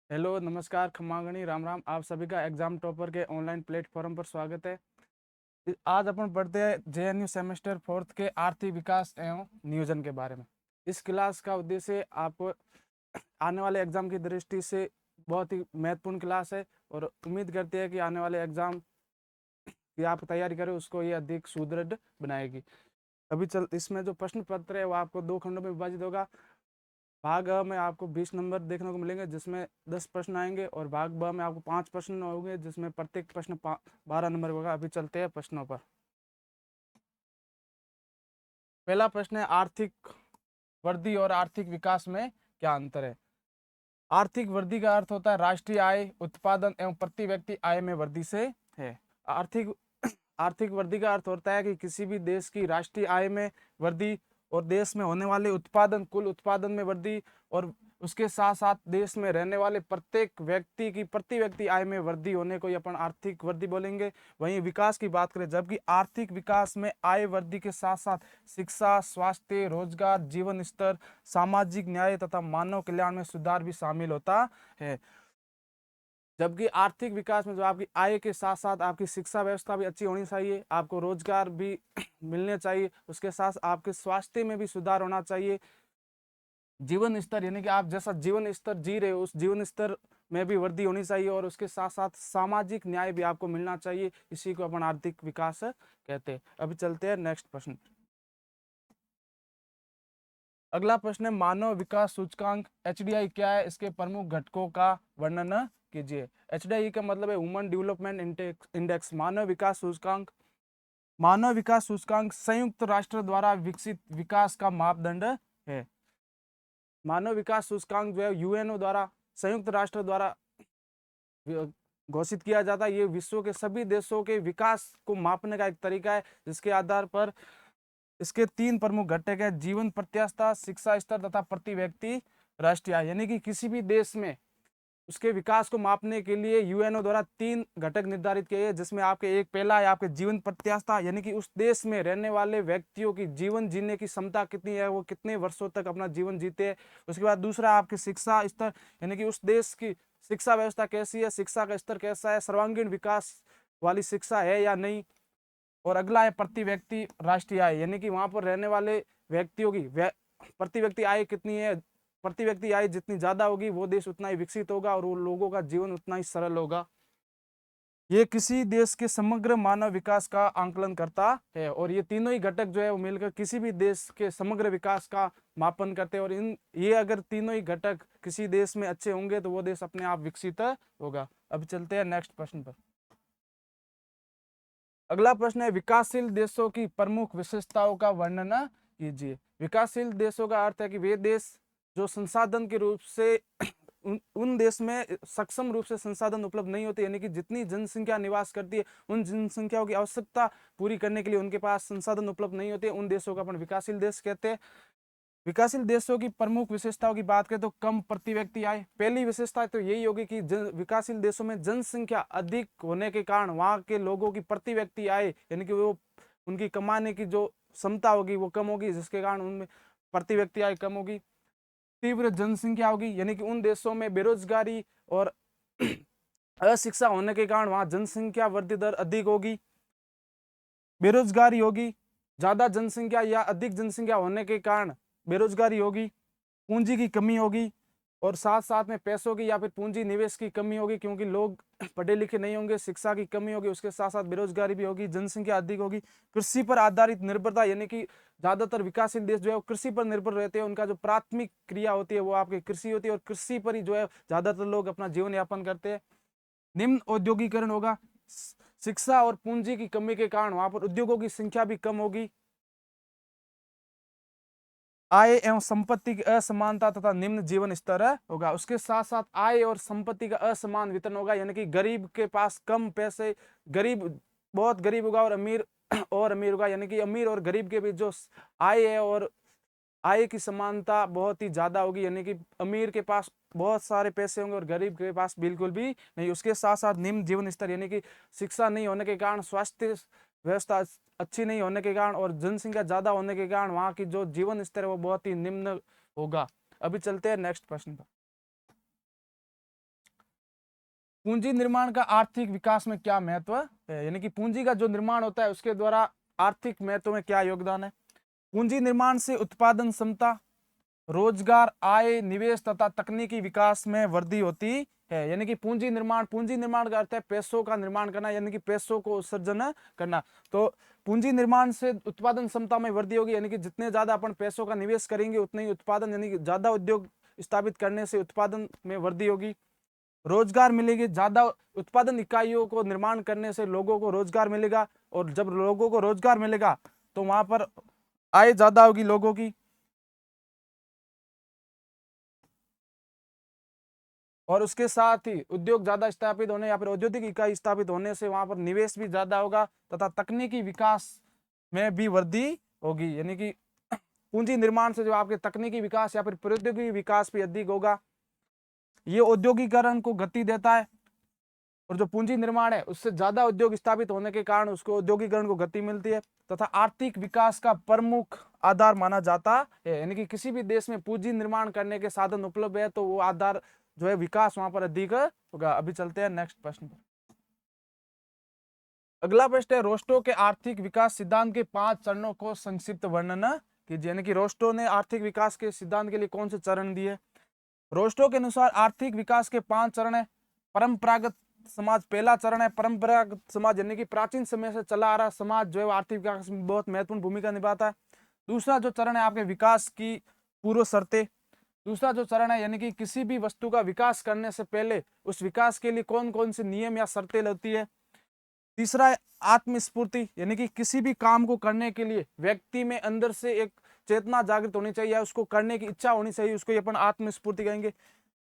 Hello, नमस्कार, खमागणी, राम राम। आप सभी का एग्जाम टॉपर के ऑनलाइन प्लेटफॉर्म पर स्वागत है। आज अपन पढ़ते हैं जेएनयू सेमेस्टर फोर्थ के आर्थिक विकास एवं नियोजन के बारे में। इस क्लास का उद्देश्य आपको आने वाले एग्जाम की दृष्टि से बहुत ही महत्वपूर्ण क्लास है और उम्मीद करते हैं कि आने वाले एग्जाम की आप तैयारी करें उसको ये अधिक सुदृढ़ बनाएगी। अभी इसमें जो प्रश्न पत्र है वो आपको 2 खंडों में विभाजित होगा। भाग अ में आपको 20 नंबर देखने को मिलेंगे जिसमें 10 प्रश्न आएंगे और भाग ब में आपको 5 प्रश्न होंगे जिसमें प्रत्येक प्रश्न 12 नंबर होगा। अभी चलते हैं प्रश्नों पर। पहला प्रश्न है, आर्थिक वृद्धि और आर्थिक विकास में क्या अंतर है। आर्थिक वृद्धि का अर्थ होता है राष्ट्रीय आय, उत्पादन एवं प्रति व्यक्ति आय में वृद्धि से है। आर्थिक आर्थिक वृद्धि का अर्थ होता है कि किसी भी देश की राष्ट्रीय आय में वृद्धि और देश में होने वाले कुल उत्पादन में वृद्धि और उसके साथ साथ देश में रहने वाले प्रत्येक व्यक्ति की प्रति व्यक्ति आय में वृद्धि होने को अपन आर्थिक वृद्धि बोलेंगे। वहीं विकास की बात करें, जबकि आर्थिक विकास में आय वृद्धि के साथ साथ शिक्षा, स्वास्थ्य, रोजगार, जीवन स्तर, सामाजिक न्याय तथा मानव कल्याण में सुधार भी शामिल होता है। जबकि आर्थिक विकास में जो आपकी आय के साथ साथ आपकी शिक्षा व्यवस्था भी अच्छी होनी चाहिए, आपको रोजगार भी मिलने चाहिए, उसके साथ आपके स्वास्थ्य में भी सुधार होना चाहिए। जीवन स्तर यानी कि आप जैसा जीवन स्तर जी रहे हो उस जीवन स्तर में भी वृद्धि होनी चाहिए और उसके साथ साथ सामाजिक न्याय भी आपको मिलना चाहिए। इसी को अपन आर्थिक विकास कहते हैं। अभी चलते हैं नेक्स्ट प्रश्न। अगला प्रश्न है, मानव विकास सूचकांक एचडीआई क्या है, इसके प्रमुख घटकों का वर्णन कीजिए। एचडीआई का मतलब है ह्यूमन डेवलपमेंट इंडेक्स। मानव विकास सूचकांक संयुक्त राष्ट्र द्वारा विकसित विकास का मापदंड है। मानव विकास सूचकांक जो है यूएनओ द्वारा, संयुक्त राष्ट्र द्वारा घोषित किया जाता है। ये विश्व के सभी देशों के विकास को मापने का एक तरीका है जिसके आधार पर इसके 3 प्रमुख घटक है: जीवन प्रत्याशा, शिक्षा स्तर तथा प्रति व्यक्ति राष्ट्रीय आय। यानी कि किसी भी देश में उसके विकास को मापने के लिए यूएनओ द्वारा 3 घटक निर्धारित किए हैं, जिसमें आपके एक पहला है आपके जीवन प्रत्याशा, यानी कि उस देश में रहने वाले व्यक्तियों की जीवन जीने की क्षमता कितनी है, वो कितने वर्षों तक अपना जीवन जीते हैं। उसके बाद दूसरा आपके शिक्षा स्तर, यानी कि उस देश की शिक्षा व्यवस्था कैसी है, शिक्षा का स्तर कैसा है, सर्वांगीण विकास वाली शिक्षा है या नहीं। और अगला है प्रति व्यक्ति राष्ट्रीय आय, यानी कि वहां पर रहने वाले व्यक्तियों की प्रति व्यक्ति आय कितनी है। प्रति व्यक्ति आय जितनी ज्यादा होगी वो देश उतना ही विकसित होगा और वो लोगों का जीवन उतना ही सरल होगा। ये किसी देश के समग्र मानव विकास का आंकलन करता है और ये तीनों ही घटक जो है वो मिलकर किसी भी देश के समग्र विकास का मापन करते हैं। और ये अगर तीनों ही घटक किसी देश में अच्छे होंगे तो वो देश अपने आप विकसित होगा। अब चलते हैं नेक्स्ट प्रश्न पर। अगला प्रश्न है, विकासशील देशों की प्रमुख विशेषताओं का वर्णन कीजिए। विकासशील देशों का अर्थ है कि वे देश जो संसाधन के रूप से उन देश में सक्षम रूप से संसाधन उपलब्ध नहीं होते, यानी कि जितनी जनसंख्या निवास करती है उन जनसंख्याओं की आवश्यकता पूरी करने के लिए उनके पास संसाधन उपलब्ध नहीं होते, उन देशों को अपन विकासशील देश कहते हैं। विकासशील देशों की प्रमुख विशेषताओं की बात करें तो कम प्रति व्यक्ति आय। पहली विशेषता तो यही होगी कि विकासशील देशों में जनसंख्या अधिक होने के कारण वहां के लोगों की प्रति व्यक्ति आय यानी कि वो उनकी कमाने की जो क्षमता होगी वो कम होगी, जिसके कारण उनमें प्रति व्यक्ति आय कम होगी। तीव्र जनसंख्या होगी, यानी कि उन देशों में बेरोजगारी और अशिक्षा होने के कारण वहां जनसंख्या वृद्धि दर अधिक होगी। बेरोजगारी होगी, ज्यादा जनसंख्या या अधिक जनसंख्या होने के कारण बेरोजगारी होगी। पूंजी की कमी होगी और साथ साथ में पैसों की या फिर पूंजी निवेश की कमी होगी, क्योंकि लोग पढ़े लिखे नहीं होंगे, शिक्षा की कमी होगी, उसके साथ साथ बेरोजगारी भी होगी, जनसंख्या अधिक होगी। कृषि पर आधारित निर्भरता, यानी कि ज्यादातर विकासशील देश जो है वो कृषि पर निर्भर रहते हैं, उनका जो प्राथमिक क्रिया होती है वो आपकी कृषि होती है और कृषि पर ही जो है ज्यादातर लोग अपना जीवन यापन करते हैं। निम्न औद्योगिकरण होगा, शिक्षा और पूंजी की कमी के कारण वहां पर उद्योगों की संख्या भी कम होगी। आय एवं संपत्ति की असमानता तथा निम्न जीवन स्तर होगा। उसके साथ साथ आय और संपत्ति का असमान वितरण होगा, यानी कि गरीब के पास कम पैसे, गरीब बहुत गरीब होगा और अमीर और अमीर होगा, यानी कि अमीर और गरीब के बीच जो आय है और आय की समानता बहुत ही ज्यादा होगी, यानी कि अमीर के पास बहुत सारे पैसे होंगे और गरीब के पास बिल्कुल भी नहीं। उसके साथ साथ निम्न जीवन स्तर, यानी कि शिक्षा नहीं होने के कारण, स्वास्थ्य व्यवस्था अच्छी नहीं होने के कारण और जनसंख्या ज्यादा होने के कारण वहां की जो जीवन स्तर है वो बहुत ही निम्न होगा। अभी चलते हैं नेक्स्ट प्रश्न पर। पूंजी निर्माण का आर्थिक विकास में क्या महत्व है, यानी कि पूंजी का जो निर्माण होता है उसके द्वारा आर्थिक महत्व में क्या योगदान है। पूंजी निर्माण से उत्पादन क्षमता, रोजगार, आय, निवेश तथा तकनीकी विकास में वृद्धि होती है। यानी कि पूंजी निर्माण का अर्थ है पैसों का निर्माण करना, यानी कि पैसों को उत्सर्जन करना। तो पूंजी निर्माण से उत्पादन क्षमता में वृद्धि होगी, यानी कि जितने ज्यादा अपन पैसों का निवेश करेंगे उतने ही उत्पादन, यानी कि ज्यादा उद्योग स्थापित करने से उत्पादन में वृद्धि होगी। रोजगार मिलेगी, ज्यादा उत्पादन इकाइयों को निर्माण करने से लोगों को रोजगार मिलेगा, और जब लोगों को रोजगार मिलेगा तो वहां पर आय ज्यादा होगी लोगों की। और उसके साथ ही उद्योग ज्यादा स्थापित होने या फिर औद्योगिक इकाई स्थापित होने से वहां पर निवेश भी ज्यादा होगा तथा तकनीकी विकास में भी वृद्धि होगी। यानी कि पूंजी निर्माण से जो आपके तकनीकी विकास या फिर प्रौद्योगिकी विकास भी अधिक होगा, ये औद्योगिकरण को गति देता है। और जो पूंजी निर्माण है उससे ज्यादा उद्योग स्थापित होने के कारण उसको औद्योगिकरण को गति मिलती है तथा आर्थिक विकास का प्रमुख आधार माना जाता है। यानी कि किसी भी देश में पूंजी निर्माण करने के साधन उपलब्ध है तो वो आधार जो है विकास वहां पर अधिक होगा। अभी चलते हैं नेक्स्ट प्रश्न पर। अगला प्रश्न है, रोस्टो के आर्थिक विकास सिद्धांत के 5 चरणों को संक्षिप्त वर्णन कीजिए। यानी कि रोस्टो ने आर्थिक विकास के सिद्धांत के लिए कौन से चरण दिए। रोस्टो के अनुसार आर्थिक विकास के 5 चरण है। परंपरागत समाज पहला चरण है। परंपरागत समाज यानी कि प्राचीन समय से चला आ रहा समाज जो है आर्थिक विकास में बहुत महत्वपूर्ण भूमिका निभाता है। दूसरा जो चरण है आपके विकास की पूर्व शर्तें। दूसरा जो चरण है यानी कि किसी भी वस्तु का विकास करने से पहले उस विकास के लिए कौन कौन से नियम या शर्तें लगती है। तीसरा है आत्मस्फूर्ति, यानी कि किसी भी काम को करने के लिए व्यक्ति में अंदर से एक चेतना जागृत होनी चाहिए, उसको करने की इच्छा होनी चाहिए, उसको अपन आत्मस्फूर्ति कहेंगे।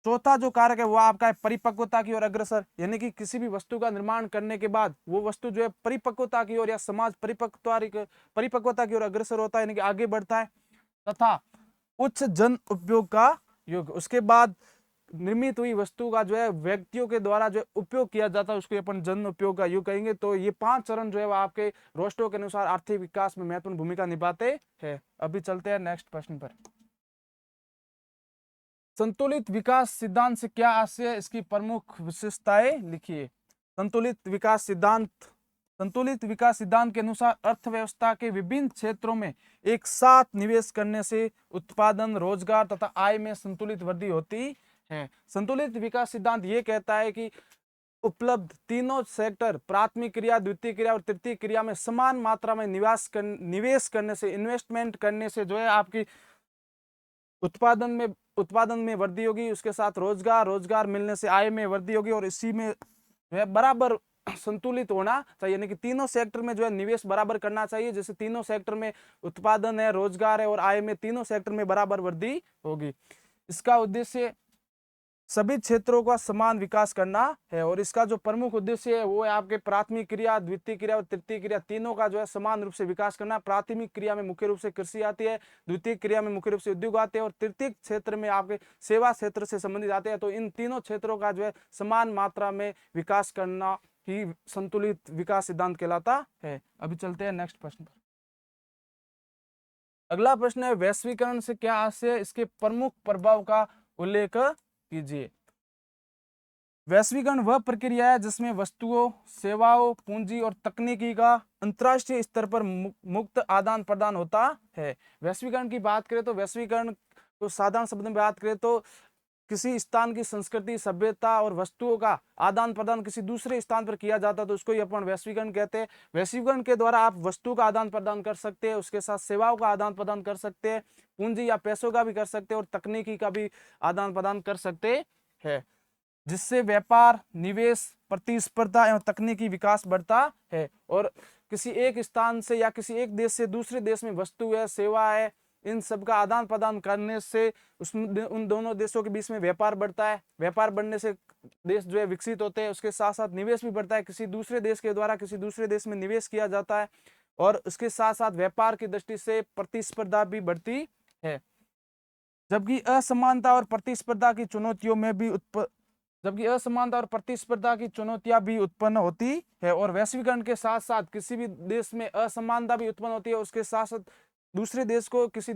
चौथा जो कारक है वो आपका है परिपक्वता की ओर अग्रसर, यानी कि किसी भी वस्तु का निर्माण करने के बाद वो वस्तु जो है परिपक्वता की ओर या समाज परिपक्वता की ओर अग्रसर होता है, यानी कि आगे बढ़ता है। तथा उच्च जन उपयोग का युग, उसके बाद निर्मित हुई वस्तु का जो है व्यक्तियों के द्वारा जो उपयोग किया जाता है उसको अपन जन उपयोग का युग कहेंगे। तो ये 5 चरण जो है वो आपके रोस्टो के अनुसार आर्थिक विकास में महत्वपूर्ण भूमिका निभाते हैं। अभी चलते हैं नेक्स्ट प्रश्न पर। संतुलित विकास सिद्धांत से क्या आशय है, इसकी प्रमुख विशेषताएं लिखिए। संतुलित विकास सिद्धांत के अनुसार अर्थव्यवस्था के विभिन्न क्षेत्रों में एक साथ निवेश करने से उत्पादन, रोजगार तथा आय में संतुलित वृद्धि होती है। संतुलित विकास सिद्धांत ये कहता है कि उपलब्ध तीनों सेक्टर प्राथमिक क्रिया, द्वितीय क्रिया और तृतीय क्रिया में समान मात्रा में निवेश करने से, इन्वेस्टमेंट करने से जो है आपकी उत्पादन में वृद्धि होगी, उसके साथ रोजगार मिलने से आय में वृद्धि होगी, और इसी में जो है बराबर संतुलित होना चाहिए। यानी कि तीनों सेक्टर में जो है निवेश बराबर करना चाहिए, जैसे तीनों सेक्टर में उत्पादन है, रोजगार है और आय में तीनों सेक्टर में बराबर वृद्धि होगी। इसका उद्देश्य सभी क्षेत्रों का समान विकास करना है, और इसका जो प्रमुख उद्देश्य है वो है आपके प्राथमिक क्रिया, द्वितीय क्रिया और तृतीय क्रिया तीनों का जो है समान रूप से विकास करना। प्राथमिक क्रिया में मुख्य रूप से कृषि आती है, द्वितीय क्रिया में मुख्य रूप से उद्योग आते हैं, और तृतीय क्षेत्र में आपके सेवा क्षेत्र से संबंधित आते हैं। तो इन तीनों क्षेत्रों का जो है समान मात्रा में विकास करना ही संतुलित विकास सिद्धांत कहलाता है। अभी चलते हैं नेक्स्ट प्रश्न पर। अगला प्रश्न है, वैश्वीकरण से क्या आशय है, इसके प्रमुख प्रभाव का उल्लेख कीजिए। वैश्वीकरण वह प्रक्रिया है जिसमें वस्तुओं, सेवाओं, पूंजी और तकनीकी का अंतर्राष्ट्रीय स्तर पर मुक्त आदान प्रदान होता है। वैश्वीकरण की बात करें तो वैश्वीकरण को साधारण शब्द में बात करें तो किसी स्थान की संस्कृति, सभ्यता और वस्तुओं का आदान प्रदान किसी दूसरे स्थान पर किया जाता है तो उसको ही अपन वैश्वीकरण कहते हैं। वैश्वीकरण के द्वारा आप वस्तु का आदान प्रदान कर सकते हैं, उसके साथ सेवाओं का आदान प्रदान कर सकते हैं, पूंजी या पैसों का भी कर सकते हैं और तकनीकी का भी आदान प्रदान कर सकते हैं, जिससे व्यापार, निवेश, प्रतिस्पर्धा एवं तकनीकी विकास बढ़ता है। और किसी एक स्थान से या किसी एक देश से दूसरे देश में वस्तु है, सेवा है, इन सब का आदान प्रदान करने से उन दोनों देशों के बीच में व्यापार बढ़ता है। व्यापार बढ़ने से देश जो है विकसित होते हैं, उसके साथ साथ निवेश भी बढ़ता है, किसी दूसरे देश के द्वारा किसी दूसरे देश में निवेश किया जाता है, और उसके साथ साथ व्यापार की दृष्टि से प्रतिस्पर्धा भी बढ़ती है। जबकि असमानता और प्रतिस्पर्धा की चुनौतियां भी उत्पन्न होती है, और वैश्वीकरण के साथ साथ किसी भी देश में असमानता भी उत्पन्न होती है, उसके साथ साथ दूसरे देश को किसी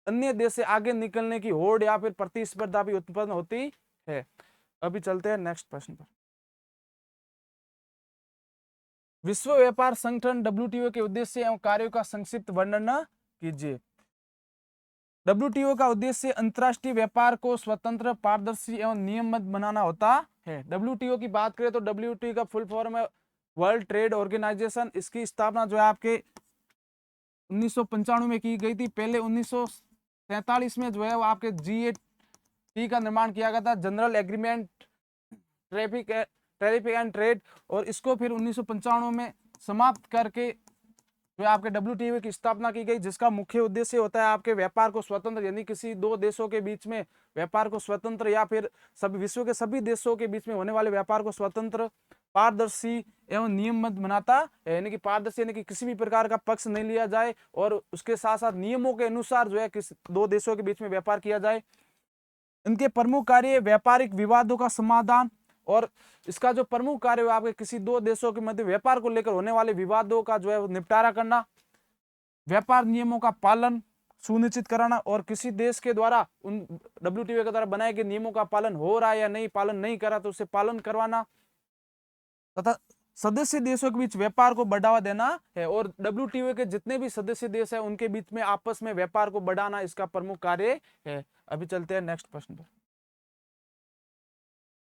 अन्य देश से आगे निकलने की होड़ या फिर प्रतिस्पर्धा भी उत्पन्न होती है। अभी चलते हैं नेक्स्ट प्रश्न पर। विश्व व्यापार संगठन डब्ल्यूटीओ के उद्देश्य एवं कार्यों का संक्षिप्त वर्णन कीजिए। डब्ल्यूटीओ का उद्देश्य अंतर्राष्ट्रीय व्यापार को स्वतंत्र, पारदर्शी एवं नियमबद्ध बनाना होता है। डब्ल्यूटीओ की बात करें तो डब्ल्यूटीओ का फुल फॉर्म है वर्ल्ड ट्रेड ऑर्गेनाइजेशन। इसकी स्थापना जो है आपके 1995 में की गई थी। पहले 1947 में जो है वो आपके GATT का निर्माण किया गया था, general agreement tariff and trade, और इसको फिर 1995 में समाप्त करके जो आपके डब्ल्यूटीओ की स्थापना की गई, जिसका मुख्य उद्देश्य होता है आपके व्यापार को स्वतंत्र, यानी किसी दो देशों के बीच में व्यापार को स्वतंत्र या फिर सभी विश्व के सभी देशों के बीच में होने वाले व्यापार को स्वतंत्र, पारदर्शी एवं नियमबद्ध बनाता है। यानी कि पारदर्शी यानी कि किसी भी प्रकार का पक्ष नहीं लिया जाए और उसके साथ साथ नियमों के अनुसार जो है किसी दो देशों के बीच में व्यापार किया जाए। इनके प्रमुख कार्य व्यापारिक विवादों का समाधान, और इसका जो प्रमुख कार्य है आपके किसी दो देशों के मध्य व्यापार को लेकर होने वाले विवादों का जो है निपटारा करना, व्यापार नियमों का पालन सुनिश्चित कराना, और किसी देश के द्वारा उन डब्ल्यूटीओ के द्वारा बनाए गए नियमों का पालन हो रहा है या नहीं, पालन नहीं करा तो उसे पालन करवाना, तथा सदस्य देशों के बीच व्यापार को बढ़ावा देना है। और डब्ल्यूटीओ के जितने भी सदस्य देश है उनके बीच में आपस में व्यापार को बढ़ाना इसका प्रमुख कार्य है। अभी चलते हैं नेक्स्ट प्रश्न पर।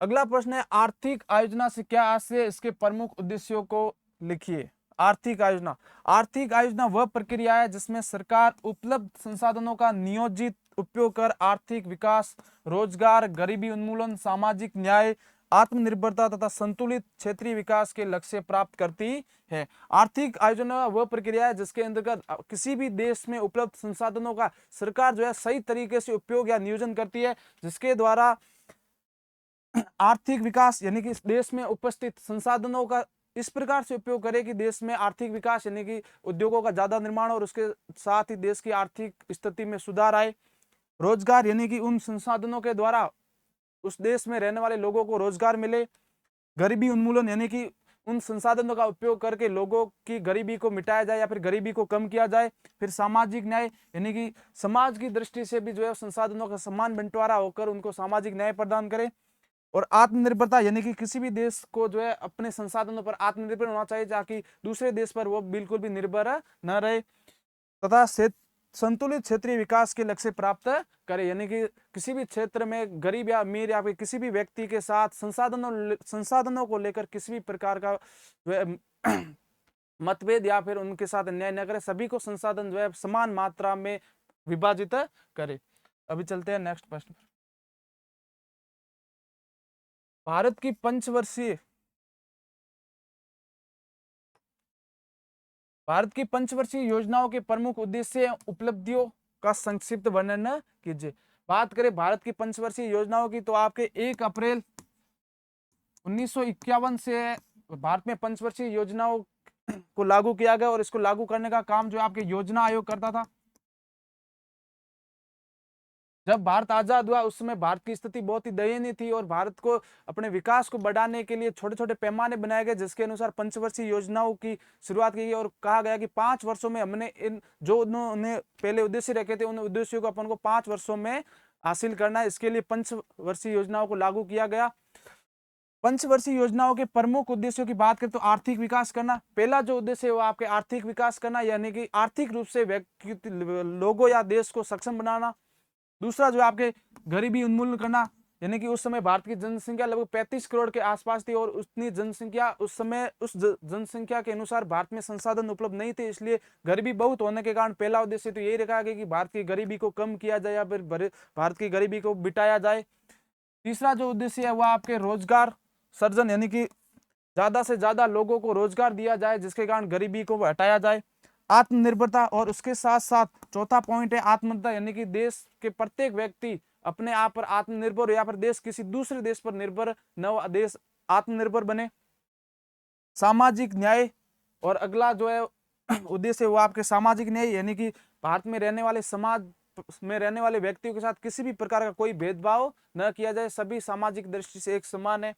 अगला प्रश्न है आर्थिक आयोजना से क्या आशय, इसके प्रमुख उद्देश्यों को लिखिए। आर्थिक आयोजना, आर्थिक आयोजना वह प्रक्रिया है जिसमें सरकार उपलब्ध संसाधनों का नियोजित उपयोग कर आर्थिक विकास, रोजगार, गरीबी उन्मूलन, सामाजिक न्याय, आत्मनिर्भरता तथा संतुलित क्षेत्रीय विकास के लक्ष्य प्राप्त करती है। आर्थिक आयोजना वह प्रक्रिया है जिसके अंतर्गत किसी भी देश में उपलब्ध संसाधनों का सरकार जो है सही तरीके से उपयोग या नियोजन करती है, जिसके द्वारा आर्थिक विकास यानी कि देश में उपस्थित संसाधनों का इस प्रकार से उपयोग करे कि देश में आर्थिक विकास यानी कि उद्योगों का ज्यादा निर्माण और उसके साथ ही देश की आर्थिक स्थिति में सुधार आए। रोजगार यानी कि उन संसाधनों के द्वारा उस देश में रहने वाले लोगों को रोजगार मिले। गरीबी उन्मूलन यानी कि उन संसाधनों का उपयोग करके लोगों की गरीबी को मिटाया जाए या फिर गरीबी को कम किया जाए। फिर सामाजिक न्याय यानी कि समाज की दृष्टि से भी जो है संसाधनों का समान बंटवारा होकर उनको सामाजिक न्याय प्रदान करे। और आत्मनिर्भरता यानी कि किसी भी देश को जो है अपने संसाधनों पर आत्मनिर्भर होना चाहिए ताकि दूसरे देश पर वो बिल्कुल भी निर्भर न रहे, तथा संतुलित क्षेत्रीय विकास के लक्ष्य प्राप्त करे, यानी कि किसी भी क्षेत्र में गरीब या अमीर या फिर किसी भी व्यक्ति के साथ संसाधनों को लेकर किसी भी प्रकार का जो है मतभेद या फिर उनके साथ अन्याय न करे, सभी को संसाधन जो है समान मात्रा में विभाजित करे। अभी चलते हैं नेक्स्ट प्रश्न। भारत की पंचवर्षीय योजनाओं के प्रमुख उद्देश्य उपलब्धियों का संक्षिप्त वर्णन कीजिए। बात करें भारत की पंचवर्षीय योजनाओं की तो आपके 1 अप्रैल 1951 से भारत में पंचवर्षीय योजनाओं को लागू किया गया और इसको लागू करने का काम जो आपके योजना आयोग करता था। जब भारत आजाद हुआ उस समय भारत की स्थिति बहुत ही दयनीय थी और भारत को अपने विकास को बढ़ाने के लिए छोटे छोटे पैमाने बनाए गए, जिसके अनुसार पंचवर्षीय योजनाओं की शुरुआत की गई और कहा गया कि 5 वर्षों में हमने इन जो उन्होंने पहले उद्देश्य रखे थे उन उद्देश्यों को अपन को 5 वर्षों में हासिल करना है। इसके लिए पंचवर्षीय योजनाओं को लागू किया गया। पंचवर्षीय योजनाओं के प्रमुख उद्देश्यों की बात करें तो आर्थिक विकास करना, पहला जो उद्देश्य है वो आपके आर्थिक विकास करना यानी कि आर्थिक रूप से व्यक्ति लोगों या देश को सक्षम बनाना। दूसरा जो आपके गरीबी उन्मूलन करना, यानी कि उस समय भारत की जनसंख्या लगभग 35 करोड़ के आसपास थी और उतनी जनसंख्या उस समय उस जनसंख्या के अनुसार भारत में संसाधन उपलब्ध नहीं थे, इसलिए गरीबी बहुत होने के कारण पहला उद्देश्य तो यही रखा गया कि भारत की गरीबी को कम किया जाए या फिर भारत की गरीबी को मिटाया जाए। तीसरा जो उद्देश्य है वह आपके रोजगार सर्जन, यानी कि ज्यादा से ज्यादा लोगों को रोजगार दिया जाए जिसके कारण गरीबी को हटाया जाए। आत्मनिर्भरता, और उसके साथ साथ चौथा पॉइंट है आत्मनिर्भरता, यानी कि देश के प्रत्येक व्यक्ति अपने आप पर आत्मनिर्भर या फिर देश किसी दूसरे देश पर निर्भर न, देश आत्मनिर्भर बने। सामाजिक न्याय, और अगला जो है उद्देश्य वो आपके सामाजिक न्याय, यानी कि भारत में रहने वाले समाज में रहने वाले व्यक्तियों के साथ किसी भी प्रकार का कोई भेदभाव न किया जाए, सभी सामाजिक दृष्टि से एक समान है।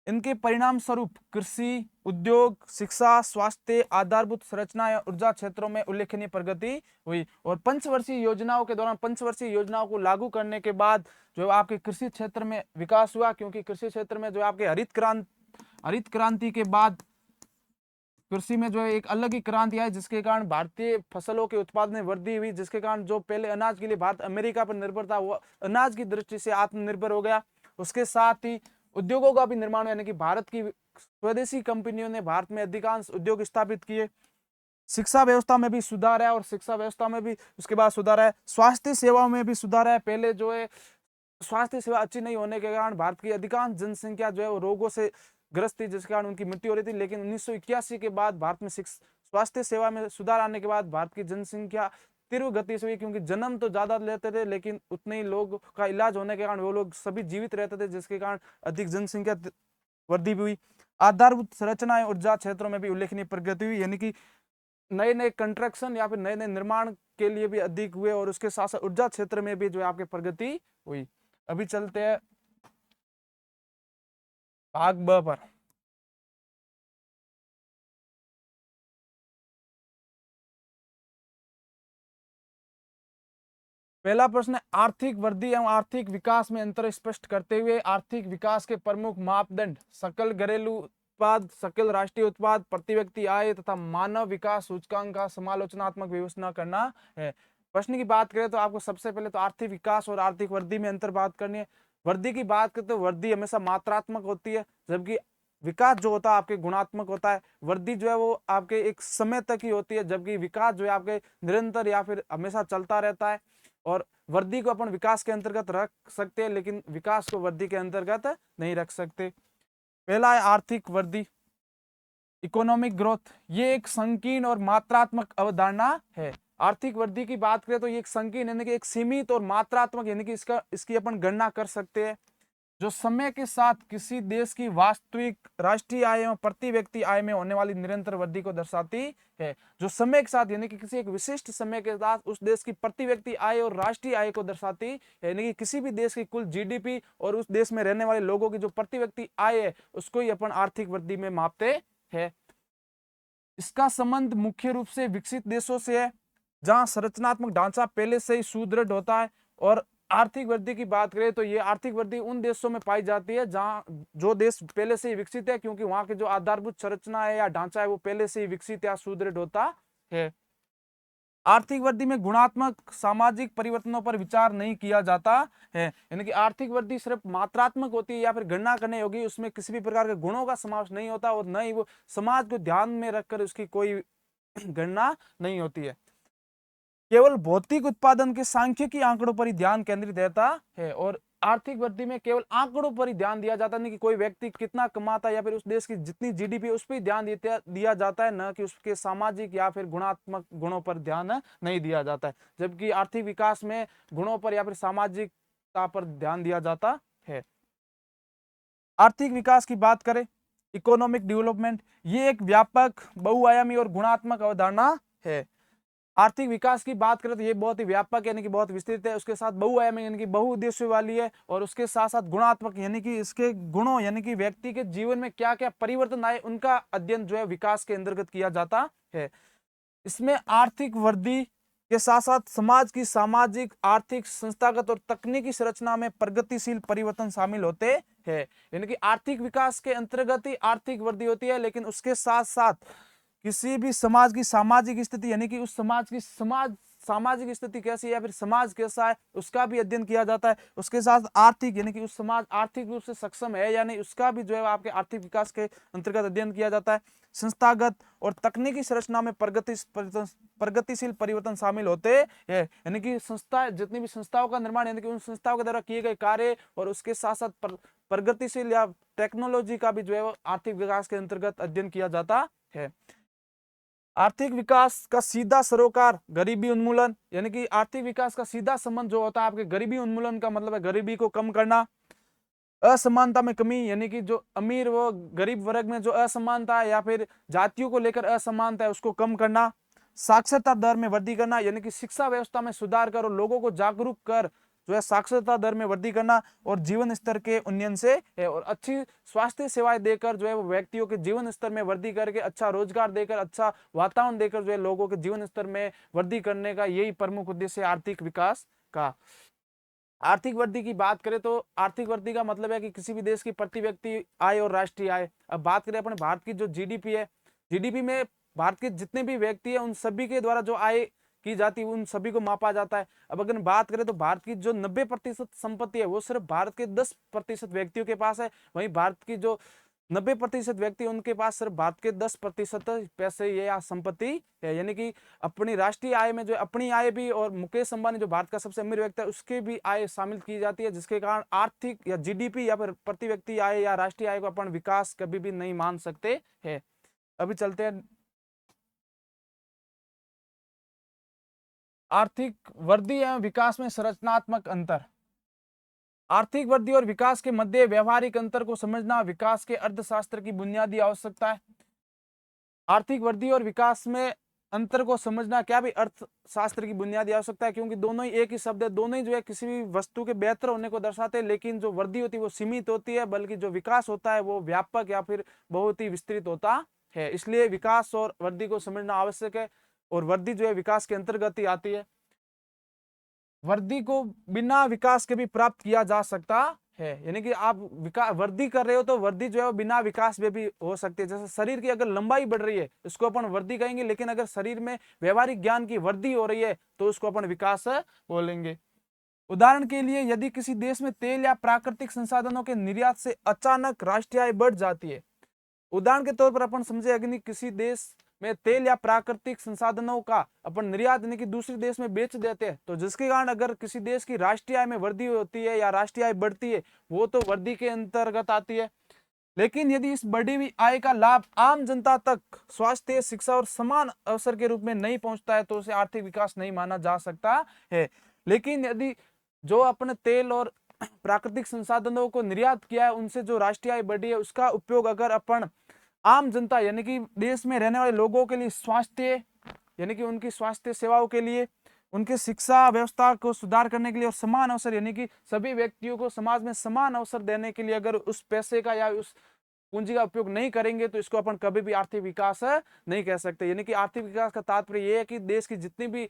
इनके परिणाम स्वरूप कृषि, उद्योग, शिक्षा, स्वास्थ्य, आधारभूत संरचना या ऊर्जा क्षेत्रों में उल्लेखनीय प्रगति हुई। और पंचवर्षीय योजनाओं के दौरान पंचवर्षीय योजनाओं को लागू करने के बाद जो आपके कृषि क्षेत्र में विकास हुआ, क्योंकि कृषि क्षेत्र में जो आपके हरित क्रांति के बाद कृषि में जो है एक अलग ही क्रांति आई, जिसके कारण भारतीय फसलों के उत्पादन में वृद्धि हुई, जिसके कारण जो पहले अनाज के लिए भारत अमेरिका पर निर्भर था वो अनाज की दृष्टि से आत्मनिर्भर हो गया। उसके साथ ही उद्योगों का भी निर्माण, यानी कि भारत की स्वदेशी कंपनियों ने भारत में अधिकांश उद्योग स्थापित किए। शिक्षा व्यवस्था में भी सुधार है, और शिक्षा व्यवस्था में भी उसके बाद सुधार है। स्वास्थ्य सेवाओं में भी सुधार है। पहले जो है स्वास्थ्य सेवा अच्छी नहीं होने के कारण भारत की अधिकांश जनसंख्या जो है वो रोगों से ग्रस्त थी, जिसके कारण उनकी मृत्यु हो रही थी। लेकिन 1981 के बाद भारत में स्वास्थ्य सेवा में सुधार आने के बाद भारत की जनसंख्या तीव्र गति से हुई, क्योंकि जन्म तो ज्यादा लेते थे लेकिन उतने ही लोग का इलाज होने के कारण वो लोग सभी जीवित रहते थे, जिसके कारण अधिक जनसंख्या वृद्धि भी हुई। आधारभूत संरचना ऊर्जा क्षेत्रों में भी उल्लेखनीय प्रगति हुई, यानी कि नए नए कंस्ट्रक्शन या फिर नए नए निर्माण के लिए भी अधिक हुए, और उसके साथ साथ ऊर्जा क्षेत्र में भी जो है आपकी प्रगति हुई। अभी चलते हैं भाग ब पर। पहला प्रश्न है, आर्थिक वृद्धि एवं आर्थिक विकास में अंतर स्पष्ट करते हुए आर्थिक विकास के प्रमुख मापदंड सकल घरेलू उत्पाद, सकल राष्ट्रीय उत्पाद, प्रति व्यक्ति आय तथा मानव विकास सूचकांक का समालोचनात्मक विवेचना करना है। प्रश्न की बात करें तो आपको सबसे पहले तो आर्थिक विकास और आर्थिक वृद्धि में अंतर बात करनी है। वृद्धि की बात करें तो वृद्धि हमेशा मात्रात्मक होती है, जबकि विकास जो होता है आपके गुणात्मक होता है। वृद्धि जो है वो आपके एक समय तक ही होती है, जबकि विकास जो है आपके निरंतर या फिर हमेशा चलता रहता है। और वृद्धि को अपन विकास के अंतर्गत रख सकते हैं, लेकिन विकास को वृद्धि के अंतर्गत नहीं रख सकते। पहला है आर्थिक वृद्धि, इकोनॉमिक ग्रोथ। ये एक संकीर्ण और मात्रात्मक अवधारणा है। आर्थिक वृद्धि की बात करें तो ये एक संकीर्ण यानी कि एक सीमित और मात्रात्मक, यानी कि इसकी अपन गणना कर सकते हैं, जो समय के साथ किसी देश की वास्तविक राष्ट्रीय आय एवं प्रति व्यक्ति आय में होने वाली निरंतर वृद्धि को दर्शाती है। जो समय के साथ यानी कि किसी एक विशिष्ट समय के साथ उस देश की प्रति व्यक्ति आय और राष्ट्रीय आय को दर्शाती है, यानी कि किसी भी देश की कुल जीडीपी और उस देश में रहने वाले लोगों की जो प्रति व्यक्ति आय है उसको ही अपन आर्थिक वृद्धि में मापते हैं। इसका संबंध मुख्य रूप से विकसित देशों से है, जहां संरचनात्मक ढांचा पहले से ही सुदृढ़ होता है। और आर्थिक वृद्धि की बात करें तो ये आर्थिक वृद्धि उन देशों में पाई जाती है जहां जो देश पहले से ही विकसित है, क्योंकि वहां की जो आधारभूत संरचना है या ढांचा है वो पहले से ही विकसित या सुदृढ़ होता है। आर्थिक वृद्धि में गुणात्मक सामाजिक परिवर्तनों पर विचार नहीं किया जाता है, यानी कि आर्थिक वृद्धि सिर्फ मात्रात्मक होती है या फिर गणना करनी होगी, उसमें किसी भी प्रकार के गुणों का समावेश नहीं होता और न ही वो समाज को ध्यान में रखकर उसकी कोई गणना नहीं होती है। केवल भौतिक उत्पादन के सांख्यिकी आंकड़ों पर ही ध्यान केंद्रित रहता है, और आर्थिक वृद्धि में केवल आंकड़ों पर ही ध्यान दिया जाता है, नहीं कि कोई व्यक्ति कितना कमाता है या फिर उस देश की जितनी जीडीपी उस पर ध्यान दिया जाता है, न कि उसके सामाजिक या फिर गुणात्मक गुणों पर ध्यान नहीं दिया जाता है। जबकि आर्थिक विकास में गुणों पर या फिर सामाजिकता पर ध्यान दिया जाता है। आर्थिक विकास की बात करें, इकोनॉमिक डेवलपमेंट, ये एक व्यापक बहुआयामी और गुणात्मक अवधारणा है। आर्थिक विकास की बात करें तो ये बहुत ही व्यापक यानी कि बहुत विस्तृत है, उसके साथ बहुआयामी यानी कि बहुउद्देश्य वाली है, और उसके साथ साथ गुणात्मक यानी कि इसके गुणों यानी कि व्यक्ति के जीवन में क्या क्या परिवर्तन आए उनका अध्ययन जो है विकास के अंतर्गत किया जाता है। इसमें आर्थिक वृद्धि के साथ साथ समाज की सामाजिक, आर्थिक, संस्थागत और तकनीकी संरचना में प्रगतिशील परिवर्तन शामिल होते हैं। यानी कि आर्थिक विकास के अंतर्गत ही आर्थिक वृद्धि होती है, लेकिन उसके साथ साथ किसी भी समाज की सामाजिक स्थिति यानी कि उस समाज की सामाजिक स्थिति कैसी है या फिर समाज कैसा है उसका भी अध्ययन किया जाता है। उसके साथ आर्थिक यानी कि उस समाज आर्थिक रूप से सक्षम है या नहीं उसका भी जो है आपके आर्थिक विकास के अंतर्गत अध्ययन किया जाता है। संस्थागत और तकनीकी संरचना में प्रगतिशील परिवर्तन शामिल होते हैं, यानी कि संस्था जितनी भी संस्थाओं का निर्माण यानी कि उन संस्थाओं के द्वारा किए गए कार्य और उसके साथ साथ प्रगतिशील या टेक्नोलॉजी का भी जो है आर्थिक विकास के अंतर्गत अध्ययन किया जाता है। आर्थिक विकास का सीधा सरोकार गरीबी उन्मूलन, यानी कि आर्थिक विकास का सीधा संबंध जो होता है आपके गरीबी उन्मूलन का मतलब है गरीबी को कम करना। असमानता में कमी यानी कि जो अमीर व गरीब वर्ग में जो असमानता है या फिर जातियों को लेकर असमानता है उसको कम करना। साक्षरता दर में वृद्धि करना यानी कि शिक्षा व्यवस्था में सुधार कर और लोगों को जागरूक कर जो है साक्षरता दर में वृद्धि करना और जीवन स्तर के उन्नयन से है, और अच्छी स्वास्थ्य सेवाएं देकर जो है वो व्यक्तियों के जीवन स्तर में वृद्धि करके अच्छा रोजगार देकर अच्छा वातावरण देकर जो है लोगों के जीवन स्तर में वृद्धि करने का यही प्रमुख उद्देश्य है आर्थिक विकास का। आर्थिक वृद्धि की बात करें तो आर्थिक वृद्धि का मतलब है कि किसी भी देश की प्रति व्यक्ति आय और राष्ट्रीय आय। अब बात करें अपने भारत की जो जीडीपी है, जीडीपी में भारत के जितने भी व्यक्ति है उन सभी के द्वारा जो आय की जाती है उन सभी को मापा जाता है। अब अगर बात करें तो भारत की जो 90% संपत्ति है वो सिर्फ भारत के 10% व्यक्तियों के पास है। वहीं भारत की जो 90% व्यक्ति उनके पास सिर्फ भारत के 10% पैसे या संपत्ति है। यानी कि अपनी राष्ट्रीय आय में जो अपनी आय भी और मुकेश अंबानी जो भारत का सबसे अमीर व्यक्ति है उसके भी आय शामिल की जाती है, जिसके कारण आर्थिक या जीडीपी या फिर प्रति व्यक्ति आय या राष्ट्रीय आय को अपन विकास कभी भी नहीं मान सकते है। अभी चलते हैं आर्थिक वृद्धि एवं विकास में संरचनात्मक अंतर। आर्थिक वृद्धि और विकास के मध्य व्यवहारिक अंतर को समझना विकास के अर्थशास्त्र की बुनियादी आवश्यकता है। आर्थिक वृद्धि और विकास में अंतर को समझना क्या भी अर्थशास्त्र की बुनियादी आवश्यकता है, क्योंकि दोनों ही एक ही शब्द है, दोनों ही जो है किसी भी वस्तु के बेहतर होने को दर्शाते हैं, लेकिन जो वृद्धि होती है वो सीमित होती है, बल्कि जो विकास होता है वो व्यापक या फिर बहुत ही विस्तृत होता है। इसलिए विकास और वृद्धि को समझना आवश्यक है। और वृद्धि जो है विकास के अंतर्गत ही आती है। वृद्धि को बिना विकास के भी प्राप्त किया जा सकता है। यानी कि आप विकास वृद्धि कर रहे हो तो वृद्धि जो है वो बिना विकास में भी हो सकती है। जैसे शरीर की अगर लंबाई बढ़ रही है इसको अपन वृद्धि कहेंगे, लेकिन अगर शरीर में व्यवहारिक ज्ञान की वृद्धि हो रही है तो उसको अपन विकास बोलेंगे। उदाहरण के लिए यदि किसी देश में तेल या प्राकृतिक संसाधनों के निर्यात से अचानक राष्ट्रीय आय बढ़ जाती है, उदाहरण के तौर पर अपन समझे अगर किसी देश में तेल या प्राकृतिक संसाधनों का अपन निर्यात यानी कि दूसरे देश में बेच देते हैं, तो जिसके कारण अगर किसी देश की राष्ट्रीय आय में वृद्धि होती है या राष्ट्रीय आय बढ़ती है वो तो वृद्धि के अंतर्गत आती है। लेकिन यदि इस बढ़ी हुई आय का लाभ आम जनता तक स्वास्थ्य, शिक्षा और समान अवसर के रूप में नहीं पहुंचता है तो उसे आर्थिक विकास नहीं माना जा सकता है। लेकिन यदि जो अपने तेल और प्राकृतिक संसाधनों को निर्यात किया है उनसे जो राष्ट्रीय आय बढ़ी है उसका उपयोग अगर अपन आम जनता यानी कि देश में रहने वाले लोगों के लिए स्वास्थ्य यानी कि उनकी स्वास्थ्य सेवाओं के लिए, उनकी शिक्षा व्यवस्था को सुधार करने के लिए और समान अवसर यानी कि सभी व्यक्तियों को समाज में समान अवसर देने के लिए अगर उस पैसे का या उस पूंजी का उपयोग नहीं करेंगे तो इसको अपन कभी भी आर्थिक विकास नहीं कह सकते। यानी कि आर्थिक विकास का तात्पर्य यह है कि देश की जितनी भी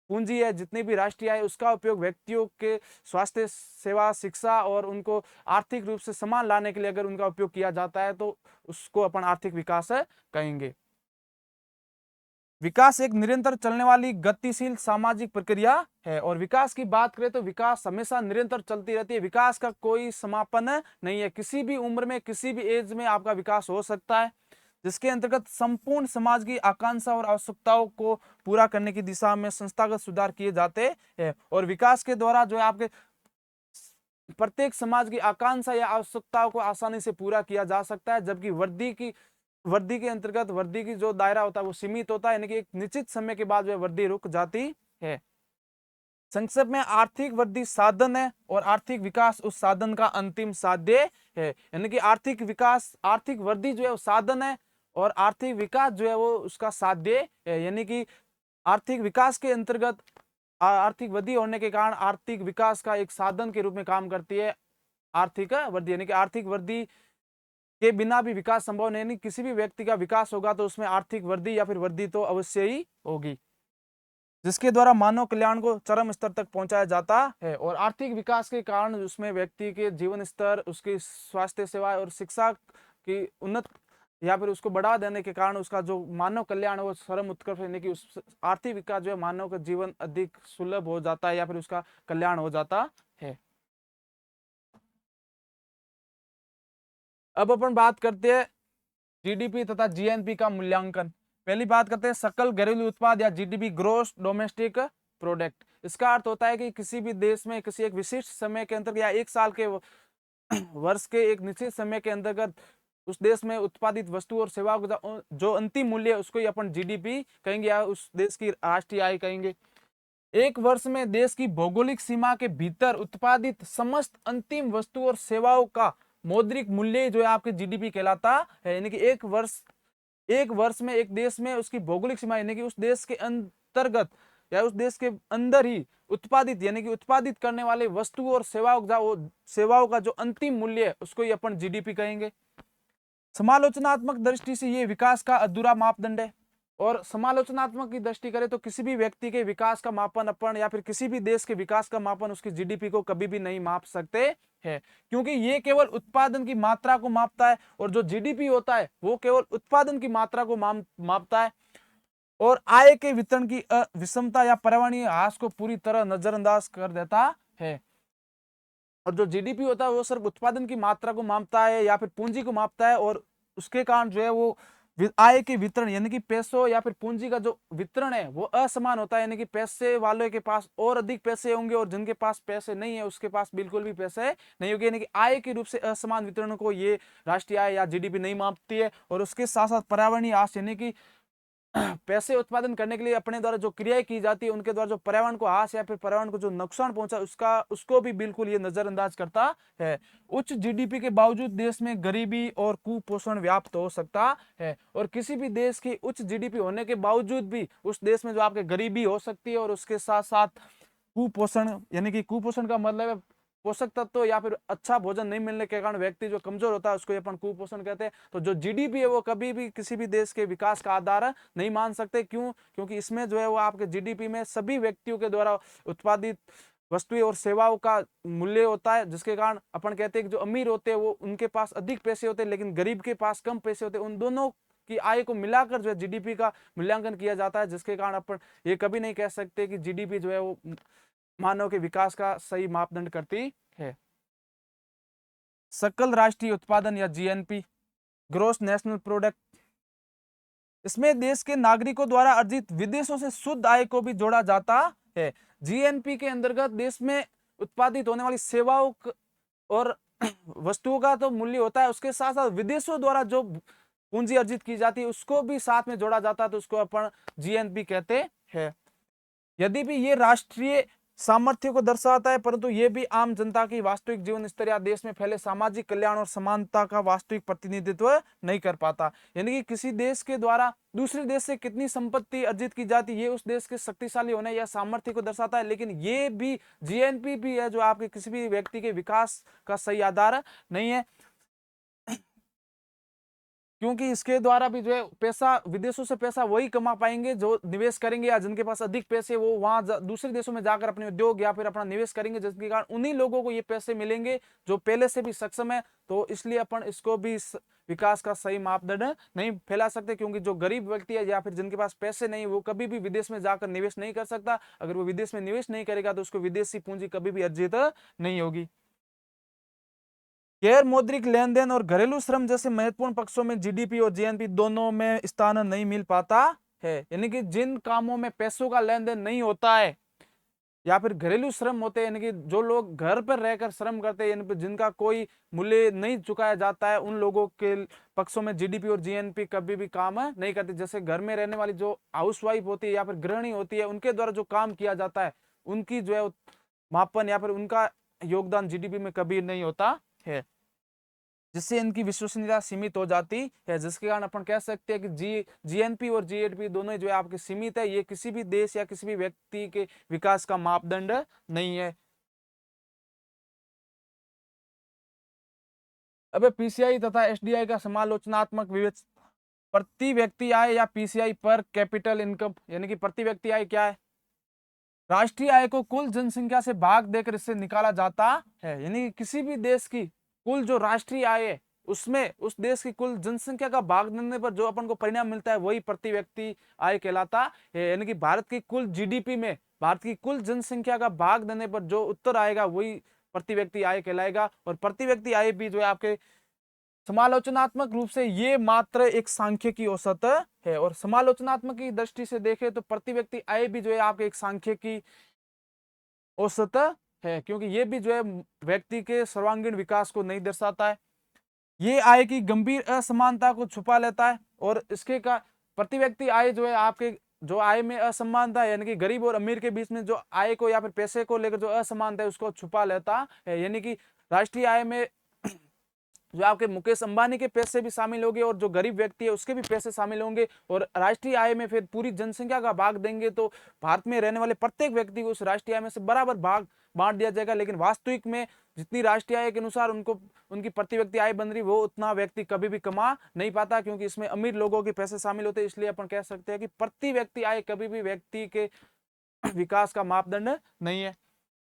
पूंजी है, जितनी भी राष्ट्रीय आय, उसका उपयोग व्यक्तियों के स्वास्थ्य सेवा, शिक्षा और उनको आर्थिक रूप से समान लाने के लिए अगर उनका उपयोग किया जाता है तो उसको अपन आर्थिक विकास कहेंगे। विकास एक निरंतर चलने वाली गतिशील सामाजिक प्रक्रिया है। और विकास की बात करें तो विकास हमेशा निरंतर चलती रहती है। विकास का कोई समापन नहीं है। किसी भी उम्र में, किसी भी एज में आपका विकास हो सकता है, जिसके अंतर्गत संपूर्ण समाज की आकांक्षा और आवश्यकताओं को पूरा करने की दिशा में संस्थागत सुधार किए जाते हैं। और विकास के द्वारा जो है आपके प्रत्येक समाज की आकांक्षा या आवश्यकताओं को आसानी से पूरा किया जा सकता है, जबकि वृद्धि के अंतर्गत वृद्धि की जो दायरा होता है वो सीमित होता है, यानी कि एक निश्चित समय के बाद वह वृद्धि रुक जाती है। संक्षेप में आर्थिक वृद्धि साधन है और आर्थिक विकास उस साधन का अंतिम साध्य है। यानी कि आर्थिक विकास, आर्थिक वृद्धि जो है वो साधन है और आर्थिक विकास जो है वो उसका साध्य है। यानी कि आर्थिक विकास के अंतर्गत आर्थिक वृद्धि होने के कारण आर्थिक विकास का एक साधन के रूप में काम करती है आर्थिक वृद्धि। यानी कि आर्थिक वृद्धि के बिना भी विकास संभव नहीं। किसी भी व्यक्ति का विकास होगा तो उसमें आर्थिक वृद्धि या फिर वृद्धि तो अवश्य ही होगी, जिसके द्वारा मानव कल्याण को चरम स्तर तक पहुंचाया जाता है। और आर्थिक विकास के कारण उसमें व्यक्ति के जीवन स्तर, उसकी स्वास्थ्य सेवा और शिक्षा की उन्नत या फिर उसको बढ़ा देने के कारण उसका जो मानव कल्याण है वो चरम उत्कर्ष, यानी कि उस आर्थिक विकास जो है मानव का जीवन अधिक सुलभ हो जाता है या फिर उसका कल्याण हो जाता है। अब अपन बात करते हैं जीडीपी तथा जीएनपी का मूल्यांकन। पहली बात करते हैं सकल घरेलू उत्पाद या जीडीपी, ग्रोस डोमेस्टिक प्रोडक्ट। इसका अर्थ होता है कि किसी भी देश में किसी एक विशिष्ट समय के अंतर्गत या एक साल के वर्ष के एक निश्चित समय के अंतर्गत उस देश में उत्पादित वस्तु और सेवाओं का जो अंतिम मूल्य है उसको ही अपन जीडीपी कहेंगे या उस देश की राष्ट्रीय आय कहेंगे। एक वर्ष में देश की भौगोलिक सीमा के भीतर उत्पादित समस्त अंतिम वस्तु और सेवाओं का मौद्रिक मूल्य जो है आपके जीडीपी कहलाता है। यानी कि एक वर्ष में एक देश में उसकी भौगोलिक सीमा यानी कि उस देश के अंतर्गत या उस देश के अंदर ही उत्पादित यानी कि उत्पादित करने वाले वस्तु और सेवाओं का जो अंतिम मूल्य है उसको ही अपन जीडीपी कहेंगे। समालोचनात्मक दृष्टि से ये विकास का अधूरा मापदंड है। और समालोचनात्मक की दृष्टि करें तो किसी भी व्यक्ति के विकास का मापन अपन या फिर किसी भी देश के विकास का मापन उसकी जीडीपी को कभी भी नहीं माप सकते है, क्योंकि ये केवल उत्पादन की मात्रा को मापता है और जो जीडीपी होता है वो केवल उत्पादन की मात्रा को मापता है और आय के वितरण की विषमता या पर्यावरणीय ह्रास को पूरी तरह नजरअंदाज कर देता है। और जो जीडीपी होता है वो सिर्फ उत्पादन की मात्रा को मापता है या फिर पूंजी को मापता है और उसके कारण जो है वो आय के वितरण यानी कि पैसों या फिर पूंजी का जो वितरण है वो असमान होता है, यानी कि पैसे वालों के पास और अधिक पैसे होंगे और जिनके पास पैसे नहीं है उसके पास बिल्कुल भी पैसे नहीं होंगे, यानी कि आय के रूप से असमान वितरण को ये राष्ट्रीय आय या जीडीपी नहीं मापती है। और उसके साथ साथ पर्यावरणीय ह्रास यानी कि पैसे उत्पादन करने के लिए अपने द्वारा जो क्रियाएं की जाती है उनके द्वारा जो पर्यावरण को हास या फिर पर्यावरण को जो नुकसान पहुंचा उसको भी बिल्कुल ये नजरअंदाज करता है। उच्च जीडीपी के बावजूद देश में गरीबी और कुपोषण व्याप्त हो सकता है और किसी भी देश की उच्च जीडीपी होने के बावजूद भी उस देश में जो आपके गरीबी हो सकती है और उसके साथ साथ कुपोषण, यानी कि कुपोषण का मतलब है पोषक तत्व या फिर अच्छा भोजन नहीं मिलने के कारण व्यक्ति जो कमजोर होता है उसको अपन कुपोषण कहते हैं। तो जो जीडीपी है वो कभी भी किसी भी देश के विकास का आधार नहीं मान सकते, क्यों? क्योंकि इसमें जो है वो आपके जीडीपी में सभी व्यक्तियों के द्वारा उत्पादित वस्तुएं और सेवाओं का मूल्य होता है, जिसके कारण अपन कहते हैं कि जो अमीर होते हैं वो उनके पास अधिक पैसे होते हैं लेकिन गरीब के पास कम पैसे होते हैं। उन दोनों की आय को मिलाकर जो है जीडीपी का मूल्यांकन किया जाता है, जिसके कारण अपन ये कभी नहीं कह सकते कि जीडीपी जो है वो मानव के विकास का सही मापदंड करती है। सकल राष्ट्रीय उत्पादन या जीएनपी, ग्रोस नेशनल प्रोडक्ट, इसमें देश के नागरिकों द्वारा अर्जित विदेशों से शुद्ध आय को भी जोड़ा जाता है। जीएनपी के अंतर्गत देश में उत्पादित होने वाली सेवाओं और वस्तुओं का तो मूल्य होता है, उसके साथ साथ विदेशों द्वारा जो पूंजी अर्जित की जाती है उसको भी साथ में जोड़ा जाता है, तो उसको अपन जीएनपी कहते हैं। यदि भी ये राष्ट्रीय सामर्थ्य को दर्शाता है परंतु ये भी आम जनता की वास्तविक जीवन स्तर या देश में फैले सामाजिक कल्याण और समानता का वास्तविक प्रतिनिधित्व नहीं कर पाता। यानी कि किसी देश के द्वारा दूसरे देश से कितनी संपत्ति अर्जित की जाती है ये उस देश के शक्तिशाली होने या सामर्थ्य को दर्शाता है, लेकिन ये भी जीएनपी भी है जो आपके किसी भी व्यक्ति के विकास का सही आधार नहीं है, क्योंकि इसके द्वारा भी जो है पैसा विदेशों से पैसा वही कमा पाएंगे जो निवेश करेंगे या जिनके पास अधिक पैसे वो वहां दूसरे देशों में जाकर अपने उद्योग या फिर अपना निवेश करेंगे, जिसके कारण उन्हीं लोगों को ये पैसे मिलेंगे जो पहले से भी सक्षम है। तो इसलिए अपन इसको भी विकास का सही मापदंड नहीं फैला सकते, क्योंकि जो गरीब व्यक्ति है या फिर जिनके पास पैसे नहीं वो कभी भी विदेश में जाकर निवेश नहीं कर सकता। अगर वो विदेश में निवेश नहीं करेगा तो उसको विदेशी पूंजी कभी भी अर्जित नहीं होगी। गैर मौद्रिक लेन देन और घरेलू श्रम जैसे महत्वपूर्ण पक्षों में जीडीपी और जीएनपी दोनों में स्थान नहीं मिल पाता है, यानी कि जिन कामों में पैसों का लेन देन नहीं होता है या फिर घरेलू श्रम होते हैं, यानी कि जो लोग घर पर रहकर श्रम करते हैं, यानी जिनका कोई मूल्य नहीं चुकाया जाता है, उन लोगों के पक्षों में जीडीपी और जीएनपी कभी भी काम नहीं करती। जैसे घर में रहने वाली जो हाउसवाइफ होती है या फिर गृहिणी होती है उनके द्वारा जो काम किया जाता है उनकी जो है मापन या फिर उनका योगदान जीडीपी में कभी नहीं होता है, जिससे इनकी विश्वसनीयता सीमित हो जाती है, जिसके कारण अपन कह सकते हैं कि जीएनपी और जीएडपी दोनों जो है आपके सीमित है, ये किसी भी देश या किसी भी व्यक्ति के विकास का मापदंड नहीं है। अब पीसीआई तथा एसडीआई का समालोचनात्मक विवेचन, प्रति व्यक्ति आय या पीसीआई पर कैपिटल इनकम, यानी कि प्रति व्यक्ति आय क्या है? राष्ट्रीय आय को कुल जनसंख्या से भाग देकर इससे निकाला जाता है, यानी कि किसी भी देश की कुल जो राष्ट्रीय आय है उसमें उस देश की कुल जनसंख्या का भाग देने पर जो अपन को परिणाम मिलता है वही प्रति व्यक्ति आय कहलाता है। यानी कि भारत की कुल जीडीपी में भारत की कुल जनसंख्या का भाग देने पर जो उत्तर आएगा वही प्रति व्यक्ति आय कहलाएगा। और प्रति व्यक्ति आय भी जो है आपके समालोचनात्मक रूप से ये मात्र एक सांख्य की औसत है, और समालोचनात्मक की दृष्टि से देखें तो प्रति व्यक्ति आय भी जो है आपके एक सांख्य की औसत है, क्योंकि ये भी जो है व्यक्ति के सर्वांगीण विकास को नहीं दर्शाता है। ये आय की गंभीर असमानता को छुपा लेता है और इसके का प्रति व्यक्ति आय जो है आपके जो आय में असमानता है, यानी कि गरीब और अमीर के बीच में जो आय को या फिर पैसे को लेकर जो असमानता है उसको छुपा लेता है। यानी कि राष्ट्रीय आय में जो आपके मुकेश अंबानी के पैसे भी शामिल होंगे और जो गरीब व्यक्ति है उसके भी पैसे शामिल होंगे, और राष्ट्रीय आय में फिर पूरी जनसंख्या का भाग देंगे तो भारत में रहने वाले प्रत्येक व्यक्ति को उस राष्ट्रीय आय में से बराबर भाग बांट दिया जाएगा। लेकिन वास्तविक में जितनी राष्ट्रीय आय के अनुसार उनको उनकी प्रति व्यक्ति आय बन रही वो उतना व्यक्ति कभी भी कमा नहीं पाता, क्योंकि इसमें अमीर लोगों के पैसे शामिल होते हैं। इसलिए अपन कह सकते हैं कि प्रति व्यक्ति आय कभी भी व्यक्ति के विकास का मापदंड नहीं है।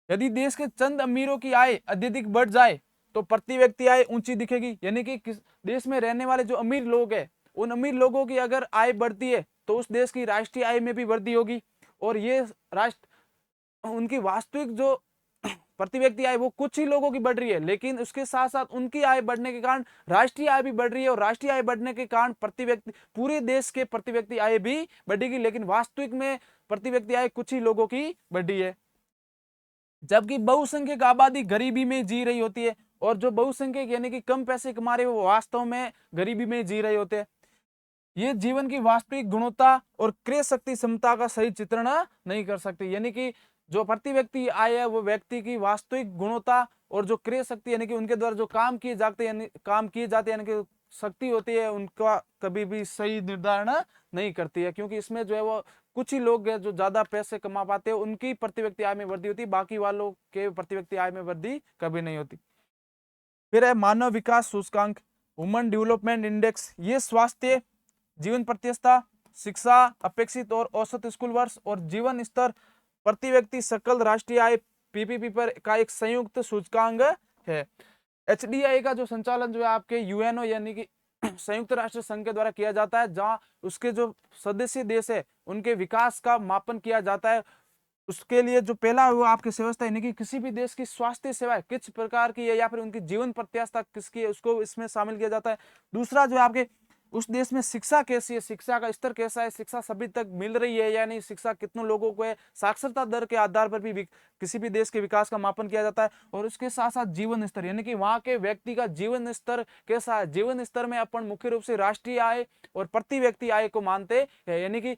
यदि देश के चंद अमीरों की आय अत्यधिक बढ़ जाए तो प्रति व्यक्ति आय ऊंची दिखेगी, यानी कि देश में रहने वाले जो अमीर लोग हैं, उन अमीर लोगों की अगर आय बढ़ती है तो उस देश की राष्ट्रीय आय में भी वृद्धि होगी। और ये राष्ट्र उनकी वास्तविक जो प्रति व्यक्ति आय वो कुछ ही लोगों की बढ़ रही है, लेकिन उसके साथ साथ उनकी आय बढ़ने के कारण राष्ट्रीय आय भी बढ़ रही है, और राष्ट्रीय आय बढ़ने के कारण प्रति व्यक्ति पूरे देश के प्रति व्यक्ति आय भी बढ़ेगी, लेकिन वास्तविक में प्रति व्यक्ति आय कुछ ही लोगों की बढ़ी है। जबकि बहुसंख्यक आबादी गरीबी में जी रही होती है, और जो बहुसंख्यक यानी कि कम पैसे कमा रहे वो वास्तव में गरीबी में जी रहे होते हैं। ये जीवन की वास्तविक गुणवत्ता और क्रय शक्ति क्षमता का सही चित्रण नहीं कर सकती, यानी कि जो प्रति व्यक्ति आय है वो व्यक्ति की वास्तविक गुणवत्ता और जो क्रय शक्ति यानी कि उनके द्वारा जो काम किए जाते यानी कि शक्ति होती है, उनका कभी भी सही निर्धारण नहीं करती है, क्योंकि इसमें जो है वो कुछ ही लोग हैं जो ज्यादा पैसे कमा पाते हैं, उनकी प्रति व्यक्ति आय में वृद्धि होती है, बाकी वालों के प्रति व्यक्ति आय में वृद्धि कभी नहीं होती। फिर है मानव विकास सूचकांक, ह्यूमन डेवलपमेंट इंडेक्स। ये स्वास्थ्य, जीवन प्रत्याशा, शिक्षा, अपेक्षित और औसत स्कूल वर्ष और जीवन स्तर प्रति व्यक्ति सकल राष्ट्रीय आय पीपीपी पर का एक संयुक्त सूचकांक है। एचडीआई का जो संचालन जो है आपके यूएनओ यानी कि संयुक्त राष्ट्र संघ के द्वारा किया जाता है, जहां उसके जो सदस्य देश है उनके विकास का मापन किया जाता है। उसके लिए जो पहला वो आपकी व्यवस्था यानी कि किसी भी देश की स्वास्थ्य सेवाएं किस प्रकार की है या फिर उनकी जीवन प्रत्याशा किसकी है, उसको इसमें शामिल किया जाता है। दूसरा जो आपके उस देश में शिक्षा कैसी है, शिक्षा का स्तर कैसा है, शिक्षा सभी तक मिल रही है या नहीं, शिक्षा कितने लोगों को है, साक्षरता दर के आधार पर भी किसी भी देश के विकास का मापन किया जाता है। और उसके साथ साथ जीवन स्तर यानी कि वहां के व्यक्ति का जीवन स्तर कैसा है। जीवन स्तर में अपन मुख्य रूप से राष्ट्रीय आय और प्रति व्यक्ति आय को मानते हैं, यानी कि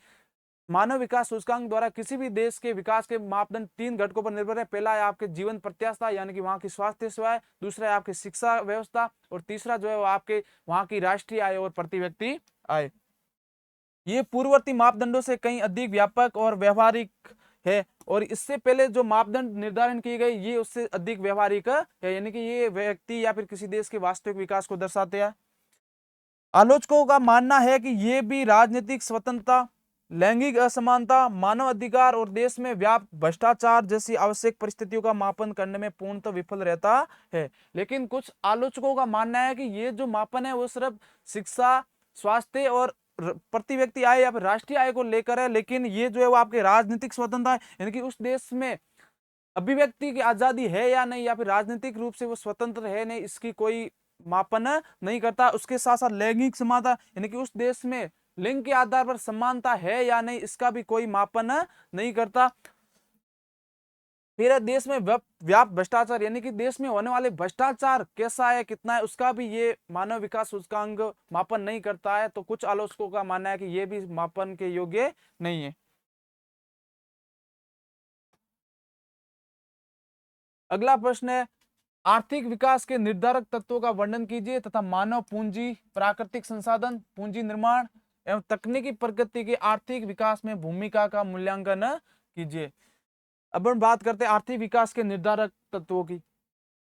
मानव विकास सूचकांक द्वारा किसी भी देश के विकास के मापदंड तीन घटकों पर निर्भर है। पहला है आपके जीवन प्रत्याशा यानी कि वहां की स्वास्थ्य सेवाएं, दूसरा है आपकी शिक्षा व्यवस्था, और तीसरा जो है वो आपके वहां की राष्ट्रीय आय और प्रति व्यक्ति आय। ये पूर्ववर्ती मापदंडों से कहीं अधिक व्यापक और व्यवहारिक है, और इससे पहले जो मापदंड निर्धारण किए गए ये उससे अधिक व्यवहारिक है, यानी कि ये व्यक्ति या फिर किसी देश के वास्तविक विकास को दर्शाते हैं। आलोचकों का मानना है कि ये भी राजनीतिक स्वतंत्रता, लैंगिक असमानता, मानव अधिकार और देश में व्याप्त भ्रष्टाचार जैसी आवश्यक परिस्थितियों का मापन करने में पूर्णतः विफल रहता है। लेकिन कुछ आलोचकों का मानना है कि ये जो मापन है वो सिर्फ शिक्षा, स्वास्थ्य और प्रति व्यक्ति आय या फिर राष्ट्रीय आय को लेकर है, लेकिन ये जो है वो आपके राजनीतिक स्वतंत्रता है, यानी कि उस देश में अभिव्यक्ति की आजादी है या नहीं या फिर राजनीतिक रूप से वो स्वतंत्र है नहीं, इसकी कोई मापन नहीं करता। उसके साथ साथ लैंगिक समानता यानी कि उस देश में लिंग के आधार पर समानता है या नहीं, इसका भी कोई मापन नहीं करता। फिर देश में व्याप्त भ्रष्टाचार यानी कि देश में होने वाले भ्रष्टाचार कैसा है, कितना है, उसका भी ये मानव विकास सूचकांक मापन नहीं करता है। तो कुछ आलोचकों का मानना है कि ये भी मापन के योग्य नहीं है। अगला प्रश्न है, आर्थिक विकास के निर्धारक तत्वों का वर्णन कीजिए तथा मानव पूंजी, प्राकृतिक संसाधन, पूंजी निर्माण एवं तकनीकी प्रगति के आर्थिक विकास में भूमिका का मूल्यांकन कीजिए। अब हम बात करते हैं आर्थिक विकास के निर्धारक तत्वों की।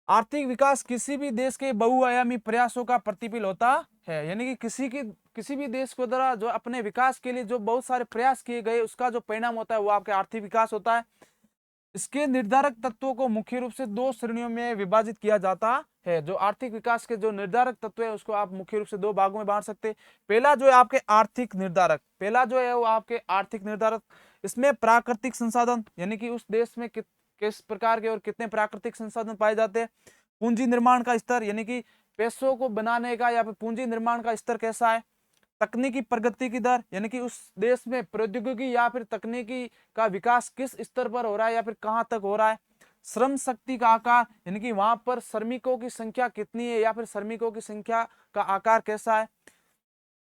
आर्थिक विकास किसी भी देश के बहुआयामी प्रयासों का प्रतिफल होता है, यानी कि किसी भी देश को द्वारा जो अपने विकास के लिए जो बहुत सारे प्रयास किए गए उसका जो परिणाम होता है वो आपके आर्थिक विकास होता है। इसके निर्धारक तत्वों को मुख्य रूप से दो श्रेणियों में विभाजित किया जाता है। जो आर्थिक विकास के जो निर्धारक तत्व है उसको आप मुख्य रूप से दो भागों में बांट सकते हैं। पहला जो है आपके आर्थिक निर्धारक, पहला जो है वो आपके आर्थिक निर्धारक, इसमें प्राकृतिक संसाधन यानी कि उस देश में किस प्रकार के और कितने प्राकृतिक संसाधन पाए जाते हैं। पूंजी निर्माण का स्तर यानी कि पैसों को बनाने का या फिर पूंजी निर्माण का स्तर कैसा है। तकनीकी प्रगति की दर यानी कि उस देश में प्रौद्योगिकी या फिर तकनीकी का विकास किस स्तर पर हो रहा है या फिर कहां तक हो रहा है। श्रम शक्ति का आकार यानी कि वहां पर श्रमिकों की संख्या कितनी है या फिर श्रमिकों की संख्या का आकार कैसा है।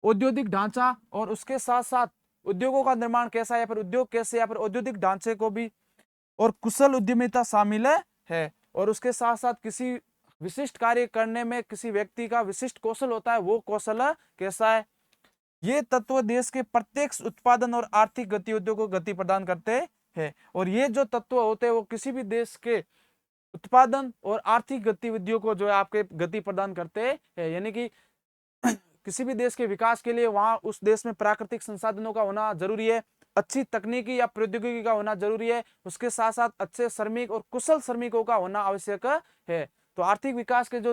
औद्योगिक ढांचा और उसके साथ साथ उद्योगों का निर्माण कैसा है या फिर उद्योग कैसे या फिर औद्योगिक ढांचे को भी, और कुशल उद्यमिता शामिल है। और उसके साथ साथ किसी विशिष्ट कार्य करने में किसी व्यक्ति का विशिष्ट कौशल होता है, वो कौशल कैसा है। ये तत्व देश के प्रत्यक्ष उत्पादन और आर्थिक गतिविधियों को गति प्रदान करते हैं। और ये जो तत्व होते हैं वो किसी भी देश के उत्पादन और आर्थिक गतिविधियों को जो है आपके गति प्रदान करते हैं, यानी कि किसी भी देश के विकास के लिए वहां उस देश में प्राकृतिक संसाधनों का होना जरूरी है। अच्छी तकनीकी या प्रौद्योगिकी का होना जरूरी है, उसके साथ साथ अच्छे श्रमिक और कुशल श्रमिकों का होना आवश्यक है। तो आर्थिक विकास के जो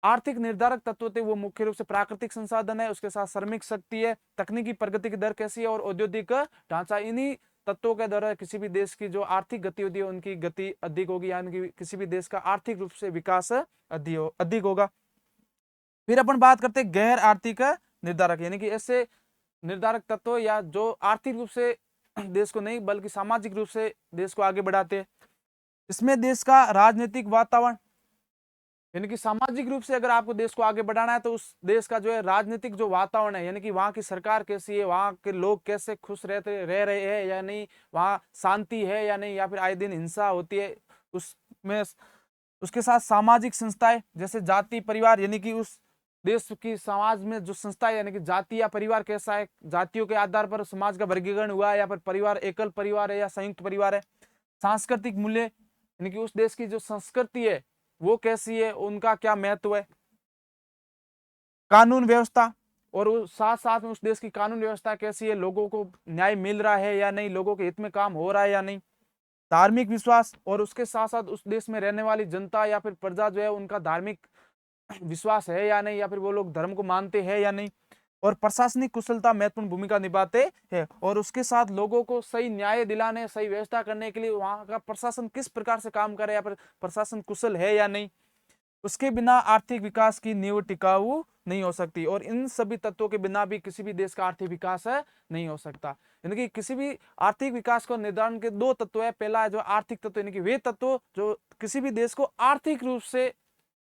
आर्थिक निर्धारक तत्व थे वो मुख्य रूप से प्राकृतिक संसाधन है, उसके साथ श्रमिक शक्ति है, तकनीकी प्रगति की दर कैसी है और औद्योगिक ढांचा। इन्हीं तत्वों के द्वारा किसी भी देश की जो आर्थिक गति होती है उनकी गति अधिक होगी, यानी कि किसी भी देश का आर्थिक रूप से विकास अधिक होगा। फिर अपन बात करते हैं गैर आर्थिक निर्धारक, यानी कि ऐसे निर्धारक तत्व या जो आर्थिक रूप से देश को नहीं बल्कि सामाजिक रूप से देश को आगे बढ़ाते हैं। इसमें देश का राजनीतिक वातावरण, यानी कि सामाजिक रूप से अगर आपको देश को आगे बढ़ाना है तो उस देश का जो है राजनीतिक जो वातावरण है, यानी कि वहाँ की सरकार कैसी है, वहाँ के लोग कैसे खुश रह रहे हैं या नहीं, वहाँ शांति है या नहीं, या फिर आए दिन हिंसा होती है उसमें। उसके साथ सामाजिक संस्थाएं जैसे जाति परिवार, यानी कि उस देश की समाज में जो संस्था है, यानी कि जाति या परिवार कैसा है, जातियों के आधार पर समाज का वर्गीकरण हुआ है या फिर परिवार एकल परिवार है या संयुक्त परिवार है। सांस्कृतिक मूल्य, यानी कि उस देश की जो संस्कृति है वो कैसी है, उनका क्या महत्व है। कानून व्यवस्था, और साथ साथ में उस देश की कानून व्यवस्था कैसी है, लोगों को न्याय मिल रहा है या नहीं, लोगों के हित में काम हो रहा है या नहीं। धार्मिक विश्वास, और उसके साथ साथ उस देश में रहने वाली जनता या फिर प्रजा जो है उनका धार्मिक विश्वास है या नहीं, या फिर वो लोग धर्म को मानते हैं या नहीं। और प्रशासनिक कुशलता महत्वपूर्ण भूमिका निभाते हैं, और उसके साथ लोगों को सही न्याय दिलाने, सही व्यवस्था करने के लिए वहां का प्रशासन किस प्रकार से काम करे या फिर प्रशासन कुशल है या नहीं। उसके बिना आर्थिक विकास की नींव टिकाऊ नहीं हो सकती, और इन सभी तत्वों के बिना भी किसी भी देश का आर्थिक विकास नहीं हो सकता। यानी कि किसी भी आर्थिक विकास को निर्धारण के दो तत्व है। पहला है जो आर्थिक तत्व, यानी कि वे तत्व जो किसी भी देश को आर्थिक रूप से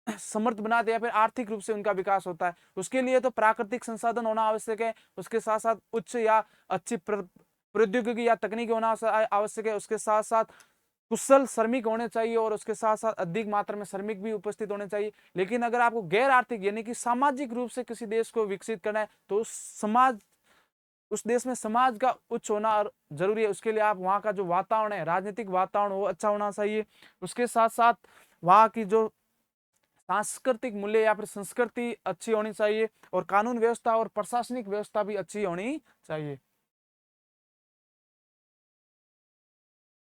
समर्थ बनाते या फिर आर्थिक रूप से उनका विकास होता है। उसके लिए तो प्राकृतिक संसाधन होना आवश्यक है, उसके साथ साथ उच्च या अच्छी प्रौद्योगिकी या तकनीक होना आवश्यक है, उसके साथ साथ कुशल श्रमिक होने चाहिए, और उसके साथ साथ अधिक मात्रा में श्रमिक भी उपस्थित होने चाहिए। लेकिन अगर आपको गैर आर्थिक यानी कि सामाजिक रूप से किसी देश को विकसित करना है तो उस देश में समाज का उच्च होना जरूरी है। उसके लिए आप वहाँ का जो वातावरण है, राजनीतिक वातावरण, वो अच्छा होना चाहिए। उसके साथ साथ वहाँ की जो सांस्कृतिक मूल्य या फिर संस्कृति अच्छी होनी चाहिए, और कानून व्यवस्था और प्रशासनिक व्यवस्था भी अच्छी होनी चाहिए।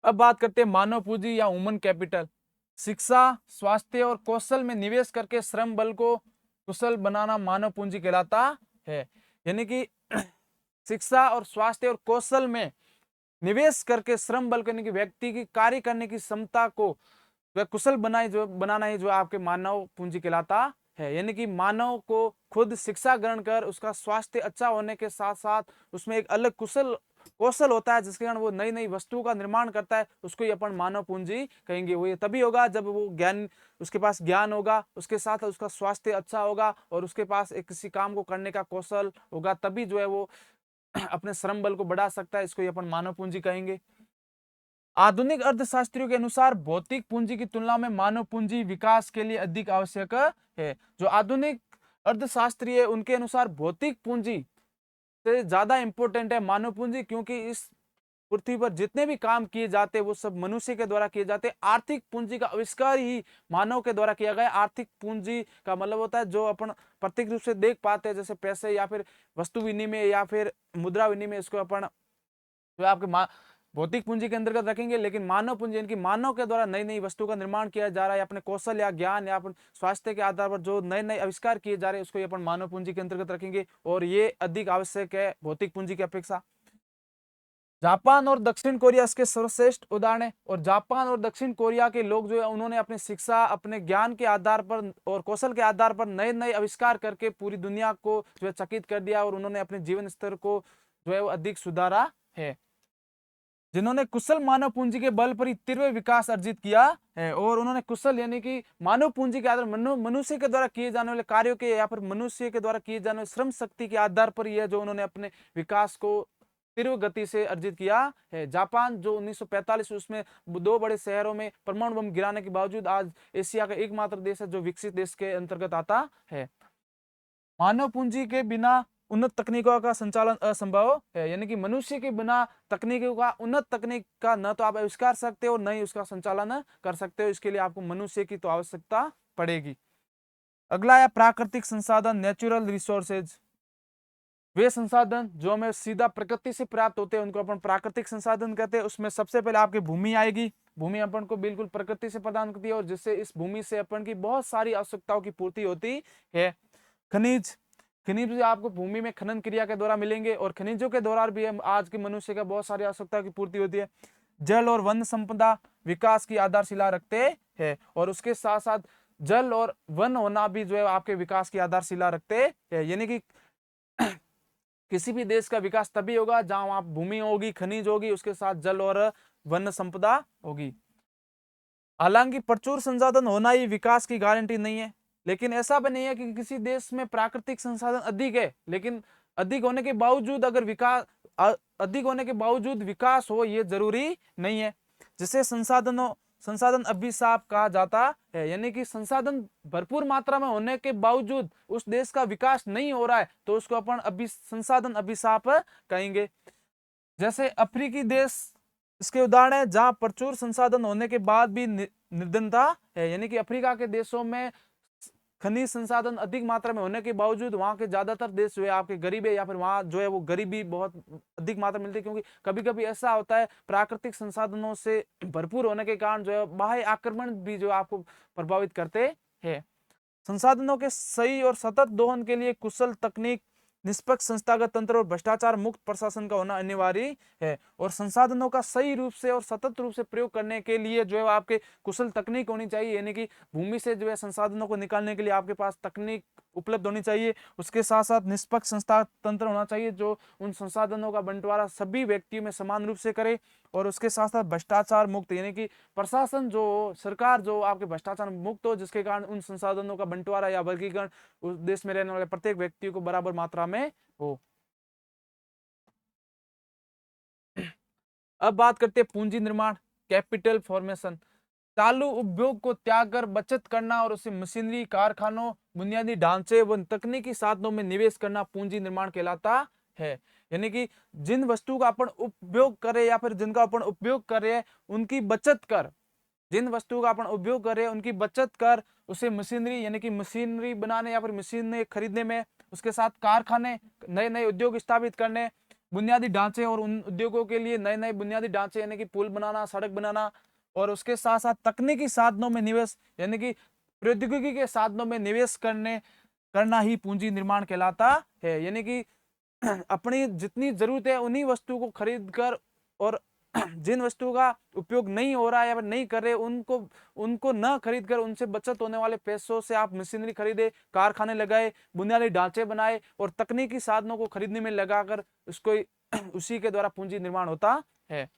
अब बात करते हैं मानव पूंजी या ह्यूमन कैपिटल। शिक्षा, स्वास्थ्य और कौशल में निवेश करके श्रम बल को कुशल बनाना मानव पूंजी कहलाता है। यानी कि शिक्षा और स्वास्थ्य और कौशल में निवेश करके श्रम बल करने की व्यक्ति की कार्य करने की क्षमता को वह कुशल बनाना ही जो आपके मानव पूंजी कहलाता है। यानी कि मानव को खुद शिक्षा ग्रहण कर उसका स्वास्थ्य अच्छा होने के साथ साथ उसमें एक अलग कौशल होता है जिसके कारण वो नई नई वस्तुओं का निर्माण करता है, उसको ही अपन मानव पूंजी कहेंगे। वो ये तभी होगा जब वो ज्ञान, उसके पास ज्ञान होगा, उसके साथ उसका स्वास्थ्य अच्छा होगा और उसके पास एक किसी काम को करने का कौशल होगा, तभी जो है वो अपने श्रम बल को बढ़ा सकता है। इसको ही अपन मानव पूंजी कहेंगे। आधुनिक अर्थशास्त्रियों के अनुसार भौतिक पूंजी की तुलना में मानव पूंजी विकास के लिए अधिक आवश्यक है। जो आधुनिक अर्थशास्त्री है उनके अनुसार भौतिक पूंजी से ज्यादा इंपॉर्टेंट है मानव पूंजी, क्योंकि इस पृथ्वी पर जितने भी काम किए जाते हैं वो सब मनुष्य के द्वारा किए जाते हैं। आर्थिक पूंजी का आविष्कार ही मानव के द्वारा किया गया। आर्थिक पूंजी का मतलब होता है जो अपन प्रत्यक्ष रूप से देख पाते हैं, जैसे पैसे या फिर वस्तु विनिमय या फिर मुद्रा विनिमय, इसको अपन जो आपके भौतिक पूंजी के अंतर्गत रखेंगे। लेकिन मानव पूंजी यानी कि मानव के द्वारा नई नई वस्तु का निर्माण किया जा रहा है, अपने कौशल या ज्ञान या अपन स्वास्थ्य के आधार पर जो नए नए आविष्कार किए जा रहे हैं उसको अपन मानव पूंजी के अंतर्गत रखेंगे, और ये अधिक आवश्यक है भौतिक पूंजी की अपेक्षा। जापान और दक्षिण कोरिया इसके सर्वश्रेष्ठ उदाहरण है। और जापान और दक्षिण कोरिया के लोग जो है उन्होंने अपनी शिक्षा, अपने ज्ञान के आधार पर और कौशल के आधार पर नए नए आविष्कार करके पूरी दुनिया को जो है चकित कर दिया, और उन्होंने अपने जीवन स्तर को जो है वो अधिक सुधारा है। जिन्होंने कुशल मानव पूंजी के बल पर ही तीव्र विकास अर्जित किया है, और उन्होंने कुशल यानी कि मानव पूंजी के आधार मनुष्य के द्वारा किए जाने वाले कार्यों के या फिर मनुष्य के द्वारा किए जाने वाले श्रम शक्ति के आधार पर यह जो उन्होंने अपने विकास को तीव्र गति से अर्जित किया है। जापान जो 1945 उसमें दो बड़े शहरों में परमाणु बम गिराने के बावजूद आज एशिया का एकमात्र देश है जो विकसित देश के अंतर्गत आता है। मानव पूंजी के बिना उन्नत तकनीकों का संचालन असंभव है। यानी कि मनुष्य के बिना तकनीकों का, उन्नत तकनीक का न तो आप आविष्कार सकते हो, न ही उसका संचालन कर सकते हो। इसके लिए आपको मनुष्य की तो आवश्यकता पड़ेगी। अगला है प्राकृतिक संसाधन, नेचुरल रिसोर्सेज। वे संसाधन जो हमें सीधा प्रकृति से प्राप्त होते हैं उनको अपन प्राकृतिक संसाधन कहते हैं। उसमें सबसे पहले आपकी भूमि आएगी। भूमि अपन को बिल्कुल प्रकृति से प्रदान करती है और जिससे इस भूमि से अपन की बहुत सारी आवश्यकताओं की पूर्ति होती है। खनिज, खनिज जो आपको भूमि में खनन क्रिया के द्वारा मिलेंगे और खनिजों के दौरान भी हम आज के मनुष्य का बहुत सारी आवश्यकताओं की पूर्ति होती है। जल और वन संपदा विकास की आधारशिला रखते हैं और उसके साथ साथ जल और वन होना भी जो है आपके विकास की आधारशिला रखते हैं। यानी कि किसी भी देश का विकास तभी होगा जहां वहां भूमि होगी, खनिज होगी, उसके साथ जल और वन संपदा होगी। हालांकि प्रचुर संसाधन होना ही विकास की गारंटी नहीं है, लेकिन ऐसा भी नहीं है कि किसी देश में प्राकृतिक संसाधन अधिक है लेकिन अधिक होने के बावजूद अगर विकास अधिक होने के बावजूद विकास हो ये जरूरी नहीं है। जिसे संसाधन अभिशाप कहा जाता है, यानी कि संसाधन भरपूर मात्रा में होने के बावजूद उस देश का विकास नहीं हो रहा है तो उसको अपन संसाधन अभिशाप कहेंगे। जैसे अफ्रीकी देश इसके उदाहरण है जहां प्रचुर संसाधन होने के बाद भी निर्धनता है, यानी कि अफ्रीका के देशों में खनिज संसाधन अधिक मात्रा में होने के बावजूद वहां के ज्यादातर देश जो है आपके गरीब है या फिर वहां जो है वो गरीबी बहुत अधिक मात्रा में मिलती है, क्योंकि कभी कभी ऐसा होता है प्राकृतिक संसाधनों से भरपूर होने के कारण जो है बाह्य आक्रमण भी जो आपको प्रभावित करते हैं। संसाधनों के सही और सतत दोहन के लिए कुशल तकनीक, निष्पक्ष संस्थागत तंत्र और भ्रष्टाचार मुक्त प्रशासन का होना अनिवार्य है। और संसाधनों का सही रूप से और सतत रूप से प्रयोग करने के लिए जो है आपके कुशल तकनीक होनी चाहिए, यानी कि भूमि से जो है संसाधनों को निकालने के लिए आपके पास तकनीक उपलब्ध होनी चाहिए। उसके साथ साथ निष्पक्ष संस्था तंत्र होना चाहिए जो उन संसाधनों का बंटवारा सभी व्यक्तियों में समान रूप से करे। और उसके साथ साथ भ्रष्टाचार मुक्त, यानी कि प्रशासन जो सरकार जो आपके भ्रष्टाचार मुक्त हो, जिसके कारण उन संसाधनों का बंटवारा या वर्गीकरण उस देश में रहने वाले प्रत्येक व्यक्ति को बराबर मात्रा में हो। अब बात करते हैं पूंजी निर्माण, कैपिटल फॉर्मेशन। चालू उपभोग को त्याग कर बचत करना और उसे मशीनरी, कारखानों, बुनियादी ढांचे व तकनीकी साधनों में निवेश करना पूंजी निर्माण कहलाता है। यानी कि जिन वस्तु का अपन उपयोग करें या फिर जिनका अपन उपयोग करें उनकी बचत कर, जिन वस्तुओं का अपन उपयोग कर रहे हैं उनकी बचत कर उसे मशीनरी यानी कि मशीनरी बनाने या फिर मशीन खरीदने में, उसके साथ कारखाने, नए नए उद्योग स्थापित करने, बुनियादी ढांचे और उन उद्योगों के लिए नए नए बुनियादी ढांचे यानी कि पुल बनाना, सड़क बनाना, और उसके साथ साथ तकनीकी साधनों में निवेश यानी कि प्रौद्योगिकी के साधनों में निवेश करना ही पूंजी निर्माण कहलाता है। यानी कि अपनी जितनी जरूरत है उन्हीं वस्तुओं को खरीद कर और जिन वस्तुओं का उपयोग नहीं हो रहा है या फिर नहीं कर रहे उनको उनको न खरीद कर उनसे बचत होने वाले पैसों से आप मशीनरी खरीदे, कारखाने लगाए, बुनियादी ढांचे बनाए और तकनीकी साधनों को खरीदने में लगाकर उसको उसी के द्वारा पूंजी निर्माण होता है।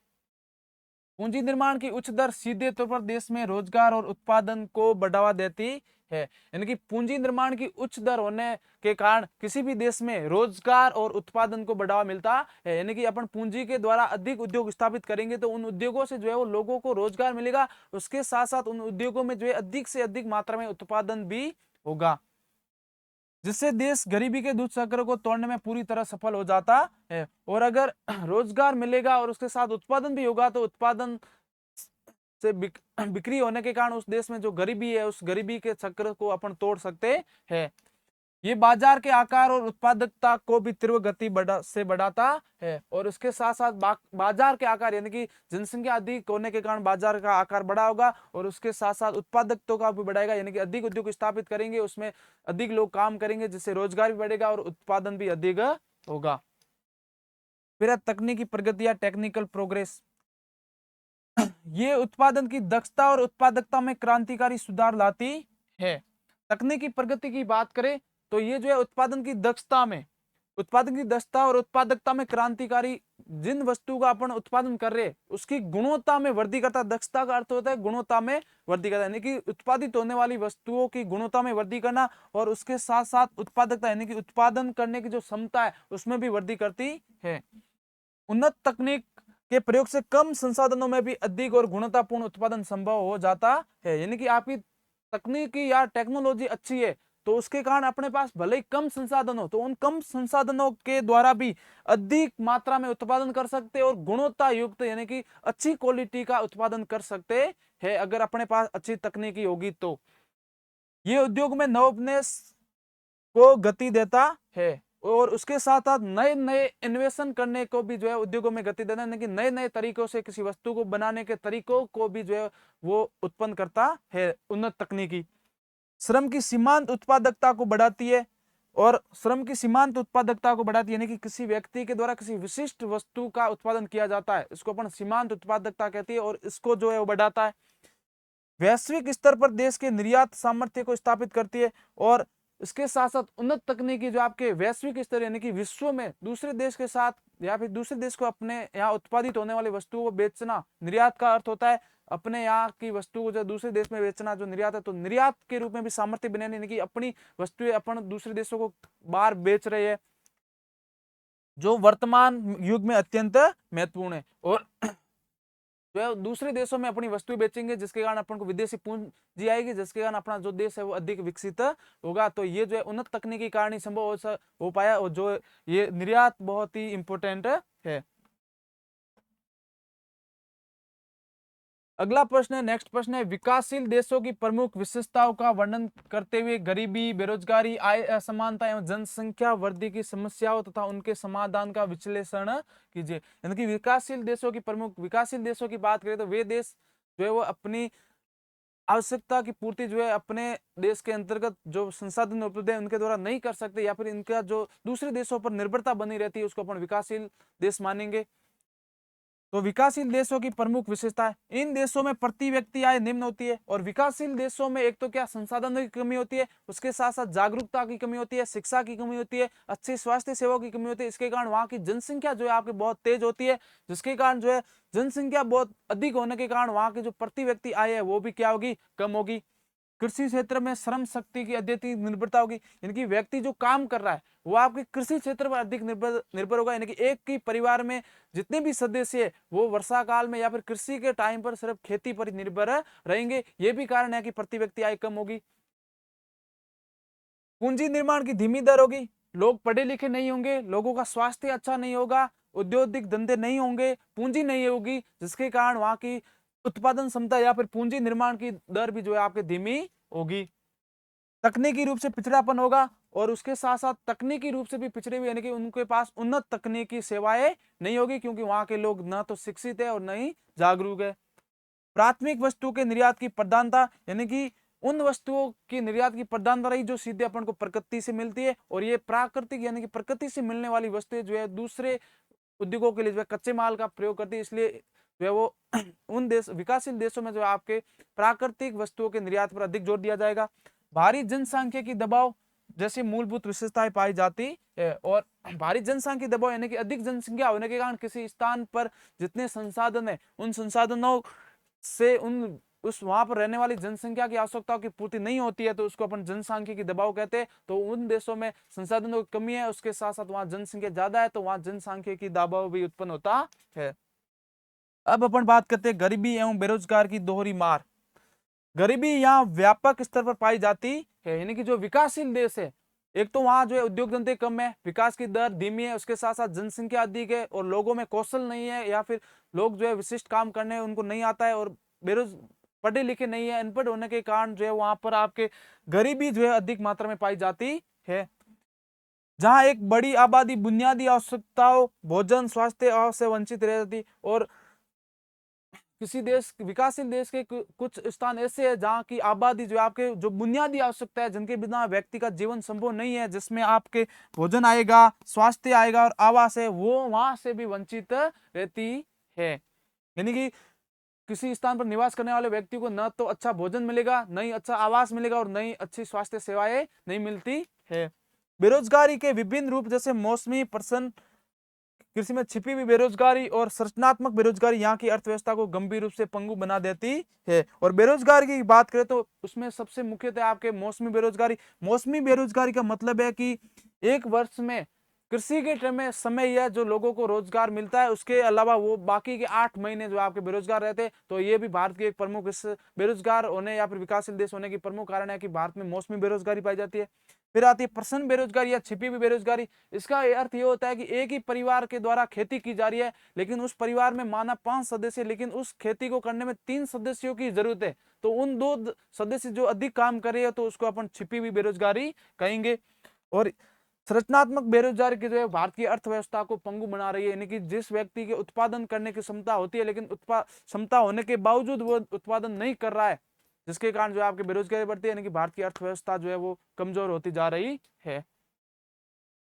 पूंजी निर्माण की उच्च दर सीधे तौर पर देश में रोजगार और उत्पादन को बढ़ावा देती है। यानी कि पूंजी निर्माण की उच्च दर होने के कारण किसी भी देश में रोजगार और उत्पादन को बढ़ावा मिलता है। यानी कि अपन पूंजी के द्वारा अधिक उद्योग स्थापित करेंगे तो उन उद्योगों से जो है वो लोगों को रोजगार मिलेगा, उसके साथ साथ उन उद्योगों में जो है अधिक से अधिक मात्रा में उत्पादन भी होगा, जिससे देश गरीबी के दूध चक्र को तोड़ने में पूरी तरह सफल हो जाता है। और अगर रोजगार मिलेगा और उसके साथ उत्पादन भी होगा तो उत्पादन से बिक्री होने के कारण उस देश में जो गरीबी है उस गरीबी के चक्र को अपन तोड़ सकते हैं। ये बाजार के आकार और उत्पादकता को भी तीव्र गति बढ़ाता है। और उसके साथ साथ बाजार के आकार यानी कि जनसंख्या अधिक होने के कारण बाजार का आकार बड़ा होगा और उसके साथ साथ उत्पादकता का भी बढ़ाएगा, यानी कि अधिक उद्योग स्थापित करेंगे, उसमें अधिक लोग काम करेंगे जिससे रोजगार भी बढ़ेगा और उत्पादन भी अधिक होगा। फिर तकनीकी प्रगति या टेक्निकल प्रोग्रेस, ये उत्पादन की दक्षता और उत्पादकता में क्रांतिकारी सुधार लाती है। तकनीकी प्रगति की बात करें तो ये जो है उत्पादन की दक्षता और उत्पादकता में क्रांतिकारी, जिन वस्तु का अपन उत्पादन कर रहे हैं उसकी गुणवत्ता में वृद्धि करता। दक्षता का अर्थ होता है गुणवत्ता में वृद्धि करता, यानी कि उत्पादित होने वाली वस्तुओं की गुणवत्ता में वृद्धि करना, और उसके साथ साथ उत्पादकता यानी कि उत्पादन करने की जो क्षमता है उसमें भी वृद्धि करती है। उन्नत तकनीक के प्रयोग से कम संसाधनों में भी अधिक और गुणवत्तापूर्ण उत्पादन संभव हो जाता है। यानी कि आपकी तकनीकी या टेक्नोलॉजी अच्छी है तो उसके कारण अपने पास भले ही कम संसाधन हो तो उन कम संसाधनों के द्वारा भी अधिक मात्रा में उत्पादन कर सकते और गुणवत्ता युक्त यानी कि अच्छी क्वालिटी का उत्पादन कर सकते हैं अगर अपने पास अच्छी तकनीकी होगी तो। ये उद्योग में नवोन्मेष को गति देता है। और उसके साथ साथ नए नए इन्वेशन करने को भी जो है उद्योगों में गति देना, यानी कि नए नए तरीकों से किसी वस्तु को बनाने के तरीकों को भी जो है वो उत्पन्न करता है उन्नत तकनीकी। श्रम की सीमांत उत्पादकता को बढ़ाती है, और श्रम की सीमांत उत्पादकता को बढ़ाती है यानी कि किसी व्यक्ति के द्वारा किसी विशिष्ट वस्तु का उत्पादन किया जाता है, इसको अपन सीमांत उत्पादकता कहती है, और इसको जो है वो बढ़ाता है। वैश्विक स्तर पर देश के निर्यात सामर्थ्य को स्थापित करती है, और इसके साथ साथ उन्नत तकनीकी जो आपके वैश्विक स्तर यानी कि विश्व में दूसरे देश के साथ या फिर दूसरे देश को अपने यहाँ उत्पादित होने वाली वस्तुओं को बेचना, निर्यात का अर्थ होता है अपने यहाँ की वस्तु को जो दूसरे देश में बेचना, जो निर्यात है, तो निर्यात के रूप में भी सामर्थ्य बनाने यानी कि अपनी वस्तुएं अपन दूसरे देशों को बाहर बेच रहे हैं, जो वर्तमान युग में अत्यंत महत्वपूर्ण है। और जो है दूसरे देशों में अपनी वस्तुएं बेचेंगे, जिसके कारण अपन को विदेशी पूंजी आएगी, जिसके कारण अपना जो देश है वो अधिक विकसित होगा। तो ये जो है उन्नत तकनीकी कारण ही संभव हो पाया, और जो ये निर्यात बहुत ही इंपॉर्टेंट है। अगला प्रश्न है, नेक्स्ट प्रश्न है, विकासशील देशों की प्रमुख विशेषताओं का वर्णन करते हुए गरीबी, बेरोजगारी, आय असमानता एवं जनसंख्या वृद्धि की समस्याओं तथा उनके समाधान का विश्लेषण कीजिए। यानी कि विकासशील देशों की प्रमुख, विकासशील देशों की बात करें तो वे देश जो है वो अपनी आवश्यकता की पूर्ति जो है अपने देश के अंतर्गत जो संसाधन उपलब्ध है उनके द्वारा नहीं कर सकते, या फिर इनका जो दूसरे देशों पर निर्भरता बनी रहती है उसको अपन विकासशील देश मानेंगे। तो विकासशील देशों की प्रमुख विशेषता है, इन देशों में प्रति व्यक्ति आय निम्न होती है, और विकासशील देशों में एक तो क्या संसाधनों की कमी होती है, उसके साथ साथ जागरूकता की कमी होती है, शिक्षा की कमी होती है, अच्छी स्वास्थ्य सेवाओं की कमी होती है। इसके कारण वहां की जनसंख्या जो है आपकी बहुत तेज होती है, जिसके कारण जो है जनसंख्या बहुत अधिक होने के कारण वहां की जो प्रति व्यक्ति आय है वो भी क्या होगी, कम होगी। कृषि क्षेत्र में श्रम शक्ति की अत्यधिक निर्भरता होगी, यानी कि व्यक्ति जो काम कर रहा है वो आपके कृषि क्षेत्र पर अधिक निर्भर होगा, यानी कि एक ही परिवार में जितने भी सदस्य है वो वर्षा काल में या फिर कृषि के टाइम पर सिर्फ खेती पर निर्भर रहेंगे। ये भी कारण है कि प्रति व्यक्ति आय कम होगी। पूंजी निर्माण की धीमी दर होगी, लोग पढ़े लिखे नहीं होंगे, लोगों का स्वास्थ्य अच्छा नहीं होगा, औद्योगिक धंधे नहीं होंगे, पूंजी नहीं होगी, जिसके कारण वहां की उत्पादन क्षमता या फिर पूंजी निर्माण की दर भी जो है आपकी धीमी होगी। तकनीकी रूप से पिछड़ापन होगा, और उसके साथ साथ तकनीकी रूप से भी पिछड़े हुए यानी कि उनके पास उन्नत तकनीकी सेवाएं नहीं होगी, क्योंकि वहां के लोग न तो शिक्षित है और न ही जागरूक है। प्राथमिक वस्तु के निर्यात की प्रधानता, यानी कि उन वस्तुओं की निर्यात की प्रधानता रही जो सीधे अपन को प्रकृति से मिलती है, और ये प्राकृतिक यानी कि प्रकृति से मिलने वाली वस्तुएं जो है दूसरे उद्योगों के लिए जो है कच्चे माल का प्रयोग करती है, इसलिए जो है वो उन देश विकासशील देशों में जो आपके प्राकृतिक वस्तुओं के निर्यात पर अधिक जोर दिया जाएगा। भारी जनसांख्यिकी दबाव जैसी मूलभूत विशेषताएं पाई जाती है, और भारी जनसांख्यिकी दबाव यानी कि अधिक जनसंख्या होने के कारण किसी स्थान पर जितने संसाधन है उन संसाधनों से उन उस वहां पर रहने वाली जनसंख्या की आवश्यकताओं की पूर्ति नहीं होती है, तो उसको अपन जनसांख्यिकी दबाव कहते हैं। तो उन देशों में संसाधनों की कमी है, उसके साथ साथ वहां जनसंख्या ज्यादा है, तो वहां जनसांख्यिकी दबाव भी उत्पन्न होता है। अब अपन बात करते हैं गरीबी एवं बेरोजगार की दोहरी मार। गरीबी यहाँ व्यापक स्तर पर पाई जाती है, यानी कि जो विकासशील देश है एक तो वहां जो है उद्योग धंधे कम है, विकास की दर धीमी है, उसके साथ साथ जनसंख्या अधिक है, और लोगों में कौशल नहीं है, या फिर लोग जो है विशिष्ट काम करने उनको नहीं आता है, और बेरोज पढ़े लिखे नहीं है, अनपढ़ होने के कारण जो है वहां पर आपके गरीबी जो है अधिक मात्रा में पाई जाती है। जहां एक बड़ी आबादी बुनियादी आवश्यकताओं, भोजन, स्वास्थ्य से वंचित रह जाती, और किसी देश विकासशील देश के कुछ स्थान ऐसे हैं जहाँ की आबादी जो आपके जो बुनियादी आवश्यकता है जिनके बिना व्यक्ति का जीवन संभव नहीं है, जिसमें आपके भोजन आएगा, स्वास्थ्य आएगा और आवास है, वो वहां से भी वंचित रहती है। यानी कि किसी स्थान पर निवास करने वाले व्यक्ति को न तो अच्छा भोजन मिलेगा, न ही अच्छा आवास मिलेगा, और न ही अच्छी स्वास्थ्य सेवाएं नहीं मिलती है। बेरोजगारी के विभिन्न रूप जैसे मौसमी प्रश्न, कृषि में छिपी हुई बेरोजगारी और संरचनात्मक बेरोजगारी यहाँ की अर्थव्यवस्था को गंभीर रूप से पंगु बना देती है। और बेरोजगारी की बात करें तो उसमें सबसे मुख्यतः आपके मौसमी बेरोजगारी। मौसमी बेरोजगारी का मतलब है कि एक वर्ष में कृषि के टाइम में समय यह जो लोगों को रोजगार मिलता है, उसके अलावा वो बाकी के 8 महीने जो आपके बेरोजगार रहते हैं। तो ये भी भारत की एक प्रमुख बेरोजगार होने या फिर विकासशील देश होने की प्रमुख कारण है कि भारत में मौसमी बेरोजगारी पाई जाती है। फिर आती है प्रसन्न बेरोजगारी या छिपी हुई बेरोजगारी। इसका अर्थ ये होता है कि एक ही परिवार के द्वारा खेती की जा रही है, लेकिन उस परिवार में माना 5 सदस्य, लेकिन उस खेती को करने में 3 सदस्यों की जरूरत है, तो उन 2 सदस्य जो अधिक काम कर रहे हैं तो उसको अपन छिपी हुई बेरोजगारी कहेंगे। और संरचनात्मक बेरोजगारी की जो है भारत की अर्थव्यवस्था को पंगु बना रही है, यानी कि जिस व्यक्ति के उत्पादन करने की क्षमता होती है लेकिन क्षमता होने के बावजूद वो उत्पादन नहीं कर रहा है, जिसके कारण जो है आपकी बेरोजगारी बढ़ती है, यानी कि भारत की अर्थव्यवस्था जो है वो कमजोर होती जा रही है,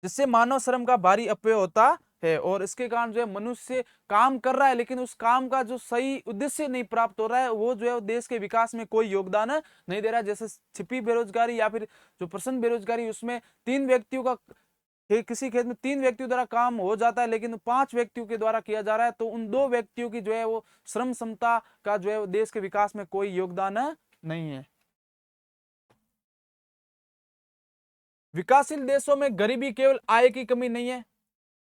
जिससे मानव श्रम का भारी अपव्यय होता है। और इसके कारण जो है मनुष्य काम कर रहा है लेकिन उस काम का जो सही उद्देश्य नहीं प्राप्त हो रहा है, वो जो है देश के विकास में कोई योगदान नहीं दे रहा है। जैसे छिपी बेरोजगारी या फिर जो प्रसन्न बेरोजगारी, उसमें 3 व्यक्तियों का किसी खेत में 3 व्यक्तियों द्वारा काम हो जाता है लेकिन 5 व्यक्तियों के द्वारा किया जा रहा है, तो उन 2 व्यक्तियों की जो है वो श्रम क्षमता का जो है देश के विकास में कोई योगदान नहीं है। विकासशील देशों में गरीबी केवल आय की कमी नहीं है,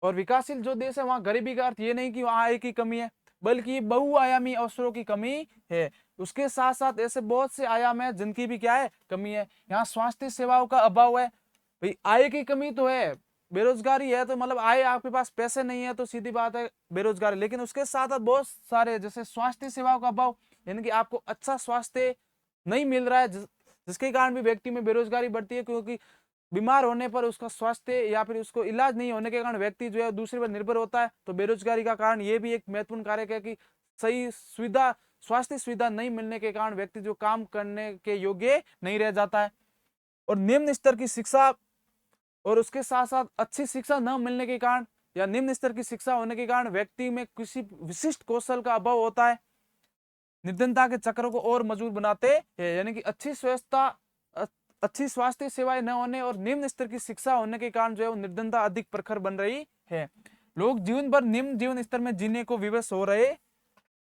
और विकासशील जो देश है वहां गरीबी का अर्थ ये नहीं कि वहां आय की कमी है, बल्कि बहुआयामी अवसरों की कमी है। उसके साथ साथ ऐसे बहुत से आयाम है जिनकी भी क्या है, कमी है। यहाँ स्वास्थ्य सेवाओं का अभाव है। भाई आय की कमी तो है, बेरोजगारी है, तो मतलब आय, आपके पास पैसे नहीं है तो सीधी बात है बेरोजगारी। लेकिन उसके साथ साथ बहुत सारे जैसे स्वास्थ्य सेवाओं का अभाव, यानी कि आपको अच्छा स्वास्थ्य नहीं मिल रहा है, जिसके कारण भी व्यक्ति में बेरोजगारी बढ़ती है, क्योंकि बीमार होने पर उसका स्वास्थ्य या फिर उसको इलाज नहीं होने के कारण व्यक्ति जो है दूसरे पर निर्भर होता है। तो बेरोजगारी का कारण ये भी एक महत्वपूर्ण कारक है कि सही सुविधा, स्वास्थ्य सुविधा नहीं मिलने के कारण व्यक्ति जो काम करने के योग्य नहीं रह जाता है। और निम्न स्तर की शिक्षा और उसके साथ साथ अच्छी शिक्षा न मिलने के कारण या निम्न स्तर की शिक्षा होने के कारण व्यक्ति में किसी विशिष्ट कौशल का अभाव होता है, निर्धनता के चक्रों को और मजबूत बनाते हैं। यानी कि अच्छी स्वास्थ्य सेवाएं न होने और निम्न स्तर की शिक्षा होने के कारण जो है वो निर्धनता अधिक प्रखर बन रही है। लोग जीवन भर निम्न जीवन स्तर में जीने को विवश हो रहे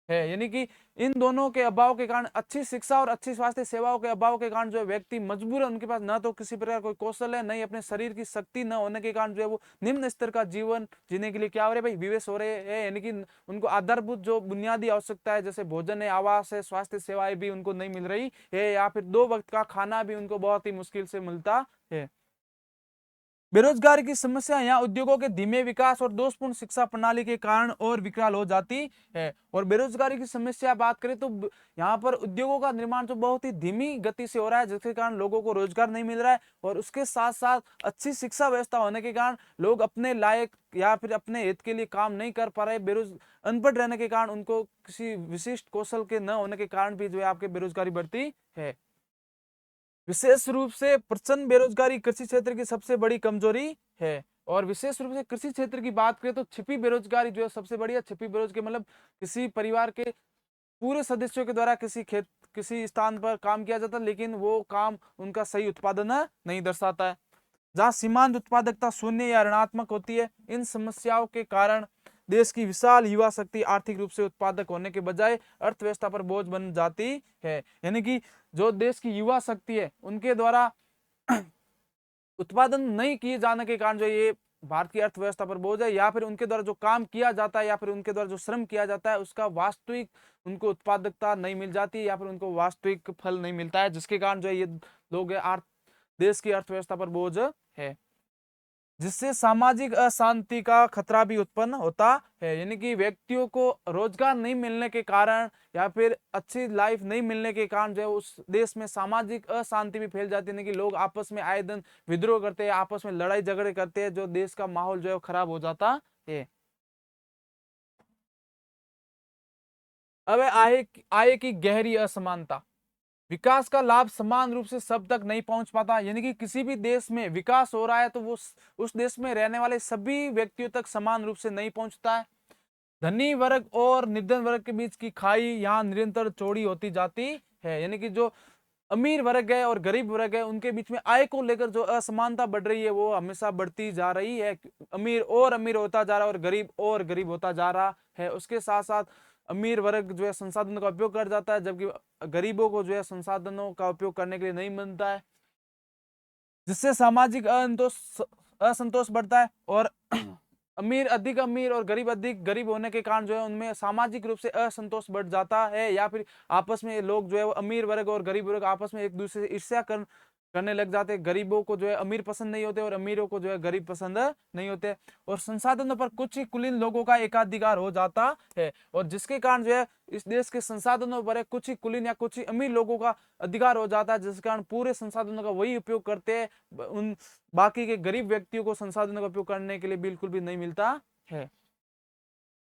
है, यानी कि इन दोनों के अभाव के कारण, अच्छी शिक्षा और अच्छी स्वास्थ्य सेवाओं के अभाव के कारण जो है व्यक्ति मजबूर है, उनके पास ना तो किसी प्रकार कोई कौशल है, नहीं अपने शरीर की शक्ति न होने के कारण जो है वो निम्न स्तर का जीवन जीने के लिए क्या हो रहे भाई, विवश हो रहे हैं। यानी कि उनको आधारभूत जो बुनियादी आवश्यकता है जैसे भोजन है, आवास है, स्वास्थ्य सेवाएं भी उनको नहीं मिल रही है, या फिर 2 वक्त का खाना भी उनको बहुत ही मुश्किल से मिलता है। बेरोजगारी की समस्या यहाँ उद्योगों के धीमे विकास और दोषपूर्ण शिक्षा प्रणाली के कारण और विकराल हो जाती है। और बेरोजगारी की समस्या बात करें तो यहाँ पर उद्योगों का निर्माण तो बहुत ही धीमी गति से हो रहा है, जिसके कारण लोगों को रोजगार नहीं मिल रहा है। और उसके साथ साथ अच्छी शिक्षा व्यवस्था होने के कारण लोग अपने लायक या फिर अपने हित के लिए काम नहीं कर पा रहे। अनपढ़ रहने के कारण, उनको किसी विशिष्ट कौशल के न होने के कारण भी जो है आपके बेरोजगारी बढ़ती है। विशेष रूप से प्रचंड बेरोजगारी कृषि क्षेत्र की सबसे बड़ी कमजोरी है। और विशेष रूप से कृषि क्षेत्र की बात करें तो छिपी बेरोजगारी जो है सबसे बड़ी है। छिपी बेरोजगारी मतलब किसी परिवार के पूरे सदस्यों के द्वारा किसी स्थान पर काम किया जाता है, लेकिन वो काम उनका सही उत्पादन नहीं दर्शाता है। जहाँ सीमांत उत्पादकता शून्य या ऋणात्मक होती है। इन समस्याओं के कारण देश की विशाल युवा शक्ति आर्थिक रूप से उत्पादक होने के बजाय अर्थव्यवस्था पर बोझ बन जाती है। यानी कि जो देश की युवा शक्ति है उनके द्वारा उत्पादन नहीं किए जाने के कारण जो ये भारत की अर्थव्यवस्था पर बोझ है, या फिर उनके द्वारा जो काम किया जाता है या फिर उनके द्वारा जो श्रम किया जाता है उसका वास्तविक उनको उत्पादकता नहीं मिल जाती, या फिर उनको वास्तविक फल नहीं मिलता है, जिसके कारण जो है ये लोग देश की अर्थव्यवस्था पर बोझ है, जिससे सामाजिक अशांति का खतरा भी उत्पन्न होता है। यानी कि व्यक्तियों को रोजगार नहीं मिलने के कारण या फिर अच्छी लाइफ नहीं मिलने के कारण जो है उस देश में सामाजिक अशांति भी फैल जाती है, कि लोग आपस में आए दिन विद्रोह करते हैं, आपस में लड़ाई झगड़े करते हैं, जो देश का माहौल जो है खराब हो जाता है। अब आय की गहरी असमानता। विकास का लाभ समान रूप से सब तक नहीं पहुंच पाता, यानी कि किसी भी देश में विकास हो रहा है तो वो उस देश में रहने वाले सभी व्यक्तियों तक समान रूप से नहीं पहुंचता है। धनी वर्ग और निर्धन वर्ग के बीच की खाई यहाँ निरंतर चौड़ी होती जाती है। यानी कि जो अमीर वर्ग है और गरीब वर्ग है उनके बीच में आय को लेकर जो असमानता बढ़ रही है वो हमेशा बढ़ती जा रही है। अमीर और अमीर होता जा रहा है और गरीब और गरीब होता जा रहा है। उसके साथ साथ अमीर वर्ग जो है संसाधनों का उपयोग कर जाता है, जबकि गरीबों को जो है संसाधनों का उपयोग करने के लिए नहीं मिलता है, जिससे सामाजिक असंतोष बढ़ता है। और अमीर अधिक अमीर और गरीब अधिक गरीब होने के कारण जो है उनमें सामाजिक रूप से असंतोष बढ़ जाता है, या फिर आपस में लोग जो है वो अमीर वर्ग और गरीब वर्ग आपस में एक दूसरे से ईर्ष्या कर करने लग जाते हैं। गरीबों को जो है अमीर पसंद नहीं होते और अमीरों को जो है गरीब पसंद नहीं होते, और संसाधनों पर कुछ ही कुलीन लोगों का एकाधिकार हो जाता है, और जिसके कारण जो है इस देश के संसाधनों पर कुछ ही कुलीन या कुछ ही अमीर लोगों का अधिकार हो जाता है, जिसके कारण पूरे संसाधनों का वही उपयोग करते हैं, उन बाकी के गरीब व्यक्तियों को संसाधनों का उपयोग करने के लिए बिल्कुल भी नहीं मिलता है।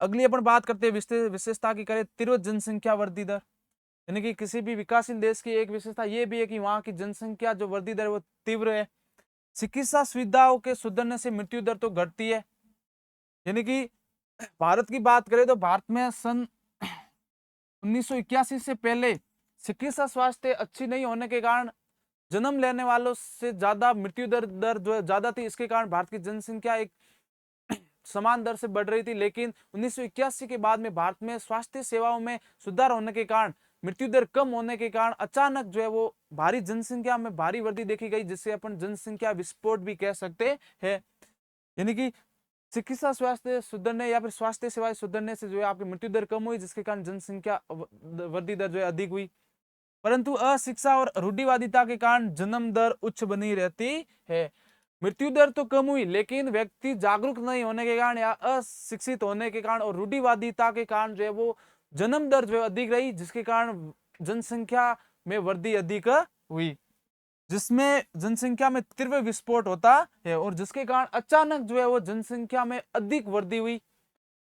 अगली अपन बात करते हैं विशेषता की करें, तीव्र जनसंख्या वृद्धि दर, यानी कि किसी भी विकासशील देश की एक विशेषता ये भी है कि वहां की जनसंख्या जो वृद्धि दर वो तीव्र है। चिकित्सा सुविधाओं के सुधरने से मृत्यु दर तो घटती है, यानी कि भारत की बात करें तो भारत में सन 1981 से पहले चिकित्सा स्वास्थ्य अच्छी नहीं होने के कारण जन्म लेने वालों से ज्यादा मृत्यु दर जो है ज्यादा थी। इसके कारण भारत की जनसंख्या एक समान दर से बढ़ रही थी, लेकिन 1981 के बाद में भारत में स्वास्थ्य सेवाओं में सुधार होने के कारण, मृत्यु दर कम होने के कारण अचानक जो है वो भारी जनसंख्या में भारी वृद्धि देखी गई, जिससे अपन जनसंख्या विस्फोट भी कह सकते हैं। यानी कि चिकित्सा स्वास्थ्य सुधरने या फिर स्वास्थ्य सेवाएं सुधरने से जो है आपकी मृत्यु दर कम हुई, जिसके कारण जनसंख्या वृद्धि दर जो है अधिक हुई। परंतु अशिक्षा और रूढ़िवादिता के कारण जन्म दर उच्च बनी रहती है। मृत्यु दर तो कम हुई, लेकिन व्यक्ति जागरूक नहीं होने के कारण या अशिक्षित होने के कारण और रूढ़िवादिता के कारण जो है वो जन्म दर जो है अधिक रही, जिसके कारण जनसंख्या में वृद्धि अधिक हुई, जिसमें जनसंख्या में तीव्र विस्फोट होता है, और जिसके कारण अचानक जो है वो जनसंख्या में अधिक वृद्धि हुई,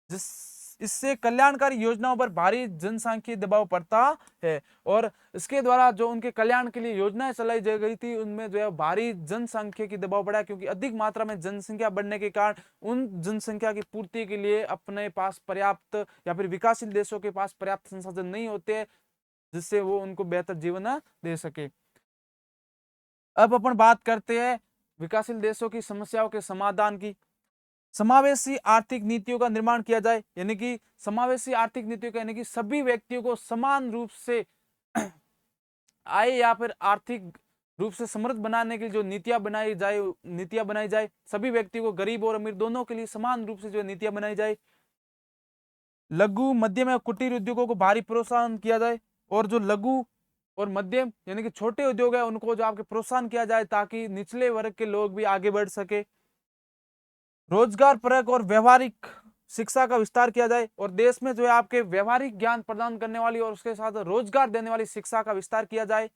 जिस इससे कल्याणकारी योजनाओं पर भारी जनसांख्यिकीय दबाव पड़ता है, और इसके द्वारा जो उनके कल्याण के लिए योजनाएं चलाई जा गई थी उनमें जो है भारी जनसांख्यिकीय दबाव पड़ा, क्योंकि अधिक मात्रा में जनसंख्या बढ़ने के कारण उन जनसंख्या की पूर्ति के लिए अपने पास पर्याप्त या फिर विकासशील देशों के पास पर्याप्त संसाधन नहीं होते, जिससे वो उनको बेहतर जीवन दे सके। अब अपन बात करते हैं विकासशील देशों की समस्याओं के समाधान की। समावेशी आर्थिक नीतियों का निर्माण किया जाए, यानी कि समावेशी आर्थिक नीतियों का यानी कि सभी व्यक्तियों को समान रूप से आय या फिर आर्थिक रूप से समृद्ध बनाने के लिए जो नीतियां बनाई जाए, सभी व्यक्तियों को, गरीब और अमीर दोनों के लिए समान रूप से जो नीतियां बनाई जाए। लघु मध्यम और कुटीर उद्योगों को भारी प्रोत्साहन किया जाए, और जो लघु और मध्यम यानी कि छोटे उद्योग है उनको जो आपके प्रोत्साहन किया जाए, ताकि निचले वर्ग के लोग भी आगे बढ़ सके। रोजगार परक और व्यवहारिक शिक्षा का विस्तार किया जाए, और देश में जो है आपके व्यवहारिक ज्ञान प्रदान करने वाली और उसके साथ रोजगार देने वाली शिक्षा का विस्तार किया जाए।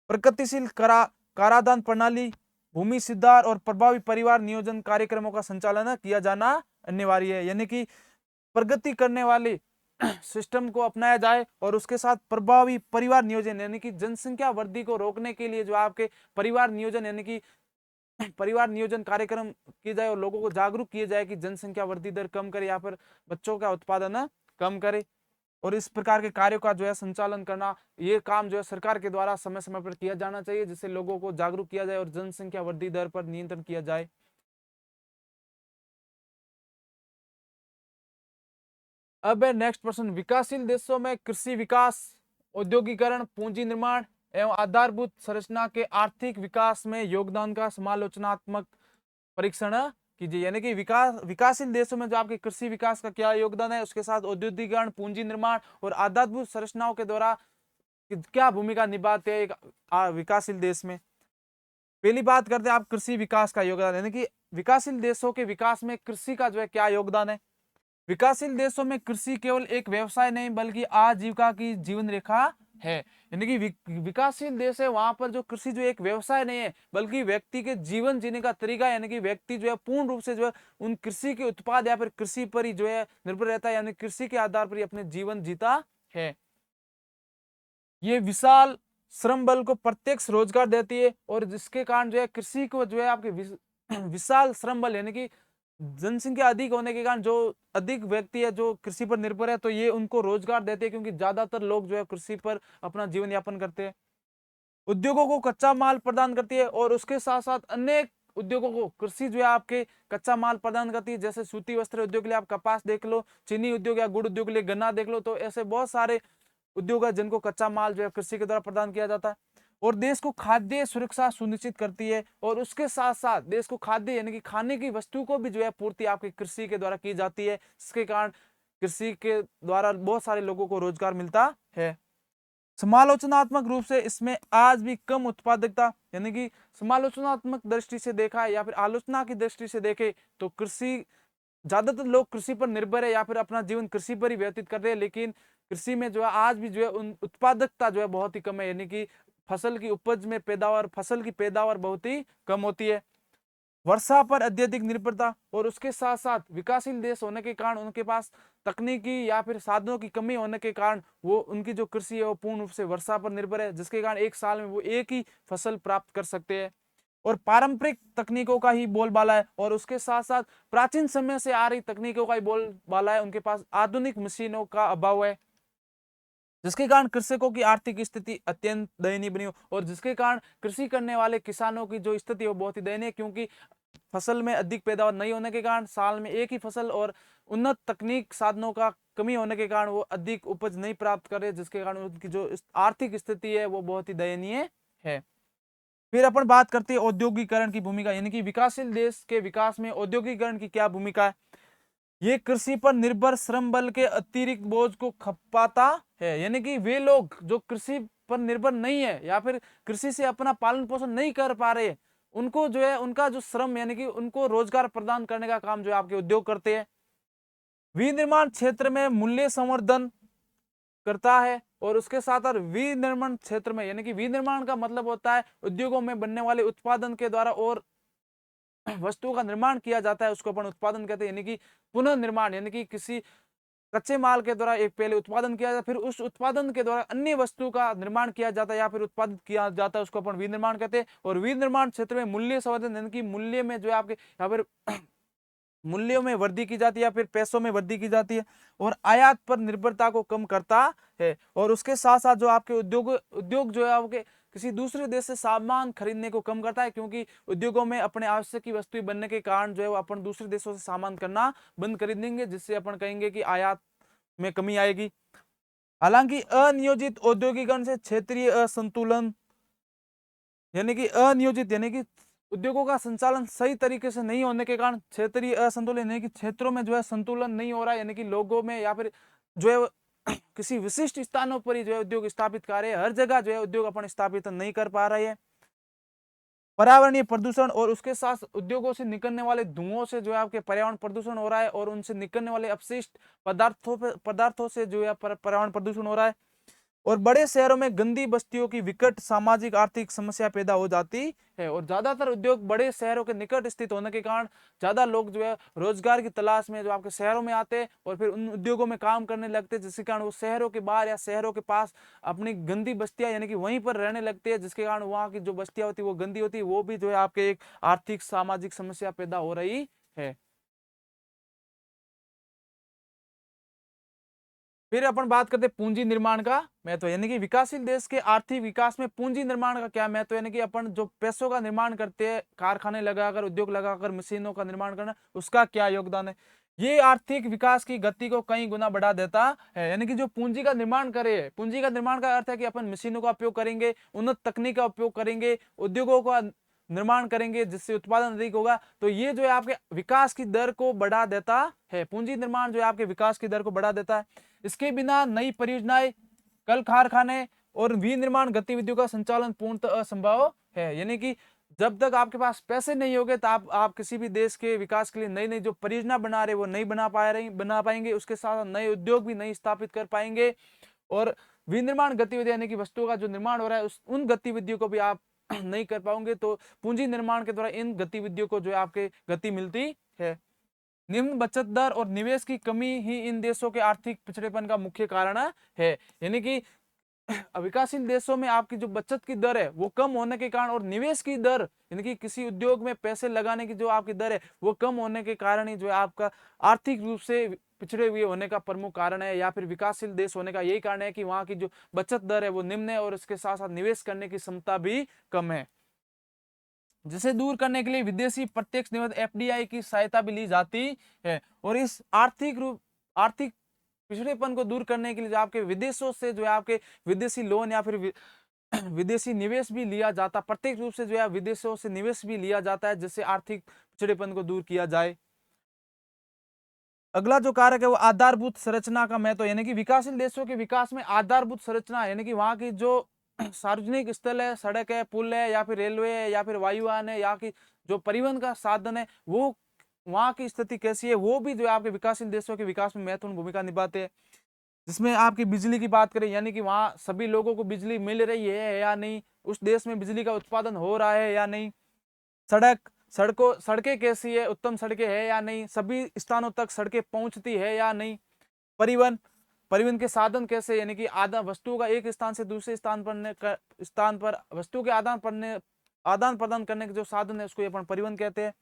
प्रगतिशील कराधान प्रणाली, भूमि सुधार और प्रभावी परिवार नियोजन कार्यक्रमों का संचालन किया जाना अनिवार्य है, यानी कि प्रगति करने वाले सिस्टम को अपनाया जाए, और उसके साथ प्रभावी परिवार नियोजन यानी कि जनसंख्या वृद्धि को रोकने के लिए जो आपके परिवार नियोजन यानी कि परिवार नियोजन कार्यक्रम किए जाए, और लोगों को जागरूक किया जाए कि जनसंख्या वृद्धि दर कम करे या फिर बच्चों का उत्पादन कम करे। और इस प्रकार के कार्यों का जो है संचालन करना, ये काम जो है सरकार के द्वारा समय समय पर किया जाना चाहिए, जिससे लोगों को जागरूक किया जाए और जनसंख्या वृद्धि दर पर नियंत्रण किया जाए। अब है नेक्स्ट प्रश्न, विकासशील देशों में कृषि विकास, औद्योगिकरण, पूंजी निर्माण एवं आधारभूत संरचना के आर्थिक विकास में योगदान का समालोचनात्मक परीक्षण कीजिए, यानी कि विकासशील देशों में जो आपके कृषि विकास का क्या योगदान है, उसके साथ औद्योगिकरण, पूंजी निर्माण और आधारभूत संरचनाओं के द्वारा क्या भूमिका निभाते हैं एक विकासशील देश में। पहली बात करते हैं आप कृषि विकास का योगदान, यानी कि विकासशील देशों के विकास में कृषि का जो है क्या योगदान है। विकासशील देशों में कृषि केवल एक व्यवसाय नहीं बल्कि आजीविका की जीवन रेखा है, यानी कि विकासशील देश है वहां पर जो कृषि जो एक व्यवसाय नहीं है बल्कि व्यक्ति के जीवन जीने का तरीका है, यानी कि व्यक्ति जो है पूर्ण रूप से जो है उन कृषि के उत्पाद या फिर कृषि पर ही जो है निर्भर रहता है, यानी कृषि के आधार पर ही अपने जीवन जीता है। ये विशाल श्रम बल को प्रत्यक्ष रोजगार देती है, और जिसके कारण जो है कृषि को जो है आपके विशाल श्रम बल यानी कि जनसंख्या अधिक होने के कारण जो अधिक व्यक्ति है जो कृषि पर निर्भर है, तो ये उनको रोजगार देते हैं, क्योंकि ज्यादातर लोग जो है कृषि पर अपना जीवन यापन करते हैं। उद्योगों को कच्चा माल प्रदान करती है, और उसके साथ साथ अनेक उद्योगों को कृषि जो है आपके कच्चा माल प्रदान करती है, जैसे सूती वस्त्र उद्योग के लिए आप कपास देख लो, चीनी उद्योग या गुड़ उद्योग के लिए गन्ना देख लो, तो ऐसे बहुत सारे उद्योग है जिनको कच्चा माल जो है कृषि के द्वारा प्रदान किया जाता है। और देश को खाद्य सुरक्षा सुनिश्चित करती है, और उसके साथ साथ देश को खाद्य यानी कि खाने की वस्तु को भी जो है पूर्ति आपकी कृषि के द्वारा की जाती है, जिसके कारण कृषि के द्वारा बहुत सारे लोगों को रोजगार मिलता है। समालोचनात्मक रूप से इसमें आज भी कम उत्पादकता, यानी कि समालोचनात्मक दृष्टि से देखा है या फिर आलोचना की दृष्टि से देखे तो कृषि, ज्यादातर लोग कृषि पर निर्भर है या फिर अपना जीवन कृषि पर ही व्यतीत कर रहे हैं, लेकिन कृषि में जो है आज भी जो है उन उत्पादकता जो है बहुत ही कम है, यानी कि फसल की उपज में पैदावार, फसल की पैदावार बहुत ही कम होती है। वर्षा पर अत्यधिक निर्भरता और उसके साथ साथ विकासशील देश होने के कारण उनके पास तकनीकी या फिर साधनों की कमी होने के कारण वो उनकी जो कृषि है वो पूर्ण रूप से वर्षा पर निर्भर है, जिसके कारण एक साल में वो एक ही फसल प्राप्त कर सकते हैं। और पारंपरिक तकनीकों का ही बोलबाला है और उसके साथ साथ प्राचीन समय से आ रही तकनीकों का ही बोलबाला है, उनके पास आधुनिक मशीनों का अभाव है, जिसके कारण कृषकों की आर्थिक स्थिति अत्यंत दयनीय बनी हो और जिसके कारण कृषि करने वाले किसानों की जो स्थिति है वो बहुत ही दयनीय, क्योंकि फसल में अधिक पैदावार नहीं होने के कारण साल में एक ही फसल और उन्नत तकनीक साधनों का कमी होने के कारण वो अधिक उपज नहीं प्राप्त कर रहे, जिसके कारण उनकी जो आर्थिक स्थिति है वो बहुत ही दयनीय है। फिर अपन बात करते हैं औद्योगिकरण की भूमिका, यानी कि विकासशील देश के विकास में औद्योगिकरण की क्या भूमिका है। ये कृषि पर निर्भर श्रम बल के अतिरिक्त बोझ को खपाता है, यानी कि वे लोग जो कृषि पर निर्भर नहीं है या फिर कृषि से अपना पालन पोषण नहीं कर पा रहे, उनको जो है उनका जो श्रम यानी कि उनको रोजगार प्रदान करने का काम जो है आपके उद्योग करते हैं। विनिर्माण क्षेत्र में मूल्य संवर्धन करता है और उसके साथ साथ विनिर्माण क्षेत्र में, यानी कि विनिर्माण का मतलब होता है उद्योगों में बनने वाले उत्पादन के द्वारा और वस्तुओं का निर्माण किया जाता है, उसको अपन उत्पादन कहते हैं, यानी कि पुनः निर्माण, यानी कि किसी कच्चे माल के द्वारा एक पहले उत्पादन किया जाता है, फिर उस उत्पादन के द्वारा अन्य वस्तु का निर्माण किया जाता है या फिर उत्पादित किया जाता है, उसको अपन विनिर्माण कहते हैं। और विनिर्माण क्षेत्र में मूल्य संवर्धन, यानी कि मूल्य में जो है आपके यहाँ पर मूल्यों में वृद्धि की जाती है या फिर पैसों में वृद्धि की जाती है और आयात पर निर्भरता को कम करता है। और उसके साथ साथ जो आपके उद्योग जो है आपके किसी दूसरे देश से सामान खरीदने को कम करता है, क्योंकि उद्योगों में अपने आवश्यक की वस्तुएं बनने के कारण जो है वो अपन दूसरे देशों से सामान करना बंद कर देंगे, जिससे अपन कहेंगे कि आयात में कमी आएगी। हालांकि अनियोजित औद्योगिकरण से क्षेत्रीय असंतुलन, यानी कि अनियोजित यानी कि उद्योगों का संचालन सही तरीके से नहीं होने के कारण क्षेत्रीय असंतुलन, यानी कि क्षेत्रों में जो है संतुलन नहीं हो रहा है, यानी कि लोगों में या फिर जो है किसी विशिष्ट स्थानों पर ही जो है उद्योग स्थापित कर रहे हैं, हर जगह जो है उद्योग अपन स्थापित नहीं कर पा रहे हैं। पर्यावरणीय प्रदूषण और उसके साथ उद्योगों से निकलने वाले धुओं से जो है आपके पर्यावरण प्रदूषण हो रहा है और उनसे निकलने वाले अपशिष्ट पदार्थों से जो है पर्यावरण प्रदूषण हो रहा है। और बड़े शहरों में गंदी बस्तियों की विकट सामाजिक आर्थिक समस्या पैदा हो जाती है और ज्यादातर उद्योग बड़े शहरों के निकट स्थित होने के कारण ज्यादा लोग जो है रोजगार की तलाश में जो आपके शहरों में आते हैं और फिर उन उद्योगों में काम करने लगते हैं, जिसके कारण वो शहरों के बाहर या शहरों के पास अपनी गंदी बस्तियां यानी कि वहीं पर रहने लगते हैं, जिसके कारण वहां की जो बस्तियां होती है वो गंदी होती है, वो भी जो है आपके एक आर्थिक सामाजिक समस्या पैदा हो रही है। फिर अपन बात करते हैं पूंजी निर्माण का महत्व, यानी कि विकासशील देश के आर्थिक विकास में पूंजी निर्माण का क्या महत्व, यानी कि अपन जो पैसों का निर्माण करते हैं, कारखाने लगाकर उद्योग लगाकर मशीनों का निर्माण करना, उसका क्या योगदान है। ये आर्थिक विकास की गति को कई गुना बढ़ा देता है, यानी कि जो पूंजी का निर्माण करे, पूंजी का निर्माण का अर्थ है कि अपन मशीनों का उपयोग करेंगे, उन्नत तकनीक का उपयोग करेंगे, उद्योगों का निर्माण करेंगे जिससे उत्पादन अधिक होगा, तो ये जो है आपके विकास की दर को बढ़ा देता है। पूंजी निर्माण जो है आपके विकास की दर को बढ़ा देता है। इसके बिना नई परियोजनाएं, कल कारखाने और विनिर्माण गतिविधियों का संचालन पूर्णतः असंभव है, यानी कि जब तक आपके पास पैसे नहीं होंगे तो आप किसी भी देश के विकास के लिए नई नई जो परियोजना बना रहे वो नहीं बना पाएंगे, उसके साथ नए उद्योग भी नहीं स्थापित कर पाएंगे। और विनिर्माण गतिविधि यानी कि वस्तुओं का जो निर्माण हो रहा है उन गतिविधियों को भी आप नहीं कर पाओगे, तो पूंजी निर्माण के द्वारा इन गतिविधियों को जो है आपके गति मिलती है। निम्न बचत दर और निवेश की कमी ही इन देशों के आर्थिक पिछड़ेपन का मुख्य कारण है, यानी कि विकासशील देशों में आपकी जो बचत की दर है वो कम होने के कारण और निवेश की दर यानी कि किसी उद्योग में पैसे लगाने की जो आपकी दर है वो कम होने के कारण ही जो है आपका आर्थिक रूप से पिछड़े हुए होने का प्रमुख कारण है, या फिर विकासशील देश होने का यही कारण है कि वहां की जो बचत दर है वो निम्न है और इसके साथ साथ निवेश करने की क्षमता भी कम है, जिसे दूर करने के लिए विदेशी प्रत्यक्ष निवेश एफडीआई की सहायता भी ली जाती है। और इस आर्थिक पिछड़ेपन को दूर करने के लिए जो आपके विदेशों से जो है आपके विदेशी लोन या फिर विदेशी निवेश भी लिया जाता, प्रत्येक रूप से जो है विदेशों से निवेश भी लिया जाता है, जिससे आर्थिक पिछड़ेपन को दूर किया जाए। अगला जो कारक है वो आधारभूत संरचना का महत्व, यानी कि विकासशील देशों के विकास में आधारभूत संरचना, यानी कि वहां की जो सार्वजनिक स्थल है, सड़क है, पुल है, या फिर रेलवे है, या फिर वायुयान है, या की जो परिवहन का साधन है, वो वहां की स्थिति कैसी है, वो भी जो है आपके विकासशील देशों के विकास में महत्वपूर्ण भूमिका निभाते हैं। जिसमें आपकी बिजली की बात करें, यानी कि वहां सभी लोगों को बिजली मिल रही है या नहीं, उस देश में बिजली का उत्पादन हो रहा है या नहीं, सड़कें कैसी है, उत्तम सड़कें है या नहीं, सभी स्थानों तक सड़कें पहुंचती है या नहीं, परिवहन परिवहन के साधन कैसे, यानी कि आधा वस्तुओं का एक स्थान से दूसरे स्थान पर वस्तु के आदान प्रदान करने के जो साधन है उसको अपन परिवहन कहते हैं।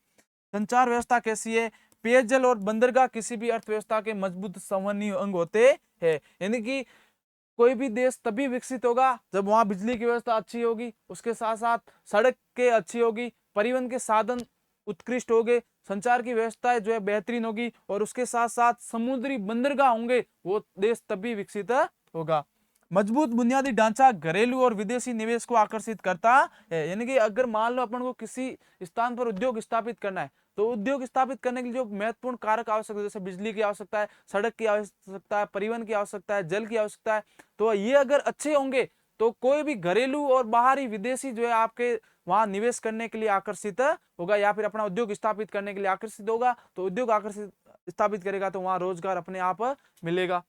संचार व्यवस्था कैसी है, पेयजल और बंदरगाह किसी भी अर्थव्यवस्था के मजबूत संवहनीय अंग होते हैं, यानी कि कोई भी देश तभी विकसित होगा जब वहां बिजली की व्यवस्था अच्छी होगी, उसके साथ साथ सड़क के अच्छी होगी, परिवहन के साधन उत्कृष्ट होंगे, संचार की व्यवस्था जो है बेहतरीन होगी, और उसके साथ साथ समुद्री बंदरगाह होंगे, वो देश तभी विकसित होगा। मजबूत बुनियादी ढांचा घरेलू और विदेशी निवेश को आकर्षित करता है, यानी कि अगर मान लो अपन को किसी स्थान पर उद्योग स्थापित करना है, तो उद्योग स्थापित करने के लिए जो महत्वपूर्ण कारक आवश्यक है, जैसे बिजली की आवश्यकता है, सड़क की आवश्यकता है, परिवहन की आवश्यकता है, जल की आवश्यकता है, तो ये अगर अच्छे होंगे तो कोई भी घरेलू और बाहरी विदेशी जो है आपके वहां निवेश करने के लिए आकर्षित होगा, या फिर अपना उद्योग स्थापित करने के लिए आकर्षित होगा, तो उद्योग आकर्षित स्थापित करेगा तो वहां रोजगार अपने आप मिलेगा,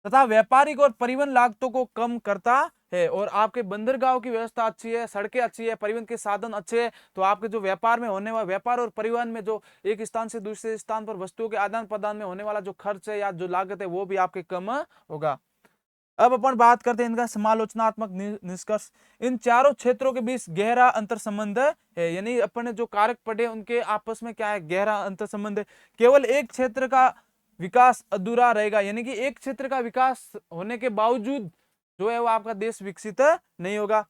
तथा व्यापारिक और परिवहन लागतों को कम करता है। और आपके बंदरगाहों की व्यवस्था अच्छी है, सड़कें अच्छी है, परिवहन के साधन अच्छे हैं, तो आपके जो व्यापार में होने वाला, व्यापार और परिवहन में जो एक स्थान से दूसरे स्थान पर वस्तुओं के आदान प्रदान में होने वाला जो खर्च है या जो लागत है वो भी आपके कम होगा। अब अपन बात करते हैं इनका समालोचनात्मक निष्कर्ष। इन चारों क्षेत्रों के बीच गहरा अंतर संबंध है, यानी अपन ने जो कारक पढ़े उनके आपस में क्या है, गहरा अंतर संबंध है। केवल एक क्षेत्र का विकास अधूरा रहेगा, यानी कि एक क्षेत्र का विकास होने के बावजूद जो है वो आपका देश विकसित नहीं होगा।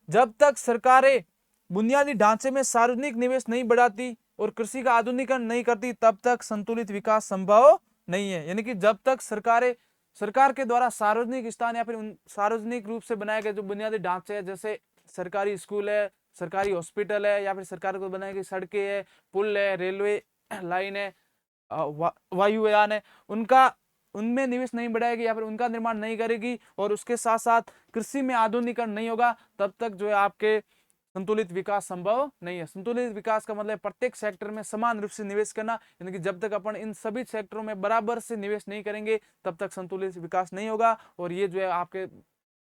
जब तक सरकारें बुनियादी ढांचे में सार्वजनिक निवेश नहीं बढ़ाती और कृषि का आधुनिकीकरण नहीं करती, तब तक संतुलित विकास संभव नहीं है, यानी कि जब तक सरकार के द्वारा सार्वजनिक स्थान या फिर उन सार्वजनिक रूप से बनाए गए जो बुनियादी ढांचे हैं, जैसे सरकारी स्कूल है, सरकारी हॉस्पिटल है, या फिर सरकार को बनाई गई सड़कें है, पुल है, रेलवे लाइन है, वायुयान है, उनमें निवेश नहीं बढ़ाएगी या फिर उनका निर्माण नहीं करेगी, और उसके साथ साथ कृषि में आधुनिकीकरण नहीं होगा, तब तक जो है आपके संतुलित विकास संभव नहीं है। संतुलित विकास का मतलब प्रत्येक सेक्टर में समान रूप से निवेश करना, यानी कि जब तक अपन इन सभी सेक्टरों में बराबर से निवेश नहीं करेंगे तब तक संतुलित विकास नहीं होगा। और ये जो है आपके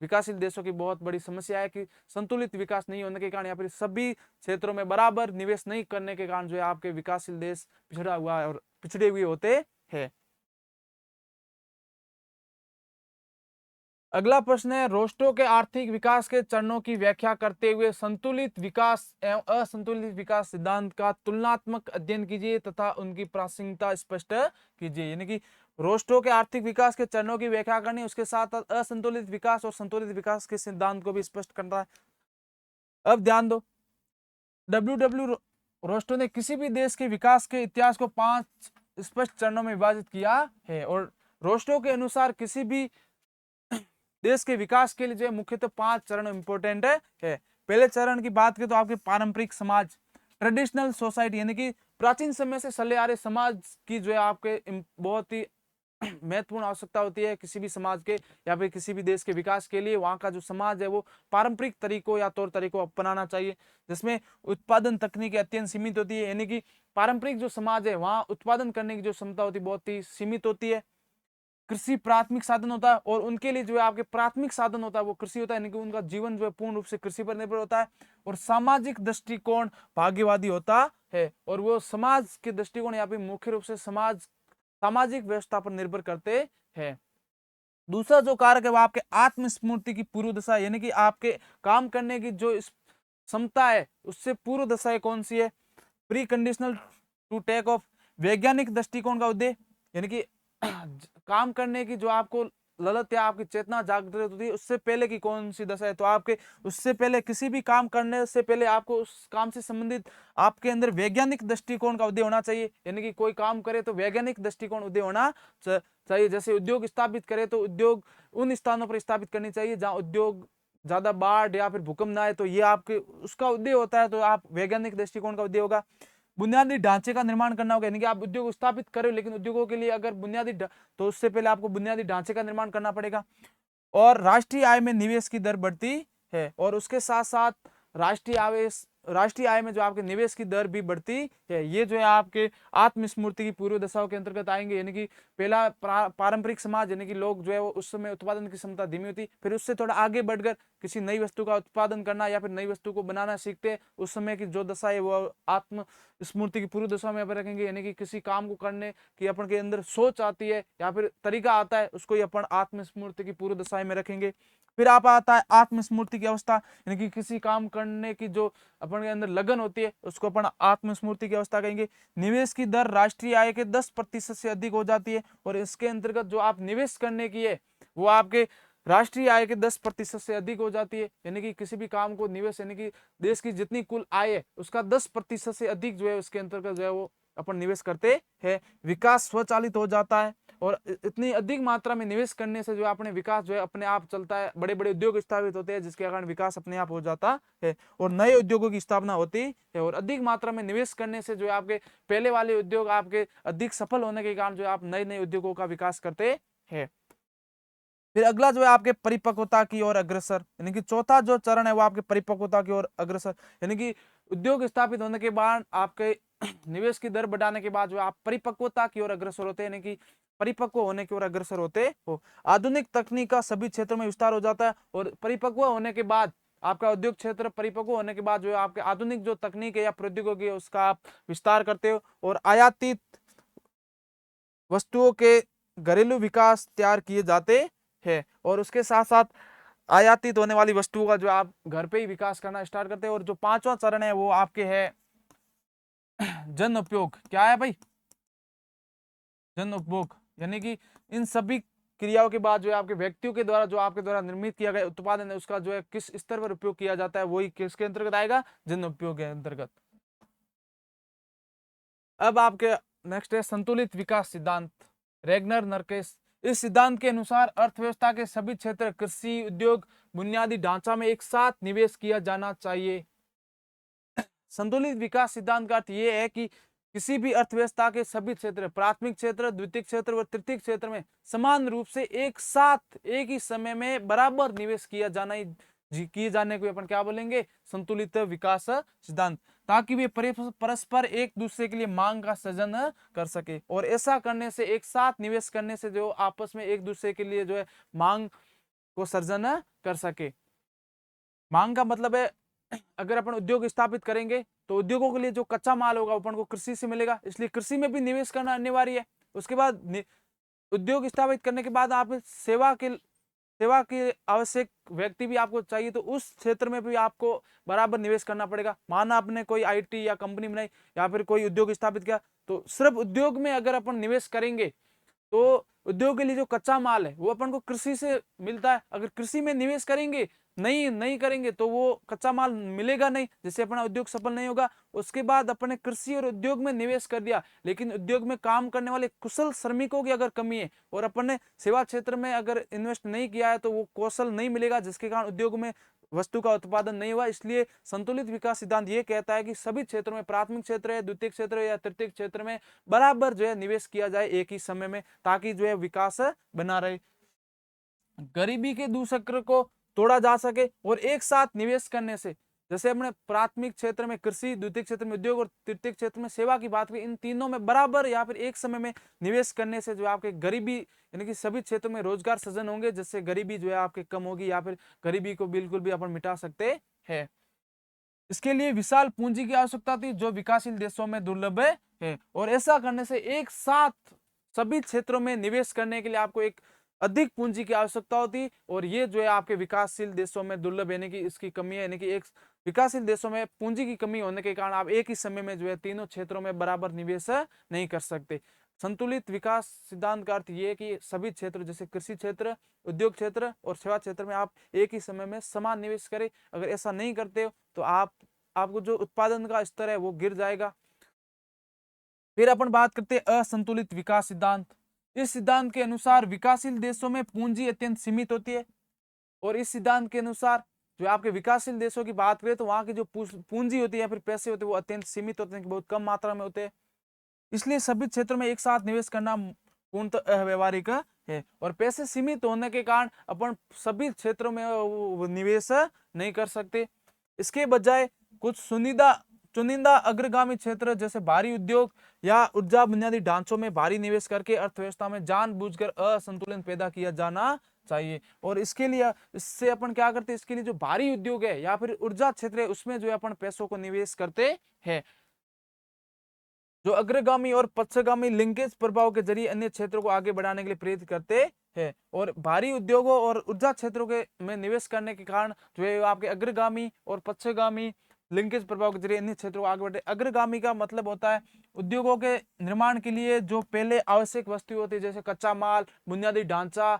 विकासशील देशों की बहुत बड़ी समस्या है कि संतुलित विकास नहीं होने के कारण या फिर सभी क्षेत्रों में बराबर निवेश नहीं करने के कारण जो है आपके विकासशील देश पिछड़ा हुआ है और पिछड़े हुए होते हैं। अगला प्रश्न है, रोस्टो के आर्थिक विकास के चरणों की व्याख्या करते हुए संतुलित विकास एवं असंतुलित विकास सिद्धांत का तुलनात्मक अध्ययन कीजिए तथा उनकी प्रासंगिकता स्पष्ट कीजिए, यानी कि रोस्टो के आर्थिक विकास के चरणों की व्याख्या करनी, उसके साथ असंतुलित विकास और संतुलित विकास के सिद्धांत को भी स्पष्ट करना है। अब ध्यान दो, डब्ल्यू रोस्टो ने किसी भी देश के विकास के इतिहास को 5 स्पष्ट चरणों में विभाजित किया है, और रोस्टो के अनुसार किसी भी देश के विकास के लिए जो मुख्यतः 5 चरण इंपॉर्टेंट है। पहले चरण की बात करें तो आपके पारंपरिक समाज, ट्रेडिशनल सोसाइटी, यानी कि प्राचीन समय से चले आ रहे समाज की जो है आपके बहुत ही महत्वपूर्ण आवश्यकता होती है किसी भी समाज के या फिर किसी भी देश के विकास के लिए। वहां का जो समाज है वो पारंपरिक तरीकों या तौर तरीकों अपनाना चाहिए, जिसमें उत्पादन तकनीक अत्यंत सीमित होती है, यानी कि पारंपरिक जो समाज है वहां उत्पादन करने की जो क्षमता होती है बहुत ही सीमित होती है। कृषि प्राथमिक साधन होता है और उनके लिए जो है आपके प्राथमिक साधन होता है वो कृषि होता है, यानी कि उनका जीवन जो है पूर्ण रूप से कृषि पर निर्भर होता है। और सामाजिक दृष्टिकोण भाग्यवादी होता है, और वो समाज के दृष्टिकोण यहाँ पे मुख्य रूप से सामाजिक व्यवस्था पर निर्भर करते हैं। दूसरा जो कारक है वो आपके आत्मस्मृति की पूर्व दशा, यानी कि आपके काम करने की जो क्षमता है उससे पूर्व दशा कौन सी है, pre conditional to take off, वैज्ञानिक दृष्टिकोण का उद्देश्य, यानी कि काम करने की जो आपको ललत या आपकी चेतना जागृत होती है उससे पहले की कौन सी दशा है, तो आपके उससे पहले किसी भी काम करने से पहले आपको उस काम से संबंधित आपके अंदर वैज्ञानिक दृष्टिकोण का उदय होना चाहिए, यानी कि कोई काम करे तो वैज्ञानिक दृष्टिकोण उदय होना चाहिए। जैसे उद्योग स्थापित करे तो उद्योग उन स्थानों पर स्थापित करनी चाहिए जहाँ उद्योग ज्यादा बाढ़ या फिर भूकंप ना आए, तो ये आपके उसका उदय होता है, तो आप वैज्ञानिक दृष्टिकोण का उदय होगा। बुनियादी ढांचे का निर्माण करना होगा, यानी कि आप उद्योग स्थापित करो, लेकिन उद्योगों के लिए अगर तो उससे पहले आपको बुनियादी ढांचे का निर्माण करना पड़ेगा। और राष्ट्रीय आय में निवेश की दर बढ़ती है, और उसके साथ साथ राष्ट्रीय आय में जो आपके निवेश की दर भी बढ़ती है। ये जो है आपके आत्मस्मूर्ति की पूर्व दशाओं के अंतर्गत आएंगे, यानी कि पहला पारंपरिक समाज, यानी कि लोग जो है वो उस समय उत्पादन की क्षमता धीमी होती, फिर उससे थोड़ा आगे बढ़कर किसी नई वस्तु का उत्पादन करना या फिर नई वस्तु को बनाना सीखते। उस समय की जो दशा है वो आत्म स्मूर्ति की पूर्व दशा में अपन रखेंगे, यानी कि किसी काम को करने की अपन के अंदर सोच आती है या फिर तरीका आता है, उसको ही अपन आत्म स्मूर्ति की पूर्व दशा में रखेंगे। फिर आप आता है आत्म स्मूर्ति की अवस्था, यानी कि किसी काम करने की जो अपन के अंदर लगन होती है उसको अपन आत्म स्मूर्ति की अवस्था कहेंगे। निवेश की दर राष्ट्रीय आय के 10% से अधिक हो जाती है, और इसके अंतर्गत जो आप निवेश करने की है वो आपके राष्ट्रीय आय के 10% से अधिक हो जाती है, यानी कि किसी भी काम को निवेश, यानी कि देश की जितनी कुल आय है उसका 10% से अधिक जो है उसके अंतर्गत जो है वो अपन निवेश करते हैं। विकास स्वचालित हो जाता है, और इतनी अधिक मात्रा में निवेश करने से जो अपने विकास जो है अपने आप चलता है, बड़े बड़े उद्योग स्थापित होते हैं जिसके कारण विकास अपने आप हो जाता है, और नए उद्योगों की स्थापना होती है। और अधिक मात्रा में निवेश करने से जो आपके पहले वाले उद्योग आपके अधिक सफल होने के कारण जो आप नए नए उद्योगों का विकास करते हैं। फिर अगला जो है आपके परिपक्वता की ओर अग्रसर, यानी कि चौथा जो चरण है वो आपके परिपक्वता की ओर अग्रसर, यानी कि उद्योग स्थापित होने के बाद आपके निवेश की दर बढ़ाने के बाद जो आप परिपक्वता की ओर अग्रसर होते हैं, यानी कि परिपक्व होने की ओर अग्रसर होते हो। आधुनिक तकनीक का सभी क्षेत्रों में विस्तार हो जाता है, और परिपक्व होने के बाद आपका उद्योग क्षेत्र परिपक्व होने के बाद जो है आपके आधुनिक जो तकनीक है या प्रौद्योगिकी है उसका आप विस्तार करते हो, और आयातित वस्तुओं के घरेलू विकास तैयार किए जाते हैं, और उसके साथ साथ आयातित होने वाली वस्तुओं का जो आप घर पे ही विकास करना स्टार्ट करते हैं। और जो पांचवा चरण है वो आपके है जन उपयोग। क्या है भाई? जन उपभोग, यानी कि इन सभी क्रियाओं के बाद जो है आपके व्यक्तियों के द्वारा जो आपके द्वारा निर्मित किया गया उत्पादन है उसका जो है किस स्तर पर उपयोग किया जाता है, वही किसके अंतर्गत आएगा? जन उपयोग के अंतर्गत। अब आपके नेक्स्ट है संतुलित विकास सिद्धांत, रेगनर नर्केस। इस सिद्धांत के अनुसार अर्थव्यवस्था के सभी क्षेत्र, कृषि, उद्योग, बुनियादी ढांचा में एक साथ निवेश किया जाना चाहिए। संतुलित विकास सिद्धांत का अर्थ यह है कि किसी भी अर्थव्यवस्था के सभी क्षेत्र, प्राथमिक क्षेत्र, द्वितीय क्षेत्र और तृतीय क्षेत्र में समान रूप से एक साथ एक ही समय में बराबर निवेश किया जाने को अपन क्या बोलेंगे? संतुलित विकास सिद्धांत, ताकि वे परस्पर एक दूसरे के लिए मांग का सृजन कर सके। और ऐसा करने से, एक साथ निवेश करने से जो आपस में एक दूसरे के लिए जो है मांग को सृजन कर सके। मांग का मतलब है अगर अपन उद्योग स्थापित करेंगे तो उद्योगों के लिए जो कच्चा माल होगा अपन को कृषि से मिलेगा, इसलिए कृषि में भी निवेश करना अनिवार्य है। उसके बाद उद्योग स्थापित करने के बाद आप सेवा के आवश्यक व्यक्ति भी आपको चाहिए, तो उस क्षेत्र में भी आपको बराबर निवेश करना पड़ेगा। माना आपने कोई आईटी या कंपनी बनाई या फिर कोई उद्योग स्थापित किया, तो सिर्फ उद्योग में अगर अपन निवेश करेंगे तो उद्योग के लिए जो कच्चा माल है वो अपन को कृषि से मिलता है। अगर कृषि में निवेश करेंगे नहीं करेंगे तो वो कच्चा माल मिलेगा नहीं, जिससे अपना उद्योग सफल नहीं होगा। उसके बाद अपने कृषि और उद्योग में निवेश कर दिया, लेकिन उद्योग में काम करने वाले कुशल श्रमिकों की अगर कमी है और अपन ने सेवा क्षेत्र में अगर इन्वेस्ट नहीं किया है तो वो कौशल नहीं मिलेगा, जिसके कारण उद्योग में वस्तु का उत्पादन नहीं हुआ। इसलिए संतुलित विकास सिद्धांत ये कहता है कि सभी क्षेत्रों में, प्राथमिक क्षेत्र है, द्वितीय क्षेत्र या तृतीय क्षेत्र में बराबर जो है निवेश किया जाए एक ही समय में, ताकि जो है विकास बना रहे, गरीबी के दुष्चक्र को तोड़ा जा सके। और एक साथ निवेश करने से, जैसे अपने प्राथमिक क्षेत्र में कृषि, द्वितीय क्षेत्र में उद्योग और तृतीय क्षेत्र में सेवा की बात करें, इन तीनों में बराबर या फिर एक समय में निवेश करने से जो आपके गरीबी, यानी कि सभी क्षेत्रों में रोजगार सृजन होंगे, जिससे गरीबी जो है आपके कम होगी या फिर गरीबी को बिल्कुल भी अपन मिटा सकते हैं। इसके लिए विशाल पूंजी की आवश्यकता थी, जो विकासशील देशों में दुर्लभ है। और ऐसा करने से एक साथ सभी क्षेत्रों में निवेश करने के लिए आपको एक अधिक पूंजी की आवश्यकता होती, और ये जो है आपके विकासशील देशों में दुर्लभ, यानी कि इसकी कमी है, यानी कि एक विकासशील देशों में पूंजी की कमी होने के कारण आप एक ही समय में जो है तीनों क्षेत्रों में बराबर निवेश नहीं कर सकते। संतुलित विकास सिद्धांत का अर्थ ये है कि सभी क्षेत्र, जैसे कृषि क्षेत्र, उद्योग क्षेत्र और सेवा क्षेत्र में आप एक ही समय में समान निवेश करें। अगर ऐसा नहीं करते हो तो आपको जो उत्पादन का स्तर है वो गिर जाएगा। फिर अपन बात करते हैं असंतुलित विकास सिद्धांत। इस सिद्धांत के अनुसार विकासशील देशों में पूंजी अत्यंत सीमित होती है, और इस सिद्धांत के अनुसार जो आपके विकासशील देशों की बात करें तो वहां की जो पूंजी होती है या फिर पैसे होते हैं वो अत्यंत सीमित होते हैं, बहुत कम मात्रा में होते हैं। इसलिए सभी क्षेत्रों में एक साथ निवेश करना पूर्णतः अव्यवहारिक है, और पैसे सीमित होने के कारण अपन सभी क्षेत्रों में वो निवेश नहीं कर सकते। इसके बजाय कुछ चुनिंदा अग्रगामी क्षेत्र जैसे भारी उद्योग या ऊर्जा बुनियादी ढांचों में भारी निवेश करके अर्थव्यवस्था में जानबूझकर असंतुलन पैदा किया जाना चाहिए। और इसके लिए इससे अपन क्या करते हैं, इसके लिए जो भारी उद्योग है या फिर ऊर्जा क्षेत्र है उसमें जो है अपन पैसों को निवेश करते हैं। जो अग्रगामी और पश्चगामी लिंकेज प्रभाव के जरिए अन्य क्षेत्रों को आगे बढ़ाने के लिए प्रेरित करते हैं। और भारी उद्योगों और ऊर्जा क्षेत्रों के में निवेश करने के कारण जो है आपके अग्रगामी और पश्चगामी लिंकेज प्रभाव के जरिए अन्य क्षेत्रों को आगे बढ़े। अग्रगामी का मतलब होता है उद्योगों के निर्माण के लिए जो पहले आवश्यक वस्तु होती है जैसे कच्चा माल, बुनियादी ढांचा,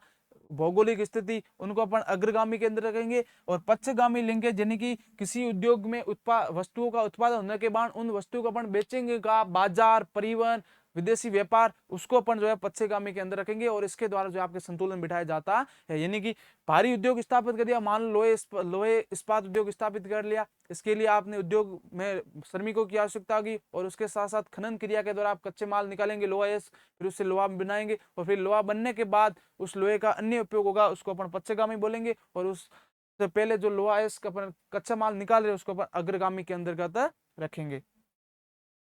भौगोलिक स्थिति, उनको अपन अग्रगामी के अंदर रखेंगे। और पश्चगामी लिंकेज यानी कि किसी उद्योग में वस्तुओं का उत्पादन होने के बाद उन वस्तुओं को अपन बेचेंगे का बाजार, परिवहन, विदेशी व्यापार, उसको अपन जो है पश्चगामी के अंदर रखेंगे और इसके द्वारा जो आपके संतुलन बिठाया जाता है। यानी कि भारी उद्योग स्थापित कर दिया, मान लो लोहे इस्पात उद्योग स्थापित कर लिया, इसके लिए आपने उद्योग में श्रमिकों की आवश्यकता होगी और उसके साथ साथ खनन क्रिया के द्वारा आप कच्चे माल निकालेंगे लोहा, फिर उससे लोहा बनाएंगे और फिर लोहा बनने के बाद उस लोहे का अन्य उपयोग होगा, उसको अपन पश्चगामी बोलेंगे। और उससे पहले जो लोहा है इसका अपन कच्चा माल निकाल रहे उसको अपन अग्रगामी के अंतर्गत रखेंगे।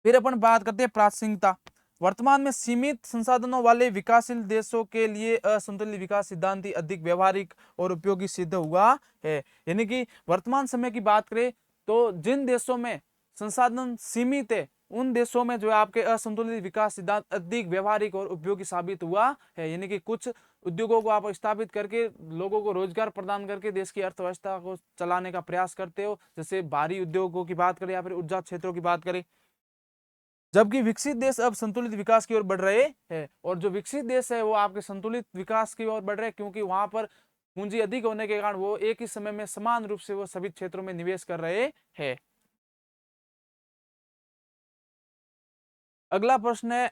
फिर अपन बात करते हैं प्रासंगिकता। वर्तमान में सीमित संसाधनों वाले विकासशील देशों के लिए असंतुलित विकास सिद्धांत ही अधिक व्यवहारिक और उपयोगी सिद्ध हुआ है। यानी कि वर्तमान समय की बात करें तो जिन देशों में संसाधन सीमित है उन देशों में जो है आपके असंतुलित विकास सिद्धांत अधिक व्यवहारिक और उपयोगी साबित हुआ है। यानी कि कुछ उद्योगों को आप स्थापित करके लोगों को रोजगार प्रदान करके देश की अर्थव्यवस्था को चलाने का प्रयास करते हो, जैसे भारी उद्योगों की बात करें या फिर ऊर्जा क्षेत्रों की बात करें। जबकि विकसित देश अब संतुलित विकास की ओर बढ़ रहे हैं, और जो विकसित देश है वो आपके संतुलित विकास की ओर बढ़ रहे हैं क्योंकि वहां पर पूंजी अधिक होने के कारण वो एक ही समय में समान रूप से वो सभी क्षेत्रों में निवेश कर रहे हैं। अगला प्रश्न है,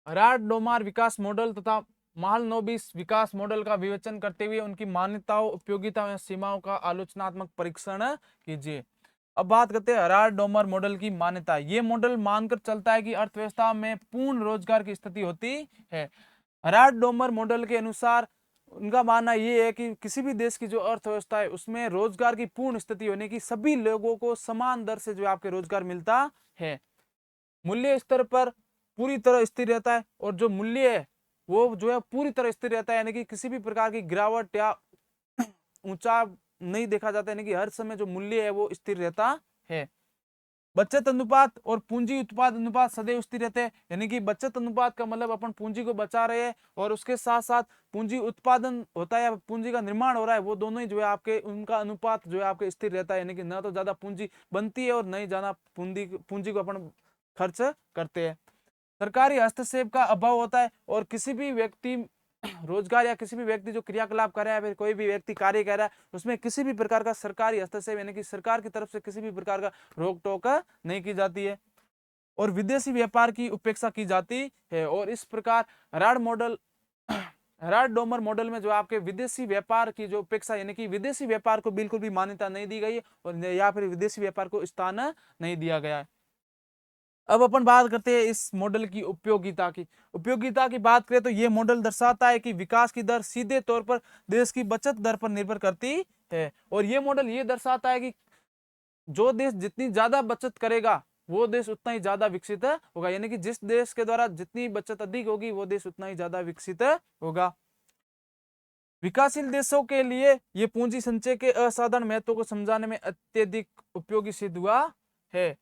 राड डोमार विकास मॉडल तथा महालनोबिस विकास मॉडल का विवेचन करते हुए उनकी मान्यताओं, उपयोगिता एवं सीमाओं का आलोचनात्मक परीक्षण कीजिए। अब बात करते हैं हराड डोमर मॉडल की मान्यता। ये मॉडल मानकर चलता है कि अर्थव्यवस्था में पूर्ण रोजगार की स्थिति होती है। हराड डोमर मॉडल के अनुसार उनका मानना ये है कि किसी भी देश की जो अर्थव्यवस्था है उसमें रोजगार की पूर्ण स्थिति होने की, सभी लोगों को समान दर से जो आपके रोजगार मिलता है, मूल्य स्तर पर पूरी तरह स्थिर रहता है, और जो मूल्य है वो जो है पूरी तरह स्थिर रहता है, यानी कि किसी भी प्रकार की गिरावट या ऊंचा नहीं देखा जाता, यानी कि हर समय जो मूल्य है वो स्थिर रहता है। बचत अनुपात और पूंजी उत्पाद अनुपात सदैव स्थिर रहते हैं, यानी कि बचत अनुपात का मतलब अपन पूंजी को बचा रहे हैं और उसके साथ साथ पूंजी उत्पादन होता है या पूंजी का निर्माण हो रहा है, वो दोनों ही जो है आपके उनका अनुपात जो है आपके स्थिर रहता है, यानी कि न तो ज्यादा पूंजी बनती है और न ही ज्यादा पूंजी को अपन खर्च करते हैं। सरकारी हस्तक्षेप का अभाव होता है, और किसी भी व्यक्ति रोजगार या किसी भी व्यक्ति जो क्रियाकलाप कर रहा है, फिर कोई भी व्यक्ति कार्य कर रहा है, उसमें किसी भी प्रकार का सरकारी हस्तक्षेप यानी कि सरकार की तरफ से किसी भी प्रकार का रोक टोक नहीं की जाती है, और विदेशी व्यापार की उपेक्षा की जाती है। और इस प्रकार हराड डोमर मॉडल में जो आपके विदेशी व्यापार की जो उपेक्षा यानी कि विदेशी व्यापार को बिल्कुल भी मान्यता नहीं दी गई है, और या फिर विदेशी व्यापार को स्थान नहीं दिया गया है। अब अपन बात करते हैं इस मॉडल की उपयोगिता की। उपयोगिता की बात करें तो यह मॉडल दर्शाता है कि विकास की दर सीधे तौर पर देश की बचत दर पर निर्भर करती है, और यह मॉडल ये दर्शाता है कि जो देश जितनी ज्यादा बचत करेगा वो देश उतना ही ज्यादा विकसित होगा, यानी कि जिस देश के द्वारा जितनी बचत अधिक होगी वो देश उतना ही ज्यादा विकसित होगा। विकासशील देशों के लिए ये पूंजी संचय के असाधारण महत्व को समझाने में अत्यधिक उपयोगी सिद्ध हुआ है।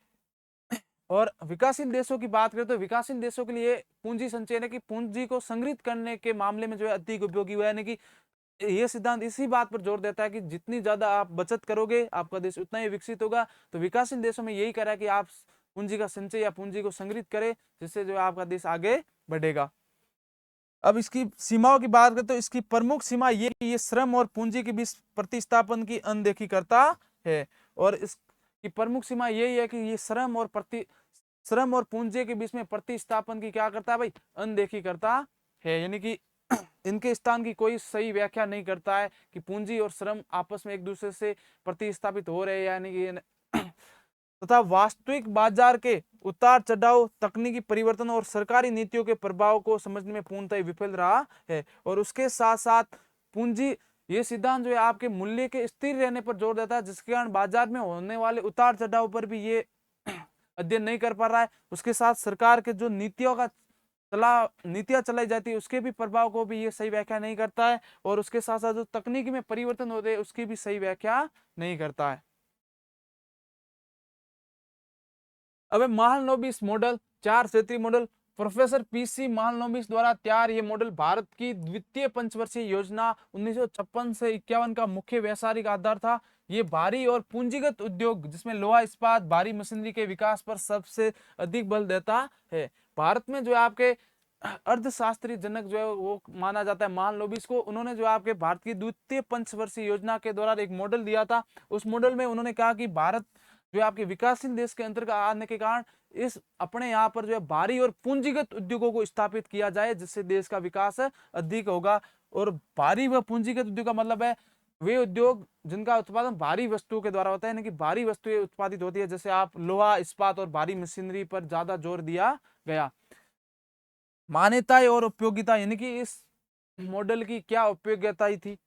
और विकासशील देशों की बात करें तो विकासशील देशों के लिए पूंजी संचय यानी कि पूंजी को संग्रहित करने के मामले में जो है अधिक उपयोगी हुआ है, यानी कि यह सिद्धांत इसी बात पर जोर देता है कि जितनी ज्यादा आप बचत करोगे आपका देश उतना ही विकसित होगा। तो विकासशील देशों में यही कह रहा है कि आप पूंजी का संचय या पूंजी को संग्रहित करें, जिससे जो है आपका देश आगे बढ़ेगा। अब इसकी सीमाओं की बात करें तो इसकी प्रमुख सीमा ये श्रम और पूंजी के बीच प्रतिस्थापन की अनदेखी करता है, और इसकी प्रमुख सीमा यही है कि ये श्रम और पूंजी के बीच में प्रतिस्थापन की क्या करता है भाई, अनदेखी करता है। यानी कि इनके स्थान की कोई सही व्याख्या नहीं करता है कि पूंजी और श्रम आपस में एक दूसरे से प्रतिस्थापित हो रहे हैं यानी कि तथा वास्तविक बाजार के उतार चढ़ाव, तकनीकी परिवर्तन और सरकारी नीतियों के प्रभाव को समझने में पूर्णतः विफल रहा है। और उसके साथ साथ पूंजी ये सिद्धांत जो है आपके मूल्य के स्थिर रहने पर जोर देता है, जिसके कारण बाजार में होने वाले उतार चढ़ाव पर भी ये अध्ययन नहीं कर पा रहा है। उसके साथ सरकार के जो नीतियां चलाई जाती है उसके भी प्रभाव को भी ये सही व्याख्या नहीं करता है। और उसके साथ साथ जो तकनीकी में परिवर्तन होते हैं उसकी भी सही व्याख्या नहीं करता है। अब महालनोबिस मॉडल, 4 क्षेत्रीय मॉडल। प्रोफेसर पीसी महालनोबिस द्वारा तैयार ये मॉडल भारत की द्वितीय पंचवर्षीय योजना 1956 से 51 का मुख्य वैचारिक आधार था। ये भारी और पूंजीगत उद्योग जिसमें लोहा इस्पात भारी मशीनरी के विकास पर सबसे अधिक बल देता है। भारत में जो है आपके अर्थशास्त्री जनक जो है वो माना जाता है महालनोबिस को। उन्होंने जो आपके भारत की द्वितीय पंचवर्षीय योजना के दौरान एक मॉडल दिया था। उस मॉडल में उन्होंने कहा कि भारत जो आपके विकासशील देश के अंतर्गत आने के कारण इस अपने यहाँ पर जो है भारी और पूंजीगत उद्योगों को स्थापित किया जाए, जिससे देश का विकास अधिक होगा। और भारी व पूंजीगत उद्योग का मतलब है वे उद्योग जिनका उत्पादन भारी वस्तुओं के द्वारा होता है, यानी कि भारी वस्तुएं उत्पादित होती है, जैसे आप लोहा इस्पात और भारी मशीनरी पर ज्यादा जोर दिया गया। मान्यताएं और उपयोगिता, यानी कि इस मॉडल की क्या उपयोगिता थी।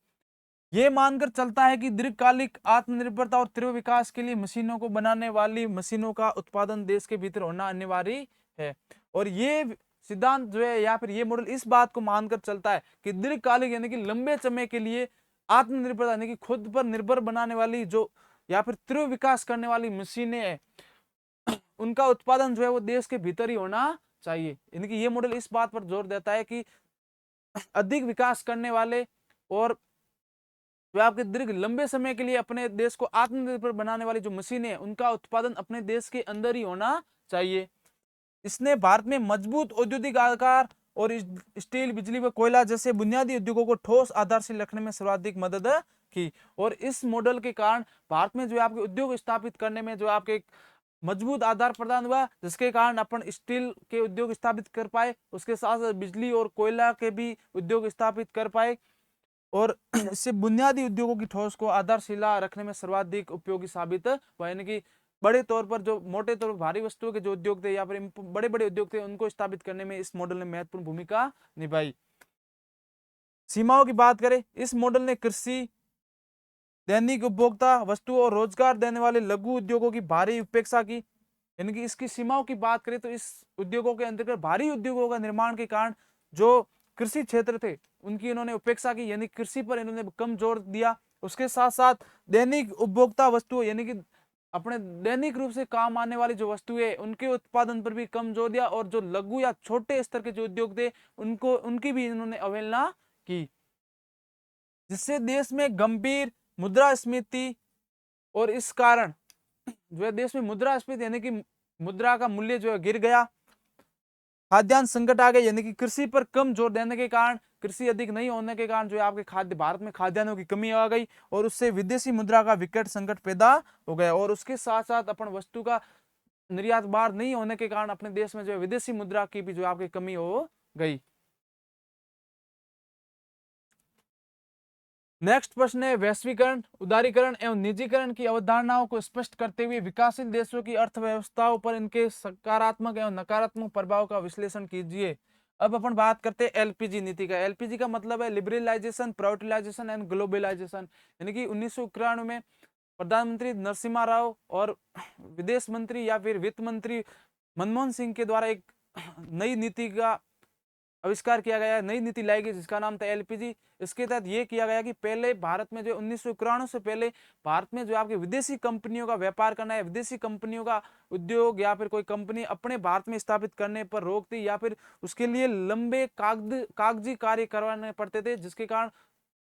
ये मानकर चलता है कि दीर्घकालिक आत्मनिर्भरता और तीव्र विकास के लिए मशीनों को बनाने वाली मशीनों का उत्पादन देश के भीतर होना अनिवार्य है। और ये सिद्धांत जो है या फिर ये मॉडल इस बात को मानकर चलता है कि दीर्घकालिक यानी कि लंबे समय के लिए आत्मनिर्भरता यानी कि खुद पर निर्भर बनाने वाली जो या फिर तीव्र विकास करने वाली मशीनें हैं उनका उत्पादन जो है वो देश के भीतर ही होना चाहिए। यानी कि ये मॉडल इस बात पर जोर देता है कि अधिक विकास करने वाले और जो आपके दीर्घ लंबे समय के लिए अपने देश को आत्मनिर्भर बनाने वाली जो मशीनें हैं उनका उत्पादन अपने देश के अंदर ही होना चाहिए। इसने भारत में मजबूत औद्योगिक आकार और स्टील, बिजली व कोयला जैसे बुनियादी उद्योगों को ठोस आधार से रखने में सर्वाधिक मदद की। और इस मॉडल के कारण भारत में जो आपके उद्योग स्थापित करने में जो आपके एक मजबूत आधार प्रदान हुआ, जिसके कारण अपन स्टील के उद्योग स्थापित कर पाए, उसके साथ साथ बिजली और कोयला के भी उद्योग स्थापित कर पाए। और इससे बुनियादी उद्योगों की ठोस को आधारशिला रखने में सर्वाधिक उपयोगी साबित हुआ। यानी कि बड़े तौर पर जो मोटे तौर पर भारी वस्तुओं के जो उद्योग थे या फिर बड़े बड़े उद्योग थे उनको स्थापित करने में इस मॉडल ने महत्वपूर्ण भूमिका निभाई। सीमाओं की बात करें, इस मॉडल ने कृषि, दैनिक उपभोक्ता वस्तुओं और रोजगार देने वाले लघु उद्योगों की भारी उपेक्षा की। यानी कि इसकी सीमाओं की बात करें तो इस उद्योगों के अंतर्गत भारी उद्योगों का निर्माण के कारण जो कृषि क्षेत्र थे उनकी इन्होंने उपेक्षा की, यानी कृषि पर इन्होंने कम जोर दिया। उसके साथ साथ दैनिक उपभोक्ता वस्तुओं यानी कि अपने दैनिक रूप से काम आने वाली जो वस्तुएं उनके उत्पादन पर भी कम जोर दिया। और जो लघु या छोटे स्तर के जो उद्योग थे उनकी भी इन्होंने अवहेलना की, जिससे देश में गंभीर मुद्रास्फीति और इस कारण जो है देश में मुद्रास्फीति यानी कि मुद्रा का मूल्य जो है गिर गया। खाद्यान्न संकट आ गए, यानी कि कृषि पर कम जोर देने के कारण, कृषि अधिक नहीं होने के कारण जो है आपके खाद्य भारत में खाद्यान्नों की कमी आ गई और उससे विदेशी मुद्रा का विकट संकट पैदा हो गया। और उसके साथ साथ अपन वस्तु का निर्यात बाहर नहीं होने के कारण अपने देश में जो है विदेशी मुद्रा की भी जो आपकी कमी हो गई। नेक्स्ट प्रश्न है, वैश्वीकरण, उदारीकरण एवं निजीकरण की अवधारणाओं को स्पष्ट करते हुए विकासशील देशों की अर्थव्यवस्थाओं पर इनके सकारात्मक एवं नकारात्मक प्रभाव का विश्लेषण कीजिए। अब अपन बात करते हैं एलपीजी नीति का। एलपीजी का मतलब है लिबरलाइजेशन, प्राइवेटाइजेशन एंड ग्लोबलाइजेशन। यानी कि 1991 में प्रधानमंत्री नरसिम्हा राव और विदेश मंत्री या फिर वित्त मंत्री मनमोहन सिंह के द्वारा एक नई नीति का आविष्कार किया गया, नई नीति लाई गई जिसका नाम था एलपीजी। इसके तहत ये किया गया कि पहले भारत में जो 1991 से पहले भारत में जो आपके विदेशी कंपनियों का व्यापार करना है, विदेशी कंपनियों का उद्योग या फिर कोई कंपनी अपने भारत में स्थापित करने पर रोक थी या फिर उसके लिए लंबे कागजी कार्य करवाने पड़ते थे, जिसके कारण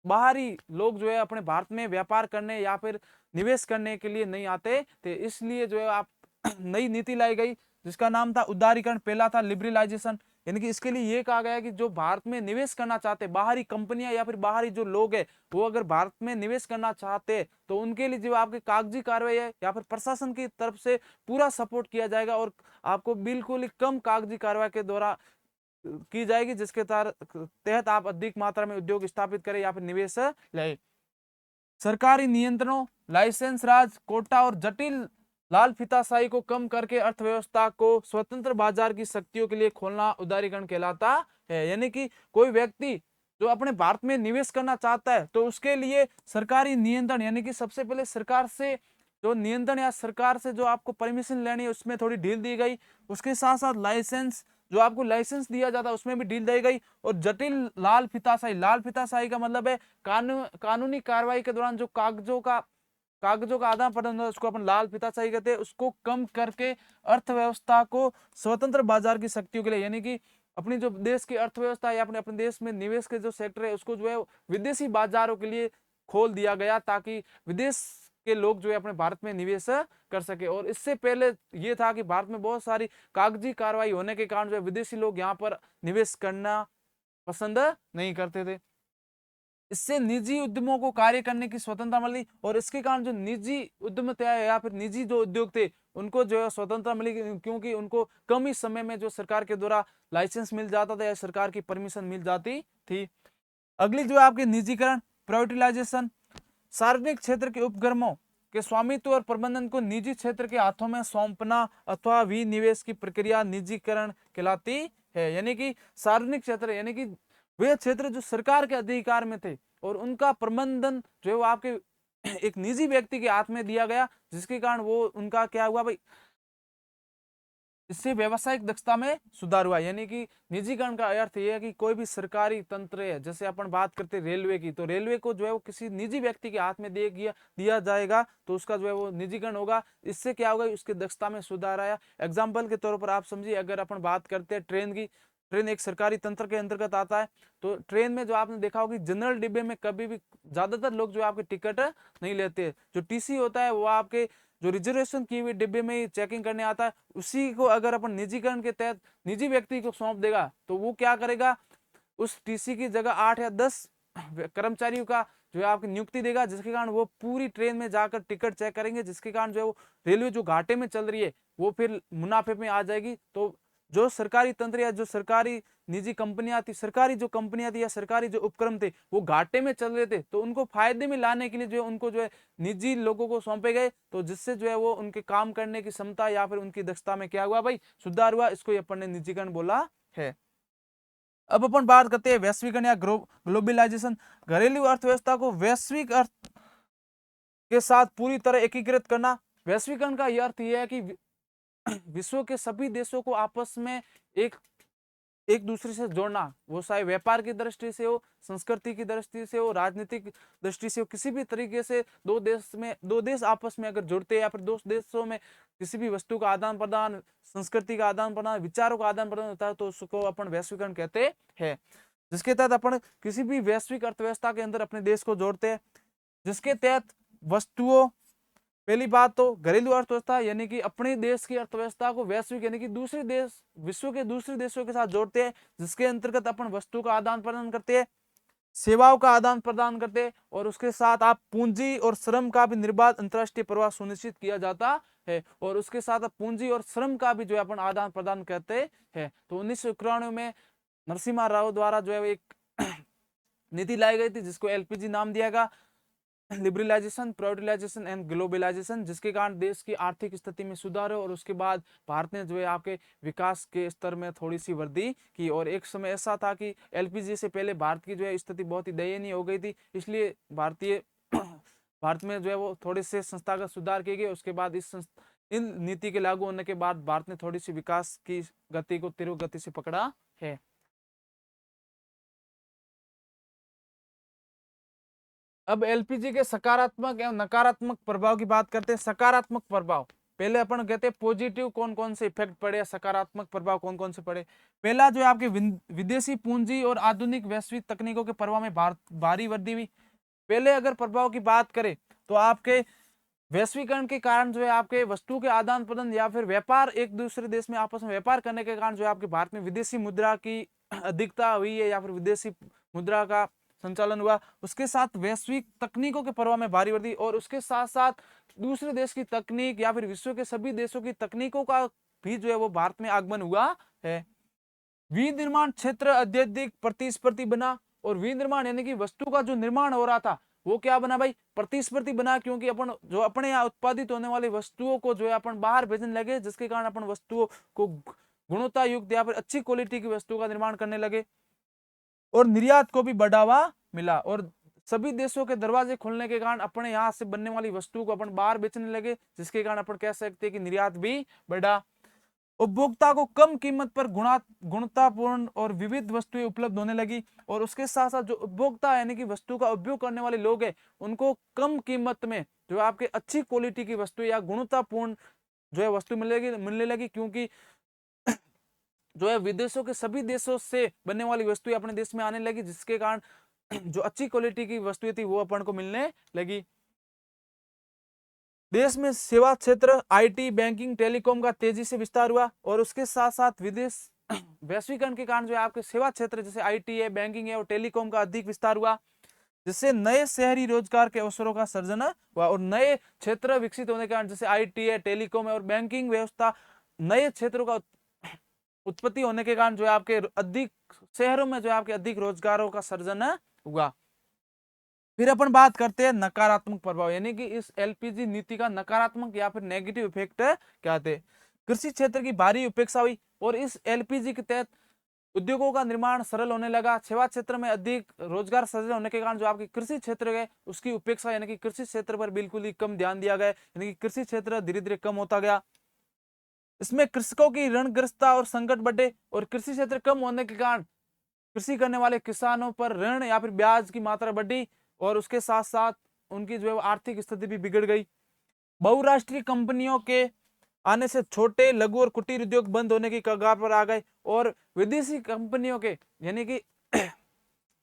बाहरी लोग जो है अपने भारत में व्यापार करने या फिर निवेश करने के लिए नहीं आते थे। इसलिए जो है आप नई नीति लाई गई जिसका नाम था उदारीकरण। पहला था लिबरलाइजेशन, यानी कि इसके लिए ये कहा गया कि जो भारत में निवेश करना चाहते बाहरी कंपनियां या फिर बाहरी जो लोग हैं वो अगर भारत में निवेश करना चाहते तो उनके लिए जो आपके कागजी कार्रवाई है या फिर प्रशासन की तरफ से पूरा सपोर्ट किया जाएगा और आपको बिल्कुल ही कम कागजी कार्रवाई के द्वारा की जाएगी, जिसके तहत आप अधिक मात्रा में उद्योग स्थापित करें या फिर निवेश ले। सरकारी नियंत्रणों, लाइसेंस राज, कोटा और जटिल लाल फीताशाही को कम करके अर्थव्यवस्था को स्वतंत्र बाजार की शक्तियों के लिए खोलना उदारीकरण कहलाता है। यानी कि कोई व्यक्ति जो अपने भारत में निवेश करना चाहता है तो उसके लिए सरकारी नियंत्रण, यानी कि सबसे पहले सरकार से जो नियंत्रण या सरकार से जो आपको परमिशन लेनी है उसमें थोड़ी ढील दी गई। उसके साथ साथ लाइसेंस, जो आपको लाइसेंस दिया जाता है उसमें भी ढील दी गई। और जटिल लाल फीताशाही, लाल फीताशाही का मतलब है कानूनी कार्रवाई के दौरान जो कागजों का आदान प्रदान होता है उसको अपन लाल फीताशाही कहते हैं, उसको कम करके अर्थव्यवस्था को स्वतंत्र बाजार की शक्तियों के लिए, यानी कि अपनी जो देश की अर्थव्यवस्था या अपने अपने देश में निवेश के जो सेक्टर है उसको जो है विदेशी बाजारों के लिए खोल दिया गया, ताकि विदेश के लोग जो है अपने भारत में निवेश कर सके। और इससे पहले ये था कि भारत में बहुत सारी कागजी कार्रवाई होने के कारण जो है विदेशी लोग यहाँ पर निवेश करना पसंद नहीं करते थे। इससे निजी उद्यमों को कार्य करने की स्वतंत्रता मिली, और इसके कारण जो निजी उद्यम थे या फिर निजी जो उद्योग थे उनको जो है स्वतंत्रता मिली, क्योंकि उनको कम ही समय में जो सरकार के द्वारा लाइसेंस मिल जाता था या सरकार की परमिशन मिल जाती थी। अगली जो है आपकी निजीकरण, प्राइवेटाइजेशन। सार्वजनिक क्षेत्र के उपक्रमों के स्वामित्व और प्रबंधन को निजी क्षेत्र के हाथों में सौंपना अथवा विनिवेश की प्रक्रिया निजीकरण कहलाती है। यानी कि सार्वजनिक क्षेत्र यानी कि वे क्षेत्र जो सरकार के अधिकार में थे और उनका प्रबंधन जो है वो आपके एक निजी व्यक्ति के हाथ में दिया गया, जिसके कारण वो उनका क्या हुआ भाई, इससे व्यवसायिक दक्षता में सुधार हुआ। यानी कि निजीकरण का अर्थ यह है कि कोई भी सरकारी तंत्र है, जैसे अपन बात करते हैं रेलवे की, तो रेलवे को जो है वो किसी निजी व्यक्ति के हाथ में दिया जाएगा तो उसका जो है वो निजीकरण होगा। इससे क्या होगा, उसकी दक्षता में सुधार आया। एग्जाम्पल के तौर पर आप समझिए, अगर अपन बात करते हैं ट्रेन की, ट्रेन एक सरकारी तंत्र के अंतर्गत आता है, तो ट्रेन में जो आपने देखा होगा जनरल डिब्बे में कभी भी ज्यादातर लोग जो आपके टिकट नहीं लेते, जो टीसी होता है वो आपके जो रिजर्वेशन की हुई डिब्बे में ही चेकिंग करने आता है, उसी को अगर अपन निजीकरण के तहत निजी व्यक्ति को सौंप देगा तो वो क्या करेगा, उस टीसी की जगह 8 या 10 कर्मचारियों का जो है आपकी नियुक्ति देगा, जिसके कारण वो पूरी ट्रेन में जाकर टिकट चेक करेंगे, जिसके कारण जो है वो रेलवे जो घाटे में चल रही है वो फिर मुनाफे में आ जाएगी। तो जो सरकारी तंत्र या जो सरकारी निजी कंपनियां थी, सरकारी जो कंपनियां थी या सरकारी जो उपक्रम थे वो घाटे में चल रहे थे, तो उनको फायदे में लाने के लिए जो है उनको जो है निजी लोगों को सौंपे गए, तो जिससे जो है वो उनके काम करने की क्षमता या फिर उनकी दक्षता में क्या हुआ भाई, सुधार हुआ। इसको अपन ने निजीकरण बोला है। अब अपन बात करते हैं वैश्वीकरण या ग्लोबलाइजेशन। घरेलू अर्थव्यवस्था को वैश्विक अर्थ के साथ पूरी तरह एकीकृत करना। वैश्वीकरण का यह अर्थ यह है कि विश्व के सभी देशों को आपस में एक दूसरे से जोड़ना, वो चाहे व्यापार की दृष्टि से हो, संस्कृति की दृष्टि से हो, राजनीतिक दृष्टि से हो, किसी भी तरीके से दो देश आपस में अगर जुड़ते हैं या फिर दो देशों में किसी भी वस्तु का आदान प्रदान, संस्कृति का आदान प्रदान, विचारों का आदान प्रदान होता है, तो उसको अपन वैश्वीकरण कहते हैं। जिसके तहत अपन किसी भी वैश्विक अर्थव्यवस्था के अंदर अपने देश को जोड़ते हैं, जिसके तहत वस्तुओं, पहली बात तो घरेलू अर्थव्यवस्था यानी कि अपने देश की अर्थव्यवस्था को वैश्विक यानी कि दूसरे देश, विश्व के दूसरे देशों के साथ जोड़ते हैं, जिसके अंतर्गत अपन वस्तु का आदान प्रदान करते हैं, सेवाओं का आदान प्रदान करते हैं, और उसके साथ आप पूंजी और श्रम का भी निर्बाध अंतरराष्ट्रीय प्रवाह सुनिश्चित किया जाता है, और उसके साथ पूंजी और श्रम का भी जो है अपन आदान प्रदान करते हैं। तो 1991 में नरसिम्हा राव द्वारा जो है एक नीति लाई गई थी, जिसको एलपीजी नाम दिया गया, लिबरलाइजेशन, प्राइवेटाइजेशन एंड ग्लोबलाइजेशन, जिसके कारण देश की आर्थिक स्थिति में सुधार है। और उसके बाद भारत ने जो है आपके विकास के स्तर में थोड़ी सी वृद्धि की। और एक समय ऐसा था कि एलपीजी से पहले भारत की जो है स्थिति बहुत ही दयनीय हो गई थी, इसलिए भारत में जो है वो थोड़े से संस्थागत सुधार किए गए। उसके बाद इन नीति के लागू होने के बाद भारत ने थोड़ी सी विकास की गति को तीव्र गति से पकड़ा है। अब एलपीजी के सकारात्मक एवं नकारात्मक प्रभाव की बात करते हैं। सकारात्मक प्रभाव, पहले अपन कहते हैं पॉजिटिव कौन कौन से इफेक्ट पड़े, सकारात्मक प्रभाव कौन कौन से पड़े। पहला जो है आपके विदेशी पूंजी और आधुनिक वैश्विक तकनीकों के प्रभाव में भारी वृद्धि हुई। पहले अगर प्रभाव की बात करें तो आपके वैश्वीकरण के कारण जो है आपके वस्तु के आदान प्रदान या फिर व्यापार, एक दूसरे देश में आपस में व्यापार करने के कारण जो है आपके भारत में विदेशी मुद्रा की अधिकता हुई है या फिर विदेशी मुद्रा का संचालन हुआ। उसके साथ वैश्विक तकनीकों के प्रभाव में भारी वृद्धि, और उसके साथ साथ दूसरे देश की तकनीक या फिर विश्व के सभी देशों की तकनीकों का भी जो है वो भारत में आगमन हुआ है। विनिर्माण क्षेत्र अत्यधिक प्रतिस्पर्धी बना, और विनिर्माण यानी कि वस्तु का जो निर्माण हो रहा था वो क्या बना भाई, प्रतिस्पर्धी बना, क्योंकि अपन जो अपने यहाँ उत्पादित होने वाली वस्तुओं को जो है अपन बाहर भेजने लगे, जिसके कारण अपन वस्तुओं को गुणवत्ता युक्त या फिर अच्छी क्वालिटी की वस्तु का निर्माण करने लगे, और निर्यात को भी बढ़ावा मिला, और सभी देशों के दरवाजे खुलने के कारण अपने यहाँ से बनने वाली वस्तुओं को अपन बाहर बेचने लगे, जिसके कारण अपन कह सकते हैं कि निर्यात भी बढ़ा। उपभोक्ता को कम कीमत पर गुणवत्तापूर्ण और विविध वस्तुएं उपलब्ध होने लगी, और उसके साथ साथ जो उपभोक्ता यानी कि वस्तु का उपयोग करने वाले लोग हैं उनको कम कीमत में जो आपके अच्छी क्वालिटी की वस्तु या गुणवत्तापूर्ण जो है वस्तु मिलने लगी, क्योंकि जो है विदेशों के सभी देशों से बनने वाली वस्तुएं अपने देश में आने लगी, जिसके कारण जो अच्छी क्वालिटी की वस्तुएं थी वो अपन को मिलने लगी। देश में सेवा क्षेत्र आईटी, बैंकिंग, टेलीकॉम का तेजी से विस्तार हुआ, और उसके साथ साथ विदेश वैश्वीकरण के कारण जो है आपके सेवा क्षेत्र जैसे आईटी है, बैंकिंग है और टेलीकॉम का अधिक विस्तार हुआ, जिससे नए शहरी रोजगार के अवसरों का सृजन हुआ, और नए क्षेत्र विकसित होने के कारण जैसे आईटी है, टेलीकॉम है और बैंकिंग व्यवस्था, नए क्षेत्रों का उत्पत्ति होने के कारण जो है आपके अधिक शहरों में जो है आपके अधिक रोजगारों का सृजन हुआ। फिर अपन बात करते हैं नकारात्मक प्रभाव, यानी कि इस एलपीजी नीति का नकारात्मक या फिर नेगेटिव इफेक्ट क्या थे। कृषि क्षेत्र की भारी उपेक्षा हुई, और इस एलपीजी के तहत उद्योगों का निर्माण सरल होने लगा। सेवा क्षेत्र में अधिक रोजगार सृजन होने के कारण जो आपकी कृषि क्षेत्र है उसकी उपेक्षा यानी कि कृषि क्षेत्र पर बिल्कुल ही कम ध्यान दिया गया, यानी कि कृषि क्षेत्र धीरे धीरे कम होता गया। इसमें कृषकों की ऋणग्रस्तता और संकट बढ़े, और कृषि क्षेत्र कम होने के कारण कृषि करने वाले किसानों पर ऋण या फिर ब्याज की मात्रा बढ़ी, और उसके साथ साथ उनकी जो है आर्थिक स्थिति भी बिगड़ गई। बहुराष्ट्रीय कंपनियों के आने से छोटे, लघु और कुटीर उद्योग बंद होने की कगार पर आ गए, और विदेशी कंपनियों के यानी कि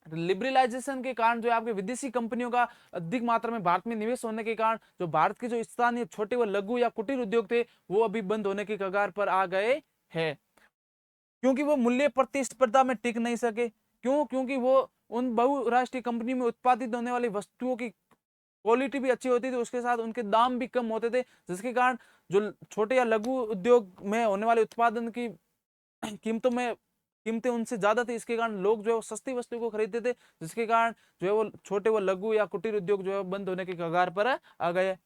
लिबरलाइजेशन के कारण जो है आपके विदेशी कंपनियों का अधिक मात्रा में भारत में निवेश होने के कारण जो भारत के जो स्थानीय छोटे व लघु या कुटीर उद्योग थे वो अभी बंद होने की कगार पर आ गए हैं, क्योंकि वो मूल्य प्रतिस्पर्धा में टिक नहीं सके। क्यों? क्योंकि वो उन बहुराष्ट्रीय कंपनी में उत्पादित होने वाली वस्तुओं की क्वालिटी भी अच्छी होती थी, उसके साथ उनके दाम भी कम होते थे, जिसके कारण जो छोटे या लघु उद्योग में होने वाले उत्पादन की कीमतें उनसे ज्यादा थी, इसके कारण लोग जो है सस्ती वस्तु को खरीदते थे, जिसके कारण जो है वो छोटे व लघु या कुटीर उद्योग जो है बंद होने की कगार पर आ गए।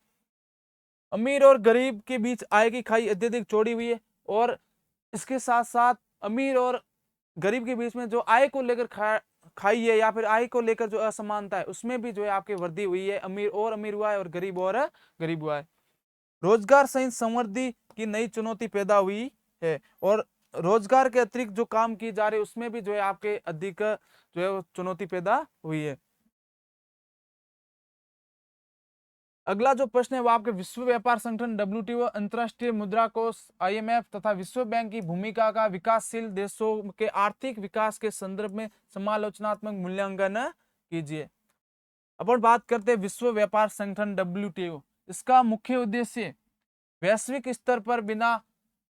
अमीर और गरीब के बीच आय की खाई अत्यधिक चौड़ी हुई है, और इसके साथ साथ अमीर और गरीब के बीच में जो आय को लेकर खाई है या फिर आय को लेकर जो असमानता है उसमें भी जो है आपकी वृद्धि हुई है। अमीर हुआ है और गरीब हुआ है। रोजगार सहित समृद्धि की नई चुनौती पैदा हुई है, और रोजगार के अतिरिक्त जो काम की जा रही है उसमें भी जो है आपके अधिक जो है वो चुनौती पैदा हुई है। अगला जो प्रश्न है वो आपके विश्व व्यापार संगठन डब्ल्यूटीओ, अंतरराष्ट्रीय मुद्रा कोष आईएमएफ तथा विश्व बैंक की भूमिका का विकासशील देशों के आर्थिक विकास के संदर्भ में समालोचनात्मक मूल्यांकन कीजिए। अपन बात करते हैं विश्व व्यापार संगठन डब्ल्यूटीओ। इसका मुख्य उद्देश्य वैश्विक स्तर पर बिना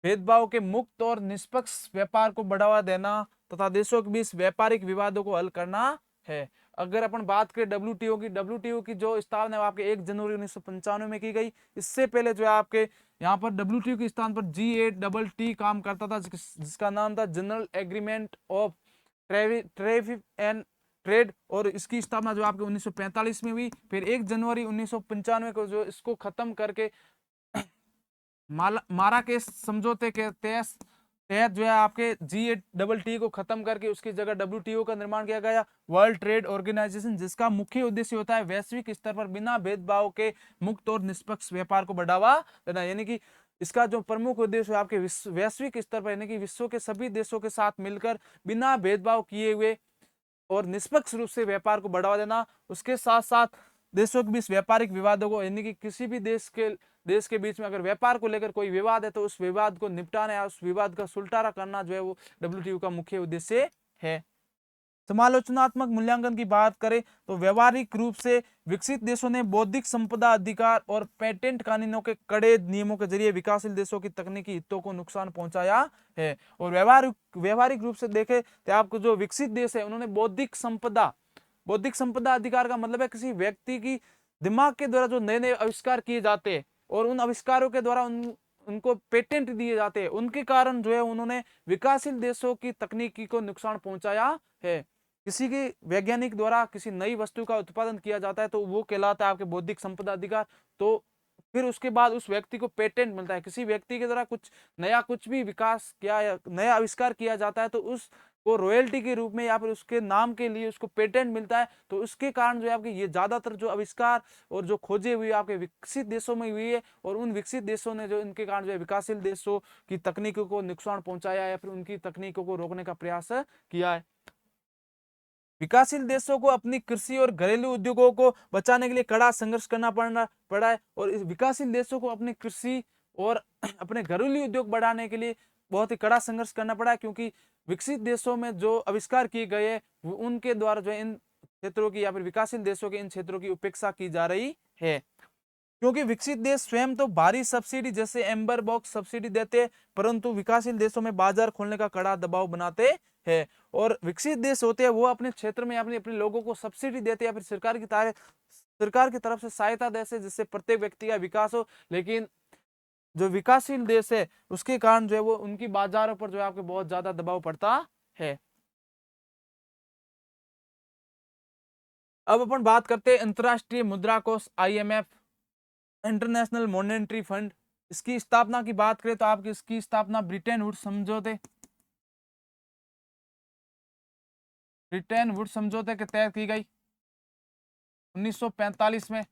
भेदभाव के मुक्त और निष्पक्ष व्यापार को बढ़ावा देना तथा देशों के बीच व्यापारिक विवादों को हल करना है। अगर अपन बात करें डब्ल्यूटीओ की जो स्थापना है आपके 1 जनवरी 1995 में की गई। इससे पहले जो है आपके यहाँ पर डब्ल्यूटीओ के स्थान पर G8TT काम करता था, जिसका नाम था general agreement of trade and trade, और इसकी स्थापना जो आपके 1945 में हुई। फिर 1 जनवरी 1995 को जो इसको खत्म करके मारा के समझौते के तहत जो है आपके G8TT को खत्म करके उसकी जगह डब्ल्यूटीओ का निर्माण किया गया, वर्ल्ड ट्रेड ऑर्गेनाइजेशन, जिसका मुख्य उद्देश्य होता है वैश्विक स्तर पर बिना भेदभाव के मुक्त और निष्पक्ष व्यापार को बढ़ावा देना। यानी कि इसका जो प्रमुख उद्देश्य है आपके वैश्विक स्तर पर यानी कि विश्व के सभी देशों के साथ मिलकर बिना भेदभाव किए हुए और निष्पक्ष रूप से व्यापार को बढ़ावा देना। उसके साथ साथ देशों के बीच व्यापारिक विवादों को यानी कि किसी भी देश के बीच में अगर व्यापार को लेकर कोई विवाद है तो उस विवाद को निपटाना या उस विवाद का सुलटारा करना जो है वो डब्ल्यूटीओ का मुख्य उद्देश्य है। समालोचनात्मक मूल्यांकन की बात करें तो व्यवहारिक रूप से विकसित देशों ने बौद्धिक संपदा अधिकार और पेटेंट कानूनों के कड़े नियमों के जरिए विकासशील देशों की तकनीकी हितों को नुकसान पहुंचाया है। और व्यवहारिक रूप से देखें तो आपको जो विकसित देश है उन्होंने बौद्धिक संपदा अधिकार का मतलब है किसी व्यक्ति की दिमाग के द्वारा जो नए नए आविष्कार किए जाते हैं और उन आविष्कारों के द्वारा उनको पेटेंट दिए जाते हैं, उनके कारण जो है उन्होंने विकासशील देशों की तकनीकी को नुकसान पहुंचाया है। किसी के वैज्ञानिक द्वारा किसी नई वस्तु का उत्पादन किया जाता है तो वो कहलाता है आपके बौद्धिक संपदा अधिकार। तो फिर उसके बाद उस व्यक्ति को पेटेंट मिलता है। किसी व्यक्ति के द्वारा कुछ नया कुछ भी विकास किया या नया आविष्कार किया जाता है तो उसको रॉयल्टी के रूप में या फिर उसके नाम के लिए उसको पेटेंट मिलता है। तो उसके कारण जो है आपके ये ज्यादातर जो आविष्कार और जो खोजे हुई आपके विकसित देशों में हुई है, और उन विकसित देशों ने जो इनके कारण जो है विकासशील देशों की तकनीकों को नुकसान पहुंचाया या फिर उनकी तकनीकों को रोकने का प्रयास किया है। विकासशील देशों को अपनी कृषि और घरेलू उद्योगों को बचाने के लिए कड़ा संघर्ष करना पड़ा है, और इस विकासशील देशों को अपनी कृषि और अपने घरेलू उद्योग बढ़ाने के लिए बहुत ही कड़ा संघर्ष करना पड़ा है, क्योंकि विकसित देशों में जो आविष्कार किए गए हैं वो उनके द्वारा जो इन क्षेत्रों की या फिर विकासशील देशों के इन क्षेत्रों की उपेक्षा की जा रही है। क्योंकि विकसित देश स्वयं तो भारी सब्सिडी जैसे एम्बर बॉक्स सब्सिडी देते हैं, परंतु विकासशील देशों में बाजार खोलने का कड़ा दबाव बनाते हैं। और विकसित देश होते हैं वो अपने क्षेत्र में अपने अपने लोगों को सब्सिडी देते हैं या फिर सरकार की तरफ से सहायता देते हैं जिससे प्रत्येक व्यक्ति का विकास हो। लेकिन जो विकासशील देश है उसके कारण जो है वो उनकी बाजारों पर जो है आपको बहुत ज्यादा दबाव पड़ता है। अब अपन बात करते हैं अंतरराष्ट्रीय मुद्रा कोष IMF, इंटरनेशनल मॉनेटरी फंड। इसकी स्थापना की बात करें तो आपकी इसकी स्थापना ब्रिटेन वुड्स समझौते के तहत की गई 1945 में।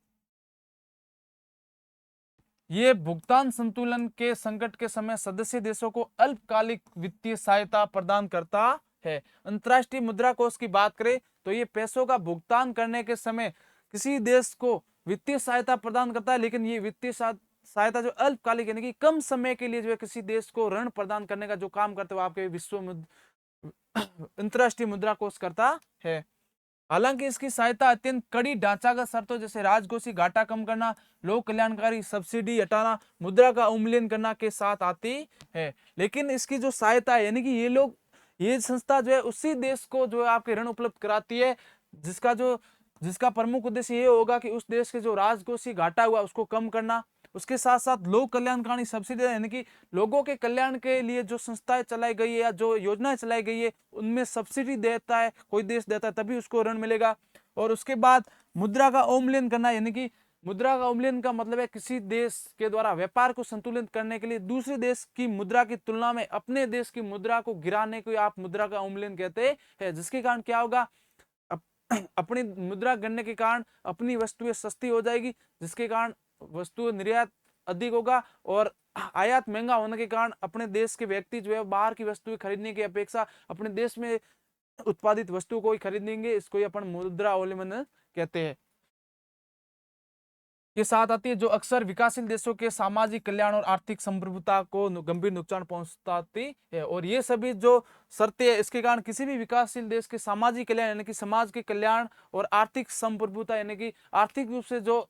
ये भुगतान संतुलन के संकट के समय सदस्य देशों को अल्पकालिक वित्तीय सहायता प्रदान करता है। अंतरराष्ट्रीय मुद्रा कोष की बात करें तो ये पैसों का भुगतान करने के समय किसी देश को वित्तीय सहायता प्रदान करता है, लेकिन ये वित्तीय सहायता जो अल्पकालिक यानी कि कम समय के लिए जो है किसी देश को ऋण प्रदान करने का जो काम करते हुए आपके अंतरराष्ट्रीय मुद्रा कोष करता है। हालांकि इसकी सहायता अत्यंत कड़ी ढांचागत शर्तों जैसे राजकोषीय घाटा कम करना, लोक कल्याणकारी सब्सिडी हटाना, मुद्रा का अवमूल्यन करना के साथ आती है। लेकिन इसकी जो सहायता है यानी कि ये संस्था जो है उसी देश को जो है आपके ऋण उपलब्ध कराती है जिसका प्रमुख उद्देश्य ये होगा कि उस देश के जो राजकोषीय घाटा हुआ उसको कम करना। उसके साथ साथ लोक कल्याणकारी सब्सिडी यानी कि लोगों के कल्याण के लिए जो संस्थाएं चलाई गई है या जो योजनाएं चलाई गई है उनमें सब्सिडी देता है कोई देश देता है तभी उसको ऋण मिलेगा। और उसके बाद मुद्रा का अवमूल्यन करना यानी कि मुद्रा का अवमूल्यन का मतलब है किसी देश के द्वारा व्यापार को संतुलित करने के लिए दूसरे देश की मुद्रा की तुलना में अपने देश की मुद्रा को गिराने को आप मुद्रा का अवमूल्यन कहते हैं, जिसके कारण क्या होगा अपनी मुद्रा गिरने के कारण अपनी वस्तुएं सस्ती हो जाएगी, जिसके कारण वस्तु निर्यात अधिक होगा, और आयात महंगा होने के कारण अपने देश के व्यक्ति जो है बाहर की वस्तुएं खरीदने की अपेक्षा अपने देश में उत्पादित वस्तु को ही खरीदेंगे। इसको ही अपन मुद्रा अवमूल्यन कहते हैं। के साथ आती है जो अक्सर विकासशील देशों के सामाजिक कल्याण और आर्थिक संप्रभुता को गंभीर नुकसान पहुंचाती है। और ये सभी जो शर्तें है इसके कारण किसी भी विकासशील देश के सामाजिक कल्याण यानी कि समाज के कल्याण और आर्थिक संप्रभुता यानी कि आर्थिक रूप से जो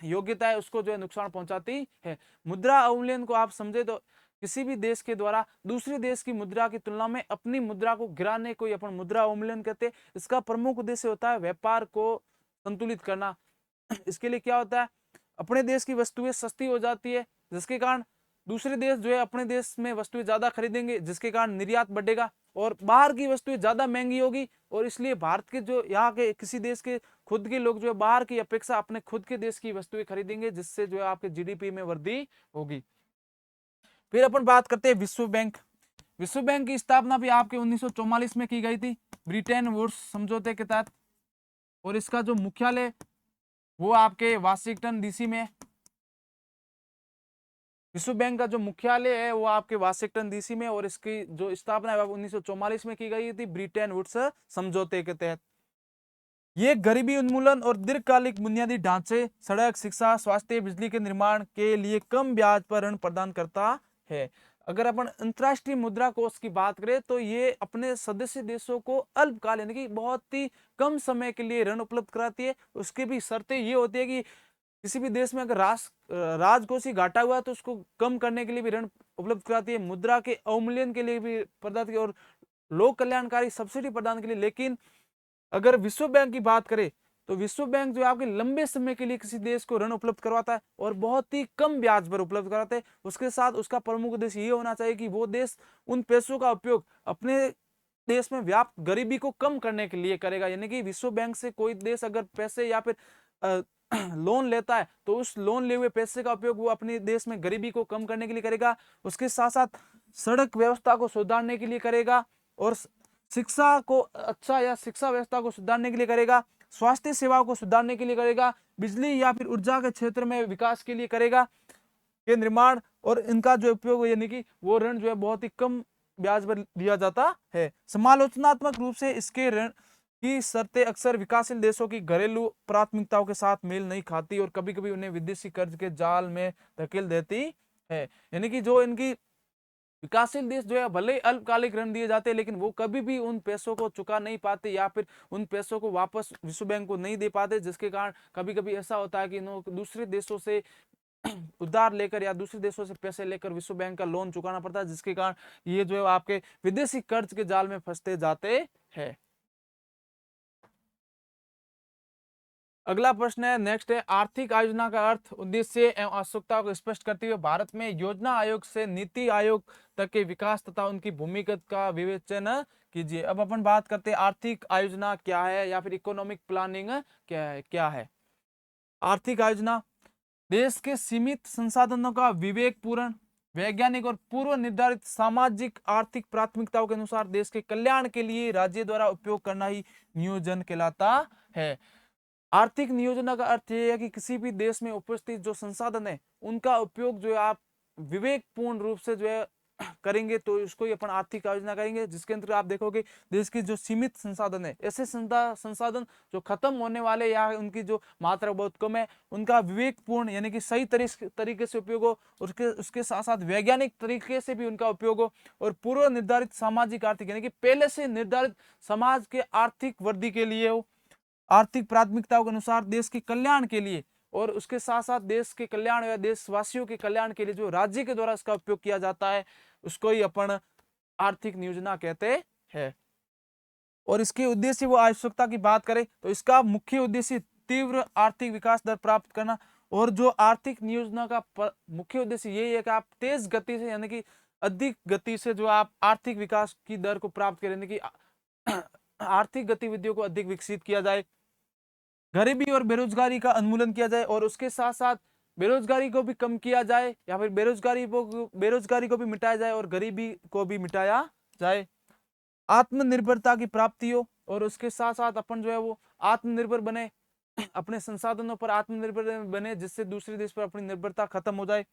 योग्यता है उसको जो है नुकसान पहुंचाती है। मुद्रा अवमूल्यन को आप समझे तो किसी भी देश के द्वारा दूसरे देश की मुद्रा की तुलना में अपनी मुद्रा को गिराने को अपन मुद्रा अवमूल्यन कहते हैं। इसका प्रमुख उद्देश्य होता है व्यापार को संतुलित करना। इसके लिए क्या होता है अपने देश की वस्तुएं सस्ती हो जाती है जिसके कारण दूसरे देश जो है अपने देश में वस्तुएं ज्यादा खरीदेंगे जिसके कारण निर्यात बढ़ेगा, और बाहर की वस्तुएं ज्यादा महंगी होगी, और इसलिए भारत के जो यहाँ के किसी देश के खुद के लोग जो है बाहर की अपेक्षा अपने खुद के देश की वस्तुएं खरीदेंगे जिससे जो है आपके GDP में वृद्धि होगी। फिर अपन बात करते हैं विश्व बैंक। विश्व बैंक की स्थापना भी आपके 1944 में की गई थी ब्रिटेन वुड्स समझौते के तहत, और इसका जो मुख्यालय वो आपके वाशिंगटन DC में। विश्व बैंक का जो मुख्यालय है वो आपके वाशिंगटन DC में, और इसकी जो स्थापना है 1944 में की गई थी ब्रिटेन वुड्स समझौते के तहत। ये गरीबी उन्मूलन और दीर्घकालिक बुनियादी ढांचे, सड़क, शिक्षा, स्वास्थ्य, बिजली के निर्माण के लिए कम ब्याज पर ऋण प्रदान करता है। अगर अपन अंतरराष्ट्रीय मुद्रा कोष की बात करें तो ये अपने सदस्य देशों को अल्पकाल यानी कि बहुत ही कम समय के लिए ऋण उपलब्ध कराती है। उसकी भी शर्तें ये होती है कि किसी भी देश में अगर राजकोषीय घाटा हुआ तो उसको कम करने के लिए भी ऋण उपलब्ध कराती है, मुद्रा के अवमूल्यन के लिए भी प्रदान की, और लोक कल्याणकारी सब्सिडी प्रदान के लिए। लेकिन अगर विश्व बैंक की बात करें तो विश्व बैंक जो है आपके लंबे समय के लिए किसी देश को ऋण उपलब्ध करवाता है और बहुत ही कम ब्याज पर उपलब्ध कराता है। उसके साथ उसका प्रमुख उद्देश्य ये होना चाहिए कि वो देश उन पैसों का उपयोग अपने देश में व्याप्त गरीबी को कम करने के लिए करेगा। यानी कि विश्व बैंक से कोई देश अगर पैसे या फिर लोन लेता है तो उस लोन लिए हुए पैसे का उपयोग वो अपने देश में गरीबी को कम करने के लिए करेगा। उसके साथ साथ सड़क व्यवस्था को सुधारने के लिए करेगा और शिक्षा को अच्छा या शिक्षा व्यवस्था को सुधारने के लिए करेगा, स्वास्थ्य सेवाओं को सुधारने के लिए करेगा, बिजली या फिर ऊर्जा के क्षेत्र में विकास के लिए करेगा के निर्माण। और इनका जो उपयोग यानी कि वो ऋण जो है बहुत ही कम ब्याज पर दिया जाता है। समालोचनात्मक रूप से इसके ऋण की शर्तें अक्सर विकासशील देशों की घरेलू प्राथमिकताओं के साथ मेल नहीं खाती और कभी कभी उन्हें विदेशी कर्ज के जाल में धकेल देती है। यानी कि जो इनकी विकासशील देश जो है भले ही अल्पकालिक ऋण दिए जाते हैं लेकिन वो कभी भी उन पैसों को चुका नहीं पाते या फिर उन पैसों को वापस विश्व बैंक को नहीं दे पाते, जिसके कारण कभी कभी ऐसा होता है कि दूसरे देशों से उधार लेकर या दूसरे देशों से पैसे लेकर विश्व बैंक का लोन चुकाना पड़ता है, जिसके कारण ये जो है आपके विदेशी कर्ज के जाल में फंसते जाते हैं। अगला प्रश्न है, नेक्स्ट है, आर्थिक आयोजना का अर्थ, उद्देश्य एवं आवश्यकता को स्पष्ट करते हुए भारत में योजना आयोग से नीति आयोग तक के विकास तथा उनकी भूमिगत का विवेचन कीजिए। अब अपन बात करते हैं आर्थिक आयोजना क्या है या फिर इकोनॉमिक प्लानिंग क्या है। आर्थिक आयोजना देश के सीमित संसाधनों का विवेकपूर्ण, वैज्ञानिक और पूर्व निर्धारित सामाजिक आर्थिक प्राथमिकताओं के अनुसार देश के कल्याण के लिए राज्य द्वारा उपयोग करना ही नियोजन कहलाता है। आर्थिक नियोजन का अर्थ यह है कि किसी भी देश में उपस्थित जो संसाधन है उनका उपयोग जो है आप विवेकपूर्ण रूप से जो है करेंगे तो उसको ही अपन आर्थिक आयोजना करेंगे, जिसके अंतर्गत आप देखोगे देश की जो सीमित संसाधन है, ऐसे संसाधन जो खत्म होने वाले या उनकी जो मात्रा बहुत कम है, उनका विवेकपूर्ण यानी कि सही तरीके से उपयोग हो, उसके साथ साथ वैज्ञानिक तरीके से भी उनका उपयोग हो और पूर्व निर्धारित सामाजिक आर्थिक यानी कि पहले से निर्धारित समाज के आर्थिक वृद्धि के लिए हो, आर्थिक प्राथमिकताओं के अनुसार देश के कल्याण के लिए और उसके साथ साथ देश के कल्याण या देशवासियों के कल्याण के लिए जो राज्य के द्वारा इसका उपयोग किया जाता है उसको ही अपन आर्थिक नियोजना कहते हैं। और इसके उद्देश्य वो आवश्यकता की बात करें तो इसका मुख्य उद्देश्य तीव्र आर्थिक विकास दर प्राप्त करना। और जो आर्थिक नियोजना का मुख्य उद्देश्य यही है कि आप तेज गति से यानी कि अधिक गति से जो आप आर्थिक विकास की दर को प्राप्त करें, यानी कि आर्थिक गतिविधियों को अधिक विकसित किया जाए, गरीबी और बेरोजगारी का उन्मूलन किया जाए और उसके साथ साथ बेरोजगारी को भी कम किया जाए या फिर बेरोजगारी को भी मिटाया जाए और गरीबी को भी मिटाया जाए, आत्मनिर्भरता की प्राप्ति हो और उसके साथ साथ अपन जो है वो आत्मनिर्भर बने, अपने संसाधनों पर आत्मनिर्भर बने, जिससे दूसरे देश पर अपनी निर्भरता खत्म हो जाए,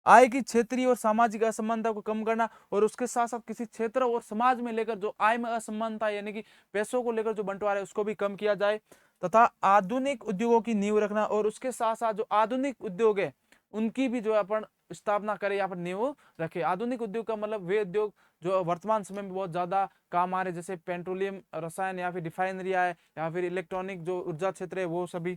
आय की क्षेत्रीय और सामाजिक असमानता को कम करना और उसके साथ साथ किसी क्षेत्र और समाज में लेकर जो आय में असमानता यानी कि पैसों को लेकर जो बंटवारा है उसको भी कम किया जाए, तथा आधुनिक उद्योगों की नींव रखना और उसके साथ साथ जो आधुनिक उद्योग है उनकी भी जो है अपन स्थापना करें या फिर नींव रखे। आधुनिक उद्योग का मतलब वे उद्योग जो वर्तमान समय में बहुत ज्यादा काम आ रहे, जैसे पेट्रोलियम, रसायन या फिर रिफाइनरी है या फिर इलेक्ट्रॉनिक जो ऊर्जा क्षेत्र है वो सभी।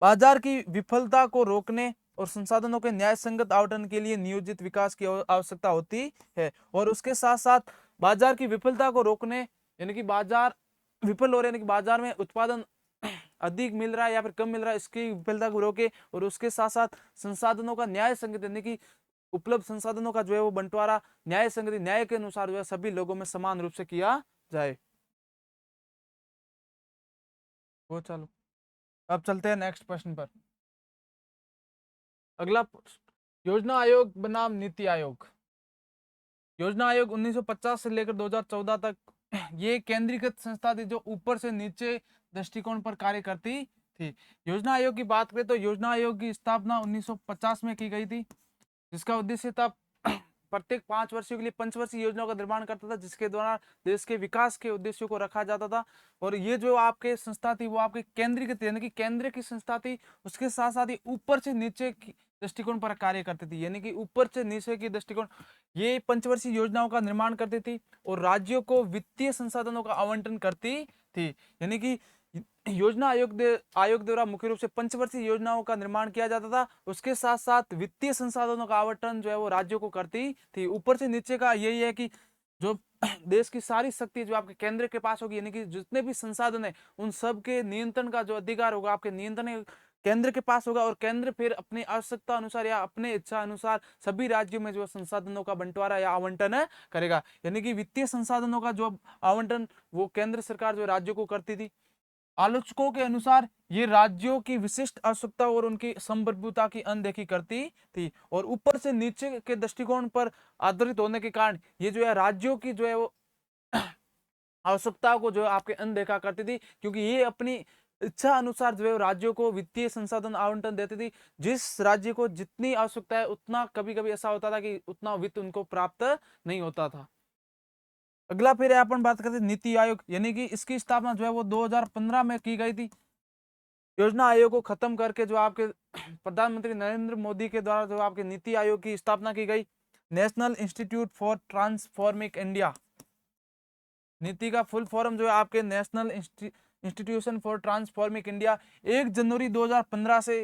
बाजार की विफलता को रोकने और संसाधनों के न्याय संगत आवंटन के लिए नियोजित विकास की आवश्यकता होती है। और उसके साथ साथ बाजार की विफलता को रोकने यानी कि बाजार विफल हो रहे यानी कि बाजार में उत्पादन अधिक मिल रहा है या फिर कम मिल रहा है, इसकी विफलता को रोके और उसके साथ साथ संसाधनों का न्याय संगत यानी कि उपलब्ध संसाधनों का जो है वो बंटवारा न्याय संगति न्याय के अनुसार जो है सभी लोगों में समान रूप से किया जाए। वो चलो अब चलते हैं नेक्स्ट प्रश्न पर। अगला योजना आयोग बनाम नीति आयोग। योजना आयोग 1950 से लेकर 2014 तक ये केंद्रीकृत संस्था थी जो ऊपर से नीचे दृष्टिकोण पर कार्य करती थी। योजना आयोग की बात करें तो योजना आयोग की स्थापना 1950 में की गई थी, जिसका उद्देश्य था प्रत्येक 5 वर्षों के लिए पंचवर्षीय योजनाओं का निर्माण करता था, जिसके द्वारा देश के विकास के उद्देश्यों को रखा जाता था। और ये जो आपके संस्था थी वो आपके केंद्रीकृत यानी कि केंद्र की संस्था थी, उसके साथ साथ ही ऊपर से नीचे की दृष्टिकोण पर कार्य करती थी, यानी कि ऊपर से नीचे की दृष्टिकोण ये पंचवर्षीय योजनाओं का निर्माण करती थी और राज्यों को वित्तीय संसाधनों का आवंटन करती थी। यानी कि योजना आयोग द्वारा मुख्य रूप से पंचवर्षीय योजनाओं का निर्माण किया जाता था, उसके साथ साथ वित्तीय संसाधनों का आवंटन जो है वो राज्यों को करती थी। ऊपर से नीचे का यही है कि जो देश की सारी शक्ति जो आपके केंद्र के पास होगी, यानी कि जितने भी संसाधन है उन सब के नियंत्रण का जो अधिकार होगा आपके नियंत्रण केंद्र के पास होगा, और केंद्र फिर अपनी आवश्यकता अनुसार या अपने इच्छा अनुसार सभी राज्यों में जो संसाधनों का बंटवारा या आवंटन करेगा। यानी कि वित्तीय संसाधनों का जो आवंटन वो केंद्र सरकार जो राज्यों को करती थी। आलोचकों के अनुसार ये राज्यों की विशिष्ट आवश्यकता और उनकी संप्रभुता की अनदेखी करती थी, और ऊपर से नीचे के दृष्टिकोण पर आधारित होने के कारण ये जो है राज्यों की जो है वो आवश्यकताओं को जो है आपके अनदेखा करती थी, क्योंकि ये अपनी इच्छा अनुसार जो है राज्यों को वित्तीय संसाधन आवंटन देती थी। जिस राज्य को जितनी आवश्यकता है उतना, कभी कभी ऐसा होता था कि उतना वित्त उनको प्राप्त नहीं होता था। अगला फिर अपन बात करते हैं नीति आयोग, यानी कि इसकी स्थापना जो है वो 2015 में की गई थी। योजना आयोग को खत्म करके जो आपके प्रधानमंत्री नरेंद्र मोदी के द्वारा जो आपके नीति आयोग की स्थापना की गई। National institute for transforming India, नीति का फुल फॉर्म जो है आपके national institution for transforming India. 1 जनवरी 2015 से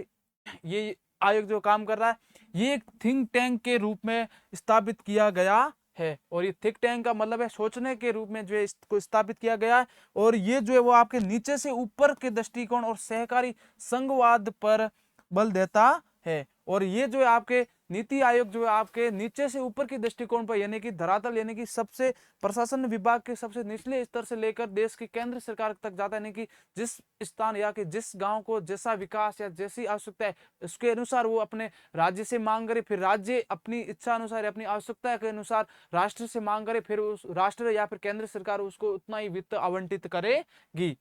ये आयोग जो काम कर रहा है, ये एक थिंक टैंक के रूप में स्थापित किया गया है, और ये थिंक टैंक का मतलब है सोचने के रूप में जो है इसको स्थापित किया गया है, और ये जो है वो आपके नीचे से ऊपर के दृष्टिकोण और सहकारी संघवाद पर बल देता है। और ये जो है आपके नीति आयोग जो है आपके नीचे से ऊपर के दृष्टिकोण पर, यानी कि धरातल, यानी कि सबसे प्रशासन विभाग के सबसे निचले स्तर से लेकर देश की केंद्र सरकार तक जाता है, यानी कि जिस स्थान या कि जिस गांव को जैसा विकास या जैसी आवश्यकता है उसके अनुसार वो अपने राज्य से मांग करे, फिर राज्य अपनी इच्छा अनुसार अपनी आवश्यकता के अनुसार राष्ट्र से मांग करे, फिर उस राष्ट्र या फिर केंद्र सरकार उसको उतना ही वित्त आवंटित करेगी।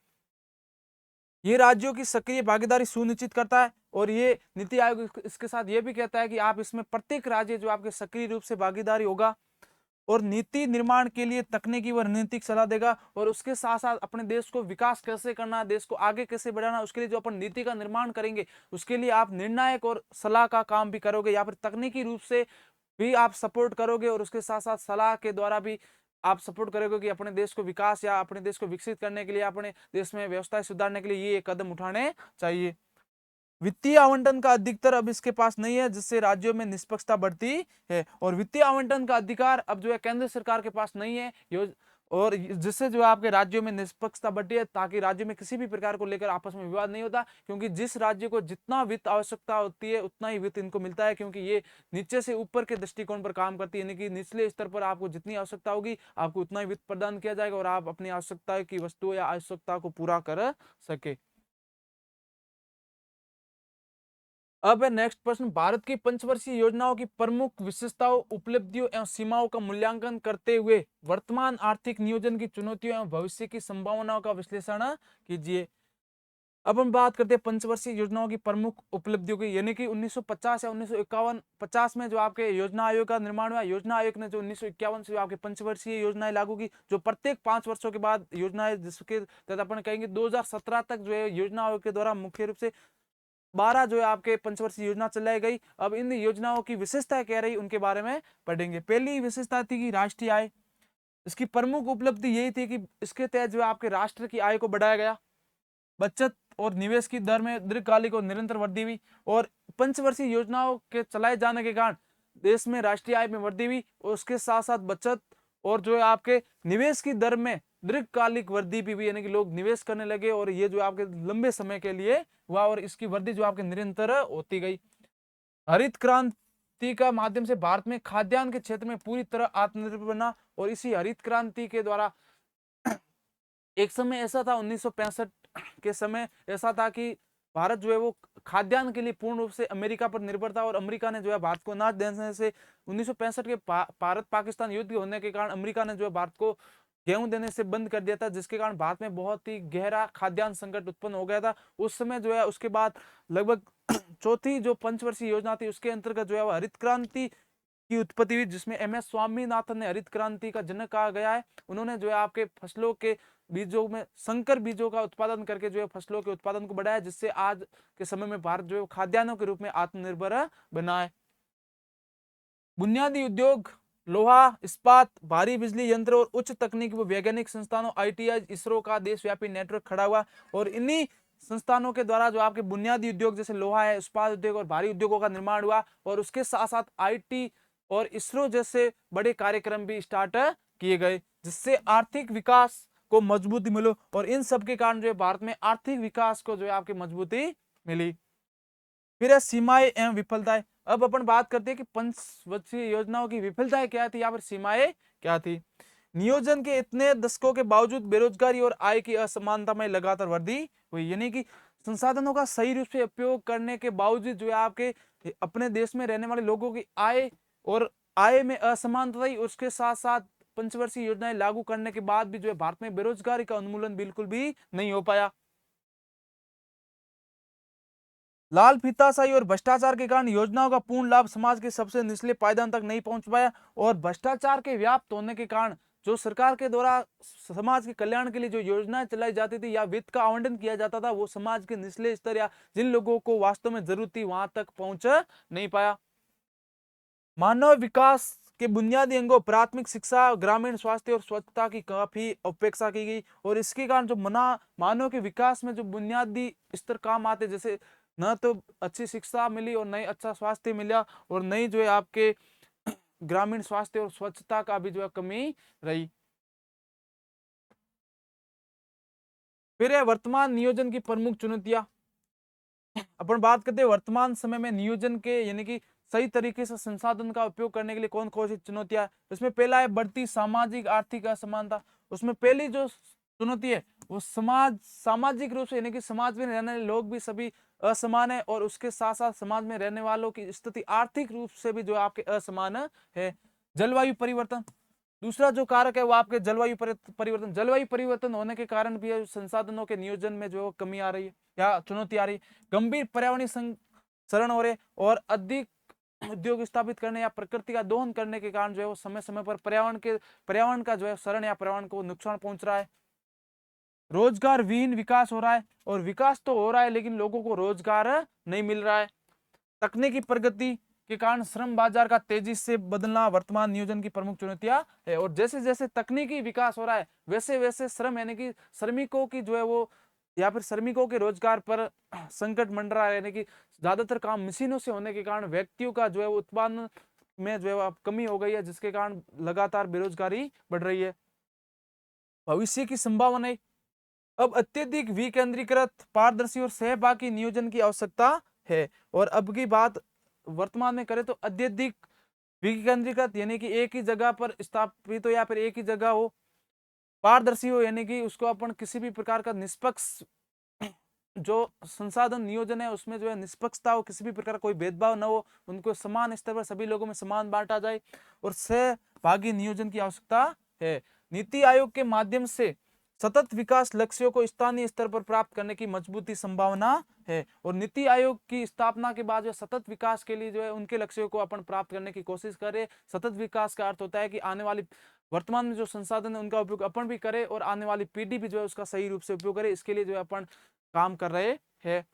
ये राज्यों की सक्रिय भागीदारी सुनिश्चित करता है, और ये नीति आयोग इसके साथ ये भी कहता है कि आप इसमें प्रत्येक राज्य जो आपके सक्रिय रूप से भागीदारी होगा और नीति निर्माण के लिए तकनीकी व रणनीतिक सलाह देगा, और उसके साथ साथ अपने देश को विकास कैसे करना है, देश को आगे कैसे बढ़ाना, उसके लिए जो अपन नीति का निर्माण करेंगे उसके लिए आप निर्णायक और सलाह का काम भी करोगे, या फिर तकनीकी रूप से भी आप सपोर्ट करोगे, और उसके साथ साथ सलाह के द्वारा भी आप सपोर्ट करोगे कि अपने देश को विकास या अपने देश को विकसित करने के लिए, अपने देश में व्यवस्था सुधारने के लिए ये कदम उठाने चाहिए। वित्तीय आवंटन का अधिकतर अब इसके पास नहीं है, जिससे राज्यों में निष्पक्षता बढ़ती है, और वित्तीय आवंटन का अधिकार अब जो है केंद्र सरकार के पास नहीं है, और जिससे जो है आपके राज्यों में निष्पक्षता बढ़ती है, ताकि राज्यों में किसी भी प्रकार को लेकर आपस में विवाद नहीं होता, क्योंकि जिस राज्य को जितना वित्त आवश्यकता होती है उतना ही वित्त इनको मिलता है, क्योंकि ये नीचे से ऊपर के दृष्टिकोण पर काम करती है, यानी कि निचले स्तर पर आपको जितनी आवश्यकता होगी आपको उतना ही वित्त प्रदान किया जाएगा, और आप अपनी आवश्यकता की वस्तु या आवश्यकता को पूरा कर सके। अब है नेक्स्ट प्रश्न, भारत की पंचवर्षीय योजनाओं की प्रमुख विशेषताओं, उपलब्धियों एवं सीमाओं का मूल्यांकन करते हुए वर्तमान आर्थिक नियोजन की चुनौतियों एवं भविष्य की संभावनाओं का विश्लेषण कीजिए। अब हम बात करते हैं पंचवर्षीय योजनाओं की प्रमुख उपलब्धियों की, यानी कि 1950 या 1951 50 में जो आपके योजना आयोग का निर्माण हुआ। योजना आयोग ने जो 1951 से जो आपके पंचवर्षीय योजनाएं लागू की, जो प्रत्येक 5 वर्षों के बाद योजनाएं, जिसके तहत अपन कहेंगे 2017 तक जो है योजना आयोग के द्वारा मुख्य रूप से 12 जो है आपके पंचवर्षीय योजना चलाई गई। अब इन योजनाओं की विशेषता क्या रही उनके बारे में पढ़ेंगे। पहली विशेषता थी कि राष्ट्रीय आय। इसकी प्रमुख उपलब्धि यही थी कि इसके तहत जो आपके राष्ट्र की आय को बढ़ाया गया, बचत और निवेश की दर में दीर्घकालिक और निरंतर वृद्धि हुई, और पंचवर्षीय योजनाओं के चलाए जाने के कारण देश में राष्ट्रीय आय में वृद्धि हुई, और उसके साथ साथ बचत और जो है आपके निवेश की दर में दीर्घकालिक वृद्धि भी हुई, यानी कि लोग निवेश करने लगे, और ये जो आपके लंबे समय के लिए हुआ, और इसकी वृद्धि जो आपके निरंतर होती गई। हरित क्रांति का माध्यम से भारत में खाद्यान्न के क्षेत्र में पूरी तरह आत्मनिर्भर बना, और इसी हरित क्रांति के द्वारा एक समय ऐसा था 1965 के समय ऐसा था कि भारत जो है वो खाद्यान्न के लिए पूर्ण रूप से अमेरिका पर निर्भर था, और अमेरिका ने जो है भारत को अनाज देने से 1965 के भारत पाकिस्तान युद्ध होने के कारण अमेरिका ने जो है भारत को गेहूं देने से बंद कर दिया था, जिसके कारण भारत में बहुत ही गहरा खाद्यान्न संकट उत्पन्न हो गया था उस समय जो है। उसके बाद लगभग चौथी जो पंचवर्षीय योजना थी उसके अंतर्गत जो है हरित क्रांति की उत्पत्ति हुई, जिसमें MS स्वामीनाथन ने हरित क्रांति का जनक कहा गया है। उन्होंने जो है आपके फसलों के बीजों में संकर बीजों का उत्पादन करके जो है फसलों के उत्पादन को बढ़ाया, जिससे आज के समय में भारत जो है खाद्यान्नों के रूप में आत्मनिर्भर बना है। बुनियादी उद्योग, लोहा, इस्पात, भारी बिजली यंत्र और उच्च तकनीकी व वैज्ञानिक संस्थानों ITI, इसरो का देशव्यापी नेटवर्क खड़ा हुआ, और इन्हीं संस्थानों के द्वारा जो आपके बुनियादी उद्योग जैसे लोहा है, इस्पात उद्योग और भारी उद्योगों का निर्माण हुआ, और उसके साथ साथ IT और इसरो जैसे बड़े कार्यक्रम भी स्टार्ट किए गए, जिससे आर्थिक विकास को मजबूती मिलो, और इन सब के कारण जो है भारत में आर्थिक विकास को जो है आपकी मजबूती मिली। फिर है सीमाएं एवं विफलताएं। अब अपन बात करते हैं कि पंचवर्षीय योजनाओं की विफलताएं क्या थी, या फिर सीमाएं क्या थी। नियोजन के इतने दशकों के बावजूद बेरोजगारी और आय की असमानता में लगातार वृद्धि हुई, यानी कि संसाधनों का सही रूप से उपयोग करने के बावजूद जो है आपके अपने देश में रहने वाले लोगों की आय और आय में असमानता रही। उसके साथ साथ पंचवर्षीय योजनाएं लागू करने के बाद भी जो है भारत में बेरोजगारी का उन्मूलन बिल्कुल भी नहीं हो पाया। लाल फीताशाही और भ्रष्टाचार के कारण योजनाओं का पूर्ण लाभ समाज के सबसे निचले पायदान तक नहीं पहुंच पाया, और भ्रष्टाचार के व्याप्त होने के कारण जो सरकार के द्वारा समाज के कल्याण के लिए जो योजनाएं चलाई जाती थी या वित्त का आवंटन किया जाता था, वो समाज के निचले स्तर या जिन लोगों को वास्तव में जरूरत थी वहां तक पहुंच नहीं पाया। मानव विकास के बुनियादी अंगों प्राथमिक शिक्षा, ग्रामीण स्वास्थ्य और स्वच्छता की काफी उपेक्षा की गई, और इसके कारण जो मानव के विकास में जो बुनियादी स्तर काम आते, जैसे न तो अच्छी शिक्षा मिली और नहीं अच्छा स्वास्थ्य मिला, और नहीं जो है आपके ग्रामीण स्वास्थ्य और स्वच्छता का भी जो है कमी रही। फिर है वर्तमान नियोजन की प्रमुख चुनौतियां। अपन बात करते हैं वर्तमान समय में नियोजन के यानी कि सही तरीके से संसाधन का उपयोग करने के लिए कौन कौन सी चुनौतियां है। इसमें पहला है बढ़ती सामाजिक आर्थिक असमानता। उसमें पहली जो चुनौती है वो सामाजिक रूप से यानी कि समाज में रहने वाले लोग भी सभी असमान है, और उसके साथ साथ समाज में रहने वालों की स्थिति आर्थिक रूप से भी जो आपके असमान है। जलवायु परिवर्तन दूसरा जो कारक है वो आपके जलवायु परिवर्तन होने के कारण भी संसाधनों के नियोजन में जो कमी आ रही है या चुनौती आ रही है। गंभीर पर्यावरणीय संरक्षण हो रहे, और अधिक उद्योग स्थापित करने या प्रकृति का दोहन करने के कारण जो है वो समय समय पर पर्यावरण का जो है शरण या पर्यावरण को नुकसान पहुंच रहा है। रोजगार विहीन विकास हो रहा है, और विकास तो हो रहा है लेकिन लोगों को रोजगार नहीं मिल रहा है। तकनीकी प्रगति के कारण श्रम बाजार का तेजी से बदलना वर्तमान नियोजन की प्रमुख चुनौतियां है, और जैसे जैसे तकनीकी विकास हो रहा है वैसे वैसे श्रम यानी कि श्रमिकों की जो है वो या फिर श्रमिकों के रोजगार पर संकट मंडरा है, यानी कि ज्यादातर काम मशीनों से होने के कारण व्यक्तियों का जो है वो उत्पादन में जो है कमी हो गई है, जिसके कारण लगातार बेरोजगारी बढ़ रही है। भविष्य की संभावना, अब अत्यधिक विकेंद्रीकृत पारदर्शी और सहभागी नियोजन की आवश्यकता है। और अब की बात वर्तमान में करें तो अत्यधिक विकेंद्रीकृत यानी कि एक ही जगह पर स्थापित हो या फिर एक ही जगह हो, पारदर्शी हो यानी कि उसको अपन किसी भी प्रकार का निष्पक्ष जो संसाधन नियोजन है उसमें जो है निष्पक्षता हो, किसी भी प्रकार का कोई भेदभाव न हो, उनको समान स्तर पर सभी लोगों में समान बांटा जाए, और सहभागी नियोजन की आवश्यकता है। नीति आयोग के माध्यम से सतत विकास लक्ष्यों को स्थानीय स्तर पर प्राप्त करने की मजबूती संभावना है, और नीति आयोग की स्थापना के बाद जो सतत विकास के लिए जो है उनके लक्ष्यों को अपन प्राप्त करने की कोशिश करें। सतत विकास का अर्थ होता है कि आने वाली वर्तमान में जो संसाधन है उनका उपयोग अपन भी करें, और आने वाली पीढ़ी भी जो है उसका सही रूप से उपयोग करे, इसके लिए जो है अपन काम कर रहे हैं।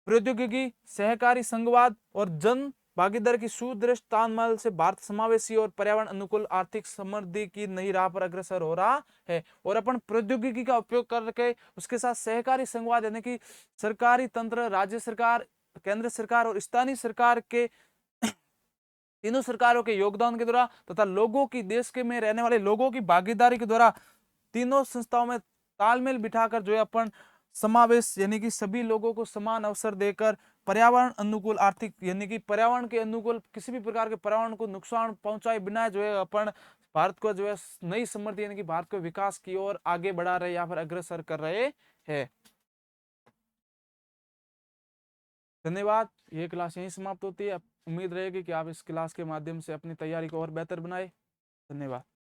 प्रौद्योगिकी, सहकारी संघवाद और जन भागीदारी की सुदृढ़ तालमेल से भारत समावेशी और पर्यावरण अनुकूल आर्थिक समृद्धि की नई राह पर अग्रसर हो रहा है। और अपन प्रौद्योगिकी का उपयोग करके उसके साथ सहकारी संघवाद यानी कि सरकारी तंत्र, राज्य सरकार, केंद्र सरकार और स्थानीय सरकार के तीनों सरकारों के योगदान के द्वारा तथा लोगों की देश के में रहने वाले लोगों की भागीदारी के द्वारा तीनों संस्थाओं में तालमेल बिठाकर जो है अपन समावेश यानी कि सभी लोगों को समान अवसर देकर पर्यावरण अनुकूल आर्थिक यानी कि पर्यावरण के अनुकूल किसी भी प्रकार के पर्यावरण को नुकसान पहुंचाए बिना जो है अपन भारत को जो है नई समृद्धि यानी कि भारत को विकास की ओर आगे बढ़ा रहे या फिर अग्रसर कर रहे हैं। धन्यवाद। ये क्लास यहीं समाप्त होती है। उम्मीद रहेगी कि आप इस क्लास के माध्यम से अपनी तैयारी को और बेहतर बनाए। धन्यवाद।